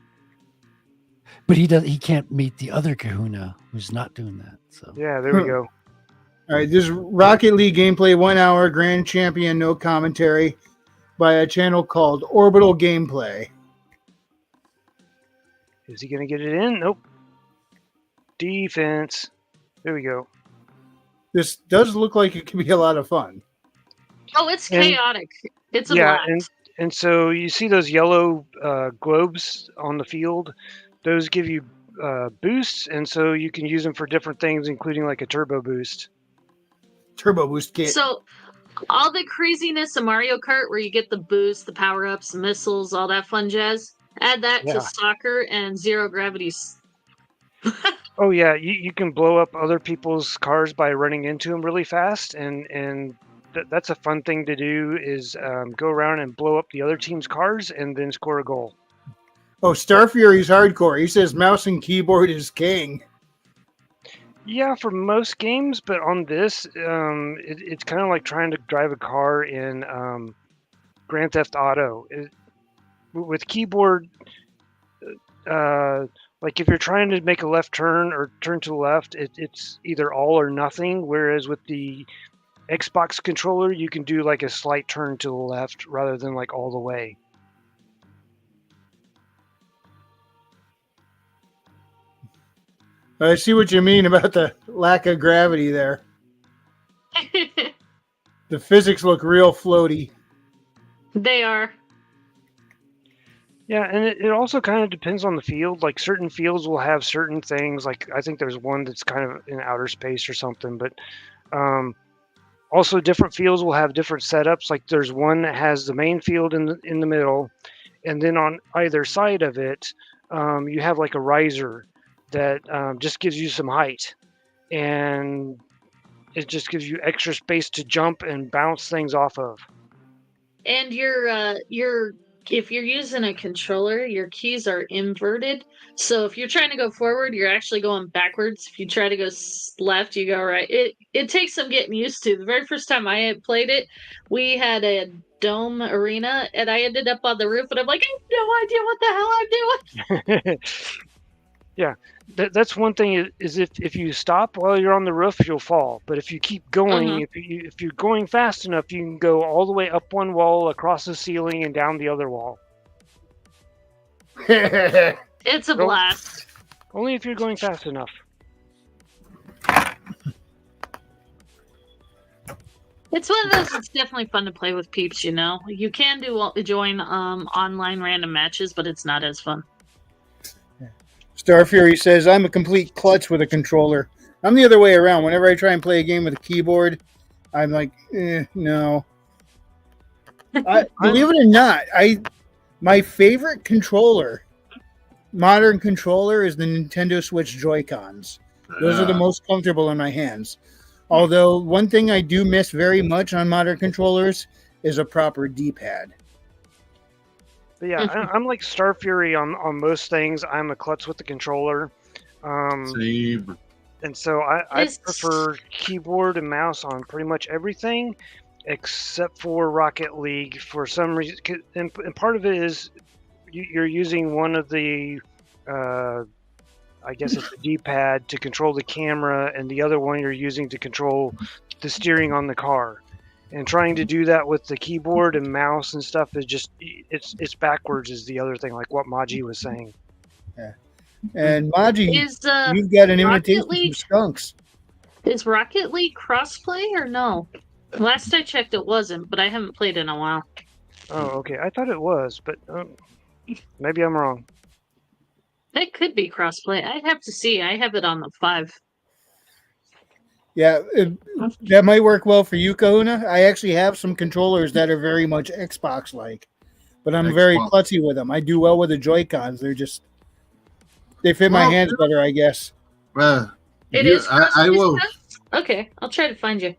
But he can't meet the other Kahuna who's not doing that. So Yeah, there we go. All right, this is Rocket League gameplay, 1 hour, grand champion, no commentary, by a channel called Orbital Gameplay. Is he gonna get it in? Nope. Defense. There we go. This does look like it could be a lot of fun. Oh, it's And- chaotic. It's a Yeah, blast. and so you see those yellow globes on the field. Those give you boosts, and so you can use them for different things, including like a turbo boost. Turbo Boost Kit. So, all the craziness of Mario Kart, where you get the boost, the power-ups, the missiles, all that fun jazz, add that Yeah. to soccer and zero gravity. Oh yeah, you can blow up other people's cars by running into them really fast, and that's a fun thing to do. Is go around and blow up the other team's cars and then score a goal. Oh, Star Fury's hardcore. He says mouse and keyboard is king. Yeah, for most games, but on this, it's kind of like trying to drive a car in Grand Theft Auto. With keyboard, like if you're trying to make a left turn or turn to the left, it's either all or nothing. Whereas with the Xbox controller, you can do like a slight turn to the left rather than like all the way. I see what you mean about the lack of gravity there. The physics look real floaty. They are. Yeah, and it also kind of depends on the field. Like certain fields will have certain things. Like I think there's one that's kind of in outer space or something. But also different fields will have different setups. Like there's one that has the main field in the middle, and then on either side of it, you have like a riser that just gives you some height, and it just gives you extra space to jump and bounce things off of. And your if you're using a controller, your keys are inverted. So if you're trying to go forward, you're actually going backwards. If you try to go left, you go right. It takes some getting used to. The very first time I had played it, we had a dome arena, and I ended up on the roof, and I'm like, I have no idea what the hell I'm doing. Yeah, that's one thing. Is if you stop while you're on the roof, you'll fall. But if you keep going, if you're going fast enough, you can go all the way up one wall, across the ceiling, and down the other wall. It's a blast. Only if you're going fast enough. It's one of those. It's definitely fun to play with peeps. You can join online random matches, but it's not as fun. Star Fury says, I'm a complete klutz with a controller. I'm the other way around. Whenever I try and play a game with a keyboard, I'm like, no. Believe it or not, my favorite controller, modern controller, is the Nintendo Switch Joy-Cons. Those are the most comfortable in my hands. Although one thing I do miss very much on modern controllers is a proper D-pad. But yeah, I'm like Star Fury on most things. I'm a klutz with the controller. Same. And so I prefer keyboard and mouse on pretty much everything except for Rocket League for some reason. And part of it is you're using one of the, I guess it's the D-pad to control the camera, and the other one you're using to control the steering on the car. And trying to do that with the keyboard and mouse and stuff is just, it's backwards is the other thing, like what Maji was saying. Yeah. And Maji, Is you've got an Rocket invitation League- from Skunks. is Rocket League crossplay or no? Last I checked, it wasn't, but I haven't played in a while. Oh, okay. I thought it was, but maybe I'm wrong. It could be crossplay. I'd have to see. I have it on the 5. Yeah, that might work well for you, Kahuna. I actually have some controllers that are very much Xbox-like, but I'm very Xbox. klutzy with them. I do well with the Joy-Cons. They fit my Well, hands better, I guess. It is crossplay. I will. stuff? Okay, I'll try to find you.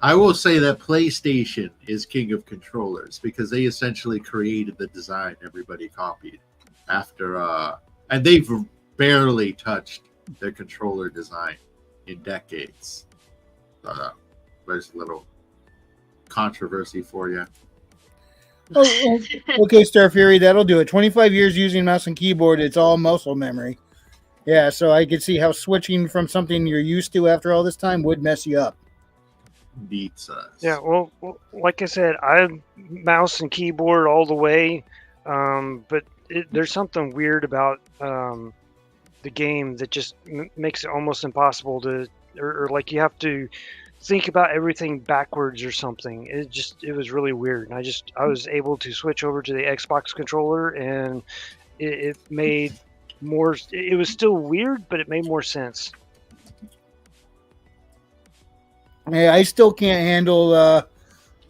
I will say that PlayStation is king of controllers because they essentially created the design everybody copied after, and they've barely touched their controller design in decades. There's a little controversy for you. Oh, okay, Star Fury, that'll do it. 25 years using mouse and keyboard, it's all muscle memory. Yeah, so I could see how switching from something you're used to after all this time would mess you up. Beats us. Yeah, well, like I said, I'm mouse and keyboard all the way, but there's something weird about the game that just makes it almost impossible to, or like you have to think about everything backwards or something. It was really weird. And I was able to switch over to the Xbox controller, and it made more. It was still weird, but it made more sense. Yeah, I still can't handle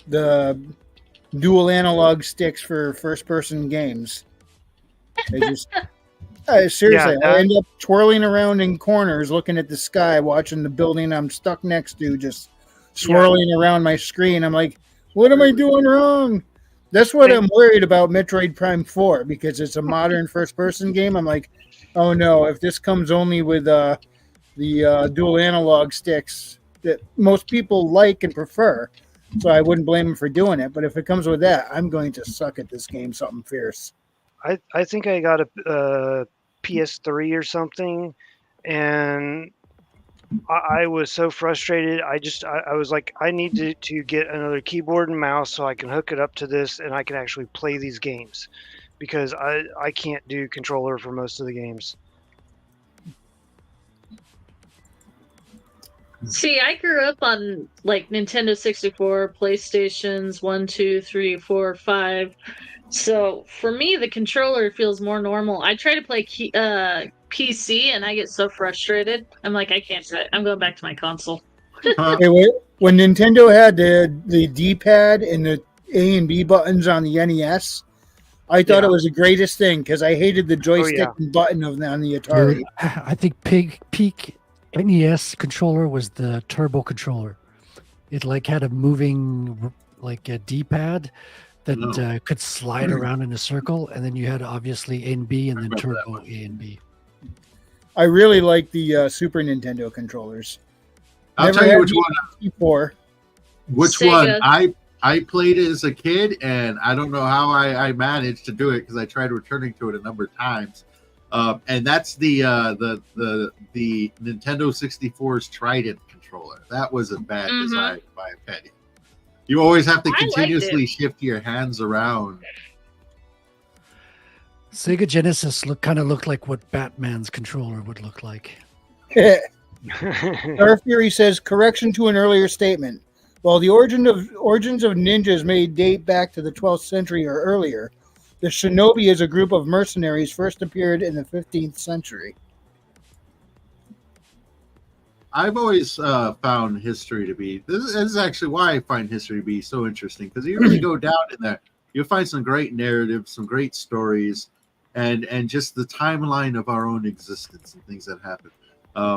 the dual analog sticks for first-person games. Seriously, Yeah, I end up twirling around in corners, looking at the sky, watching the building I'm stuck next to, just swirling around my screen. I'm like, what am I doing wrong? That's what I'm worried about Metroid Prime 4, because it's a modern first-person game. I'm like, oh no, if this comes only with the dual analog sticks that most people like and prefer, so I wouldn't blame them for doing it. But if it comes with that, I'm going to suck at this game something fierce. I think I got a PS3 or something, and I was so frustrated. I was like, I need to get another keyboard and mouse so I can hook it up to this and I can actually play these games, because I can't do controller for most of the games. See, I grew up on like Nintendo 64, PlayStations 1, 2, 3, 4, 5. So for me, the controller feels more normal. I try to play PC and I get so frustrated. I'm like, I can't do it. I'm going back to my console. When Nintendo had the D-pad and the A and B buttons on the NES, I thought it was the greatest thing because I hated the joystick and button on the Atari. I think peak NES controller was the turbo controller. It like had a moving like a D-pad that could slide around in a circle, and then you had obviously A and B, and then turbo A and B. I really like the Super Nintendo controllers. I'll tell you which one. Before. Which Sega. one? I played it as a kid, and I don't know how I managed to do it because I tried returning to it a number of times. And that's the Nintendo 64's Trident controller. That was a bad design, in my opinion. You always have to I liked continuously shift your hands around. Sega Genesis looked like what Batman's controller would look like. Star Fury says, correction to an earlier statement. While the origins of ninjas may date back to the 12th century or earlier, the shinobi as a group of mercenaries first appeared in the 15th century. I've always found history to be. This is actually why I find history to be so interesting, because you really go down in there, you'll find some great narratives, some great stories, and just the timeline of our own existence and things that happen.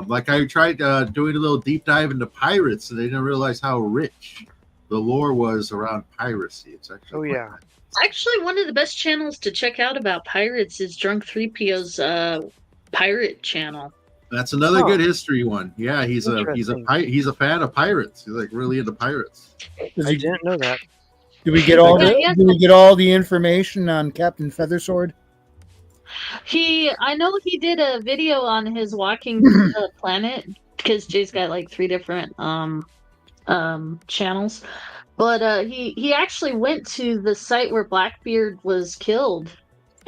Like I tried doing a little deep dive into pirates, and I didn't realize how rich the lore was around piracy. It's actually Oh, yeah. Actually, one of the best channels to check out about pirates is Drunk 3PO's pirate channel. That's another Oh. good history one. Yeah, he's a Interesting. he's a fan of pirates. He's like really into pirates. Does I he- didn't know that. do we get all Yeah, the yeah. do we get all the information on Captain Feathersword? I know he did a video on his walking the planet, because Jay's got like 3 different channels. But he actually went to the site where Blackbeard was killed,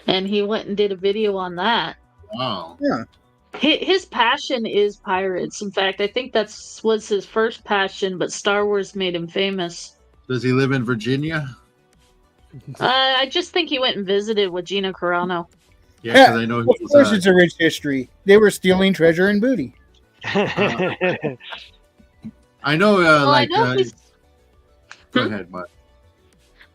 and he went and did a video on that. Wow. His passion is pirates. In fact, I think was his first passion, but Star Wars made him famous. Does he live in Virginia? I just think he went and visited with Gina Carano. Yeah, Yeah, because I know Of he course, was. it's a rich history. They were stealing treasure and booty. I know. Well, Like, I know he's. go ahead, Mike.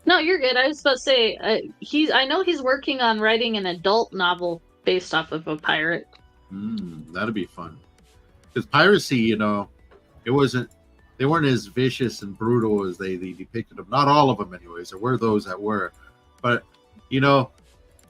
No, you're good. I was about to say I know he's working on writing an adult novel based off of a pirate. That'd be fun. Because piracy, you know, they weren't as vicious and brutal as they depicted them. Not all of them, anyways. There were those that were, but you know,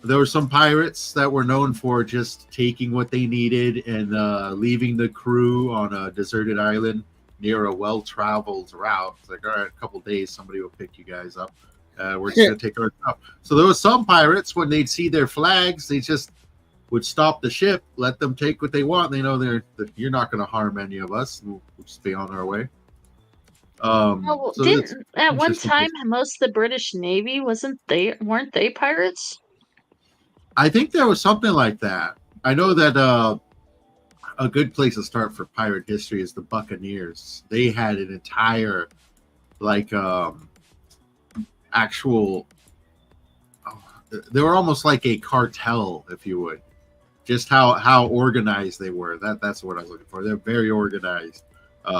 there were some pirates that were known for just taking what they needed and leaving the crew on a deserted island near a well-traveled route. It's like, all right, a couple days, somebody will pick you guys up. We're just gonna take our stuff. So there was some pirates, when they'd see their flags, they just would stop the ship, let them take what they want. They know you're not going to harm any of us. We'll just be on our way. Oh, So it's didn't at one interesting. time most of the British Navy weren't they pirates? I think there was something like that. I know that a good place to start for pirate history is the Buccaneers. They had an entire, like, actual. They were almost like a cartel, if you would. Just how organized they were. That's what I was looking for. They're very organized.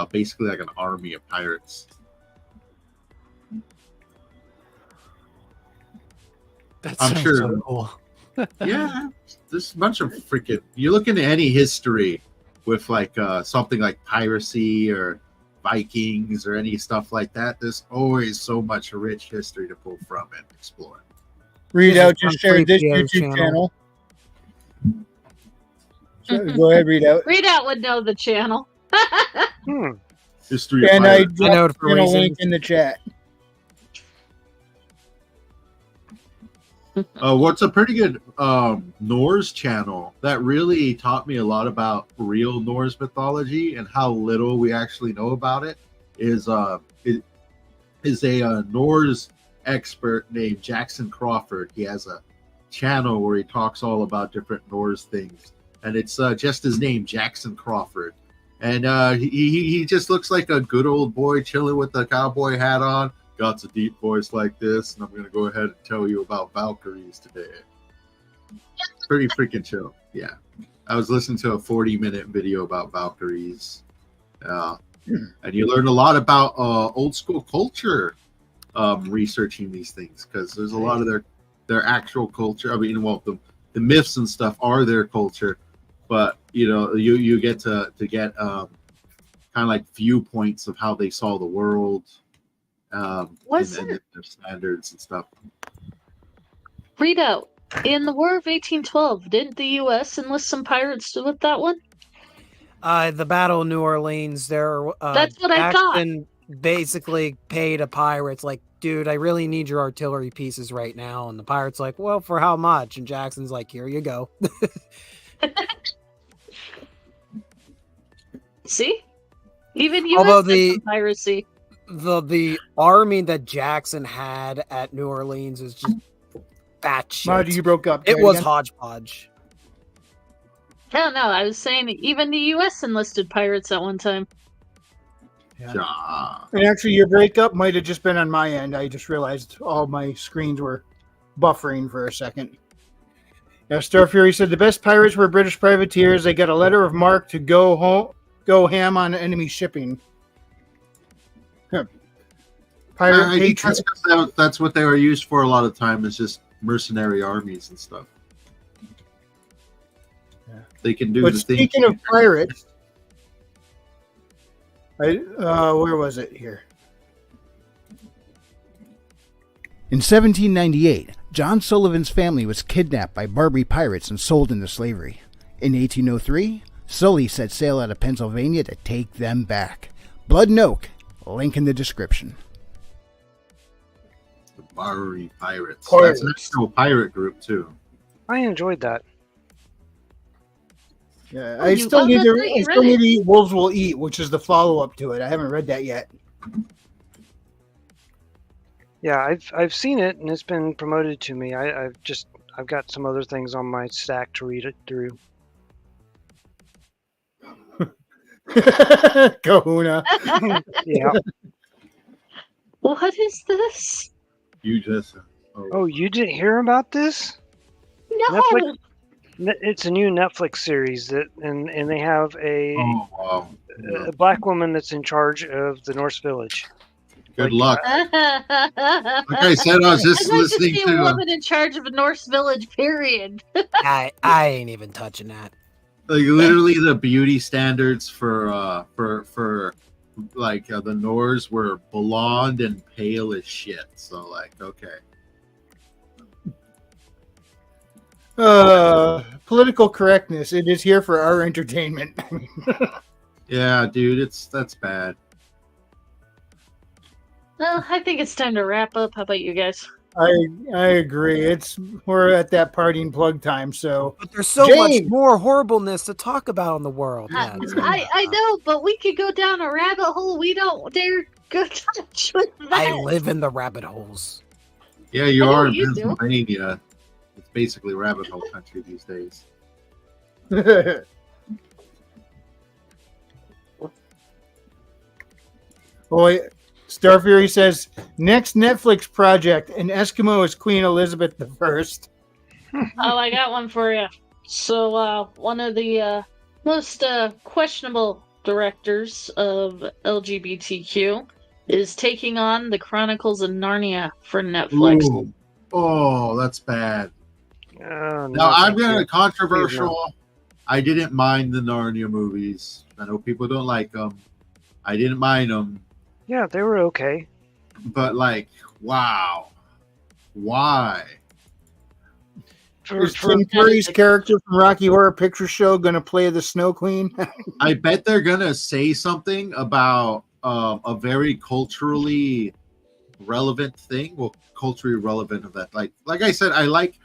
Basically like an army of pirates. That I'm sounds sure. so cool. Yeah, there's a bunch of freaking. You look into any history with like something like piracy or Vikings or any stuff like that. There's always so much rich history to pull from and explore. Read This out is just from shared this 3PO YouTube channel. channel. So, go ahead, read out. Readout would know the channel. History And of I pirates. I know it dropped for in a reasons. link in the chat. What's a pretty good Norse channel that really taught me a lot about real Norse mythology and how little we actually know about it is a Norse expert named Jackson Crawford. He has a channel where he talks all about different Norse things, and it's just his name, Jackson Crawford. And he just looks like a good old boy chilling with a cowboy hat on. Got a deep voice like this, and I'm going to go ahead and tell you about Valkyries today. Pretty freaking chill. Yeah. I was listening to a 40-minute video about Valkyries. And you learn a lot about old school culture researching these things, because there's a lot of their actual culture. I mean, well, the myths and stuff are their culture, but you know, you get to get kind of like viewpoints of how they saw the world. And their standards and stuff. Readout. In the War of 1812, didn't the U.S. enlist some pirates with that one? The Battle of New Orleans, That's what I thought. Jackson basically paid a pirate's like, dude, I really need your artillery pieces right now. And the pirate's like, well, for how much? And Jackson's like, here you go. See? Even U.S. Although did some piracy. The army that Jackson had at New Orleans is just batshit. Marty, you broke up. It Try was again. hodgepodge. Hell no, I was saying even the U.S. enlisted pirates at one time. Yeah. And actually, your breakup might have just been on my end. I just realized all my screens were buffering for a second. Now, Star Fury said the best pirates were British privateers. They got a letter of marque to go home, go ham on enemy shipping. Pirate I think Patriot. that's what they were used for a lot of time, is just mercenary armies and stuff. Yeah. They can do But the thing. speaking of pirates, where was it here? In 1798, John Sullivan's family was kidnapped by Barbary pirates and sold into slavery. In 1803, Sully set sail out of Pennsylvania to take them back. Blood and Oak, link in the description. The Barbary Pirates. Pirates. That's an actual pirate group too. I enjoyed that. Yeah, Oh, I you- still oh, need that's to. right, I you still read need it. to eat Wolves Will Eat, which is the follow-up to it. I haven't read that yet. Yeah, I've seen it and it's been promoted to me. I've got some other things on my stack to read it through. Kahuna. Yeah. What is this? You just. Oh, you didn't hear about this? No. Netflix- It's a new Netflix series and they have a wow. black woman that's in charge of the Norse Village. Good luck. Like Like I said, I was just I'd like to listening see to. a woman in charge of a Norse village. Period. I ain't even touching that. Like literally the beauty standards for the Norse were blonde and pale as shit. So like, okay. Political correctness. It is here for our entertainment. Yeah, dude, that's bad. Well, I think it's time to wrap up. How about you guys? I agree. We're at that partying plug time. So But there's so much James. more horribleness to talk about in the world. I, Yeah, it's I know, but we could go down a rabbit hole we don't dare go touch with that. I live in the rabbit holes. Yeah, you I know are in you do. Pennsylvania. It's basically rabbit hole country these days. Boy, Star Fury says next Netflix project, an Eskimo is Queen Elizabeth I. Oh, I got one for you. So, one of the most questionable directors of LGBTQ is taking on the Chronicles of Narnia for Netflix. Ooh. Oh, that's bad. No, Now I'm thank gonna you. controversial. I didn't mind the Narnia movies. I know people don't like them. I didn't mind them, Yeah, they were okay. but like, wow, why? Is Tim Curry's character from Rocky Horror Picture Show going to play the Snow Queen? I bet they're gonna say something about a very culturally relevant thing. Well, culturally relevant of that. Like I said, I like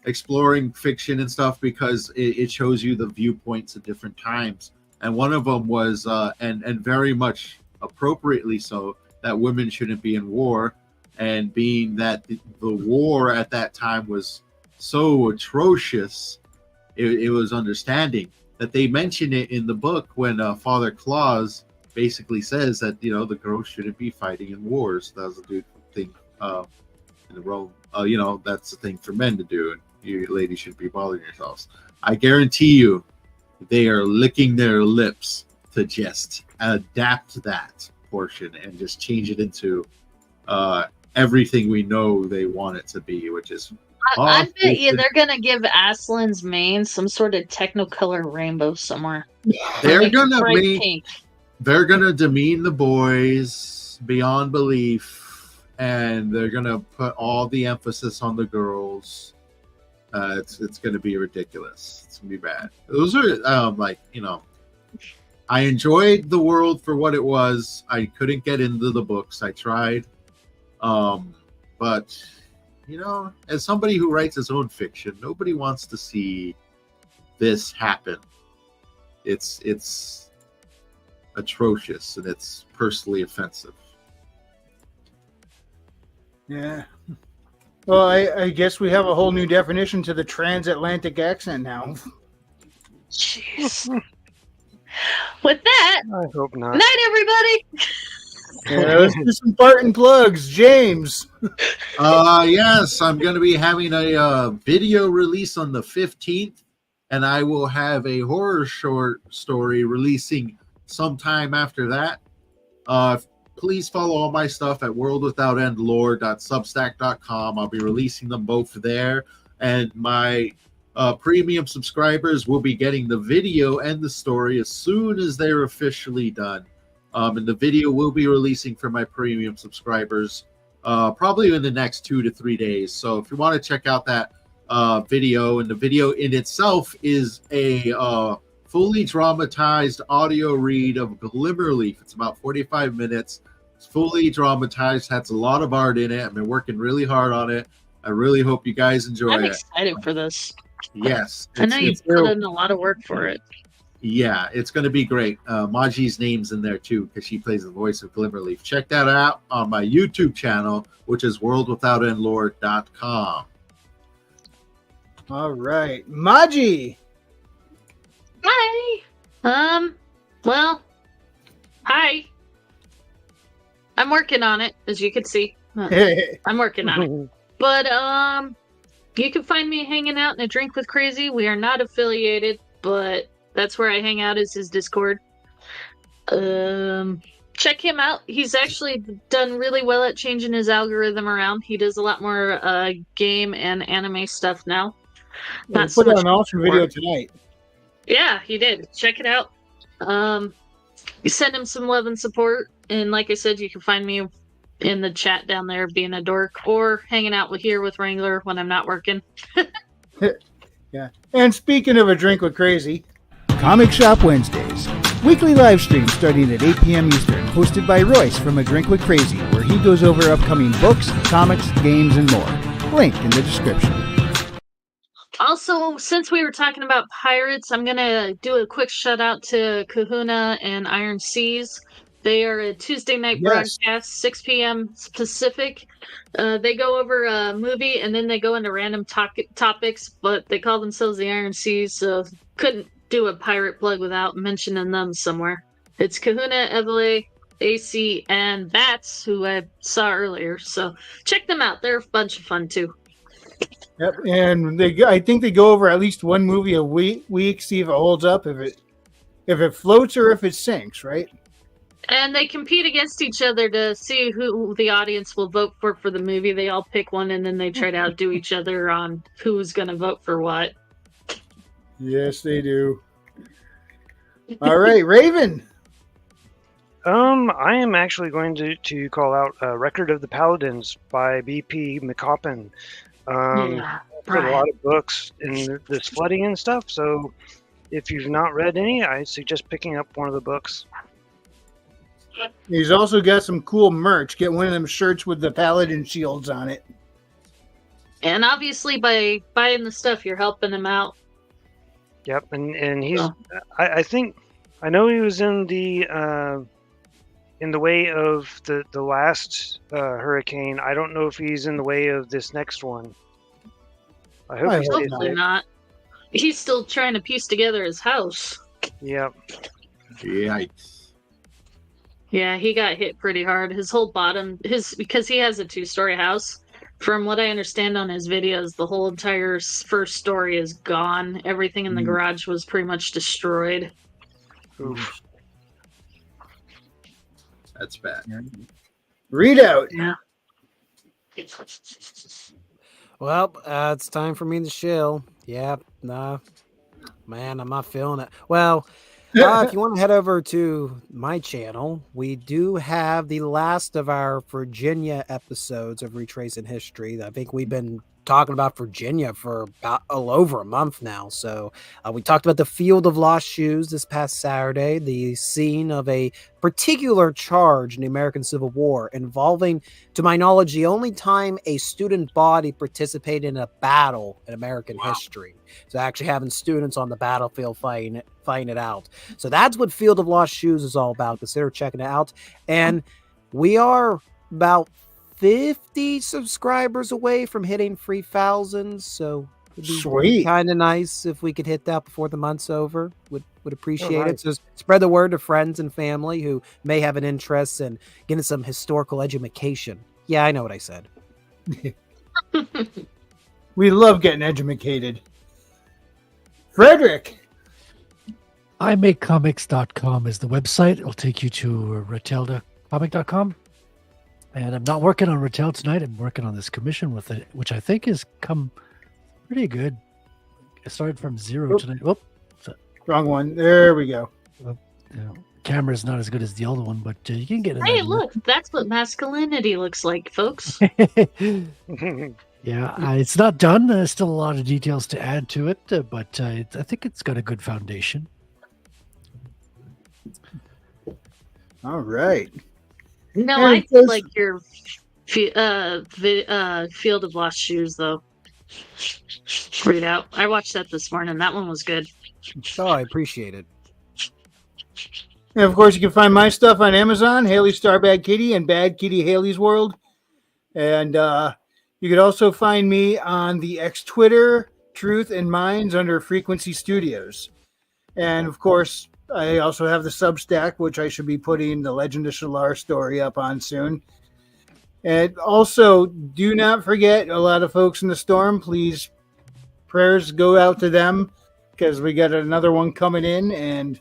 exploring fiction and stuff because it shows you the viewpoints at different times. And one of them was, and very much appropriately so, that women shouldn't be in war. And being that the war at that time was so atrocious, it was understanding that they mention it in the book when Father Claus basically says that, you know, the girls shouldn't be fighting in wars. That was a good thing in the Rome. You know, that's the thing for men to do, and you ladies shouldn't be bothering yourselves. I guarantee you, they are licking their lips to just adapt that portion and just change it into everything we know they want it to be, which is. I bet you they're gonna give Aslan's mane some sort of technicolor rainbow somewhere. They're Make it gonna bright make. pink. They're gonna demean the boys beyond belief, and they're gonna put all the emphasis on the girls. It's gonna be ridiculous. It's gonna be bad. Those are like, you know, I enjoyed the world for what it was. I couldn't get into the books. I tried, but you know, as somebody who writes his own fiction, nobody wants to see this happen. It's atrocious and it's personally offensive. Yeah. Well, I guess we have a whole new definition to the transatlantic accent now. Jeez. With that, I hope not. night everybody. Yeah, let's do some Barton plugs. James. Yes, I'm going to be having a video release on the 15th, and I will have a horror short story releasing sometime after that. Please follow all my stuff at worldwithoutendlore.substack.com. I'll be releasing them both there, and my premium subscribers will be getting the video and the story as soon as they're officially done. And the video will be releasing for my premium subscribers probably in the next 2 to 3 days. So if you want to check out that video, and the video in itself is a fully dramatized audio read of Glimmerleaf. It's about 45 minutes. It's fully dramatized, has a lot of art in it. I've been working really hard on it. I really hope you guys enjoy I'm it. excited for this. Yes. I know you put in a lot of work for it. Yeah, it's going to be great. Maji's name's in there too because she plays the voice of Glimmerleaf. Check that out on my YouTube channel, which is worldwithoutendlore.com. All right, Maji. Hi. Well, hi. I'm working on it, as you can see. I'm working on it. But you can find me hanging out in a drink with Crazy. We are not affiliated, but that's where I hang out, is his Discord. Check him out. He's actually done really well at changing his algorithm around. He does a lot more game and anime stuff now. Not so put out much an awesome before. video tonight. Yeah, he did. Check it out. You send him some love and support. And like I said, you can find me in the chat down there being a dork, or hanging out here with Wrangler when I'm not working. Yeah. And speaking of a drink with Crazy, Comic Shop Wednesdays. Weekly live stream starting at 8 p.m. Eastern, hosted by Royce from A Drink with Crazy, where he goes over upcoming books, comics, games, and more. Link in the description. Also, since we were talking about pirates, I'm going to do a quick shout out to Kahuna and Iron Seas. They are a Tuesday night broadcast, 6 p.m. Pacific. They go over a movie and then they go into random topics, but they call themselves the Iron Seas, so couldn't do a pirate plug without mentioning them somewhere. It's Kahuna, Evele, AC, and Bats, who I saw earlier. So check them out. They're a bunch of fun too. yep. And I think they go over at least one movie a week, see if it holds up, if it floats or if it sinks, right? And they compete against each other to see who the audience will vote for the movie. They all pick one, and then they try to outdo each other on who's going to vote for what. Yes, they do. All right, Raven. I am actually going to call out Record of the Paladins by B.P. McCoppin. Yeah, Put a lot of books in this flooding and stuff, so if you've not read any, I suggest picking up one of the books. He's also got some cool merch. Get one of them shirts with the paladin shields on it. And obviously, by buying the stuff, you're helping him out. Yep, and he's. I think I know he was in the way of the last hurricane. I don't know if he's in the way of this next one. I hope he's Hopefully not. He's still trying to piece together his house. Yep. Yikes. Yeah, he got hit pretty hard. His whole bottom, because he has a 2-story house. From what I understand on his videos, the whole entire first story is gone. Everything in the garage was pretty much destroyed. Oof. That's bad. Readout. Yeah. Well, it's time for me to chill. Yep, nah. Man, I'm not feeling it. Well, if you want to head over to my channel, we do have the last of our Virginia episodes of Retracing History. I think we've been talking about Virginia for about over a month now. So we talked about the Field of Lost Shoes this past Saturday, the scene of a particular charge in the American Civil War involving, to my knowledge, the only time a student body participated in a battle in American history. So actually having students on the battlefield fighting it out. So that's what Field of Lost Shoes is all about. Consider checking it out. And we are about 50 subscribers away from hitting 3,000. So it'd be kind of nice if we could hit that before the month's over. Would appreciate it. So spread the word to friends and family who may have an interest in getting some historical education. Yeah, I know what I said. We love getting educated. Frederick. imakecomics.com is the website. It'll take you to rateldacomic.com. And I'm not working on Ratel tonight. I'm working on this commission with it, which I think has come pretty good. I started from 0 tonight. Whoop. Wrong one. There we go. Camera's not as good as the other one, but you can get it. Hey, look, that's what masculinity looks like, folks. Yeah, it's not done. There's still a lot of details to add to it, but I think it's got a good foundation. All right. No, And I it says- like your Field of Lost Shoes, though. Read out. I watched that this morning. That one was good. Oh, I appreciate it. And of course, you can find my stuff on Amazon, Haley Star Bad Kitty and Bad Kitty Haley's World. And you could also find me on the X Twitter, Truth and Minds under Frequency Studios. And of course, I also have the Substack, which I should be putting the Legend of Shalar story up on soon. And also, do not forget a lot of folks in the storm. Please, prayers go out to them because we got another one coming in, and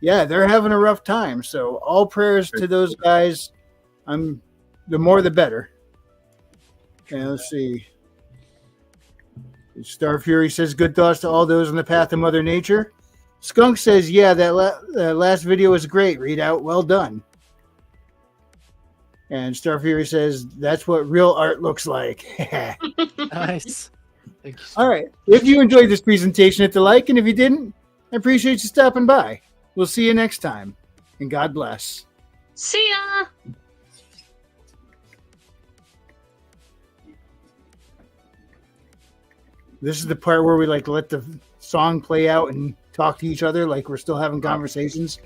yeah, they're having a rough time. So all prayers to those guys. The more the better. And let's see. Star Fury says good thoughts to all those on the path of Mother Nature. Skunk says, yeah, that last video was great. Read out, well done. And Star Fury says, that's what real art looks like. Nice. Thank you. All right. If you enjoyed this presentation, hit the like. And if you didn't, I appreciate you stopping by. We'll see you next time. And God bless. See ya! This is the part where we let the song play out and talk to each other like we're still having conversations.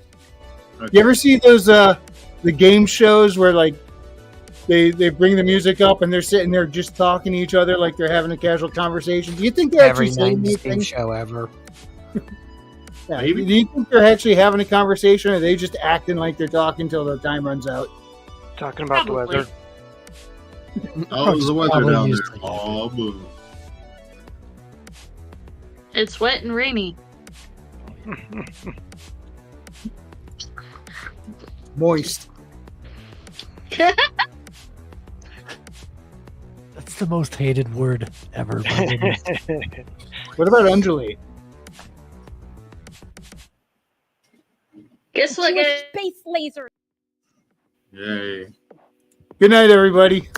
Okay. You ever see those the game shows where they bring the music up and they're sitting there just talking to each other like they're having a casual conversation? Do you think they're Every actually saying 90s game anything? show ever. Yeah. Maybe. Do you think they're actually having a conversation, or are they just acting like they're talking until the time runs out? Talking about Probably. the weather. Oh, the weather Probably down used there. to. Oh, boo. It's wet and rainy. Moist. That's the most hated word ever. my goodness. What about undulate? Guess what, guys? Space laser. Yay. Good night, everybody.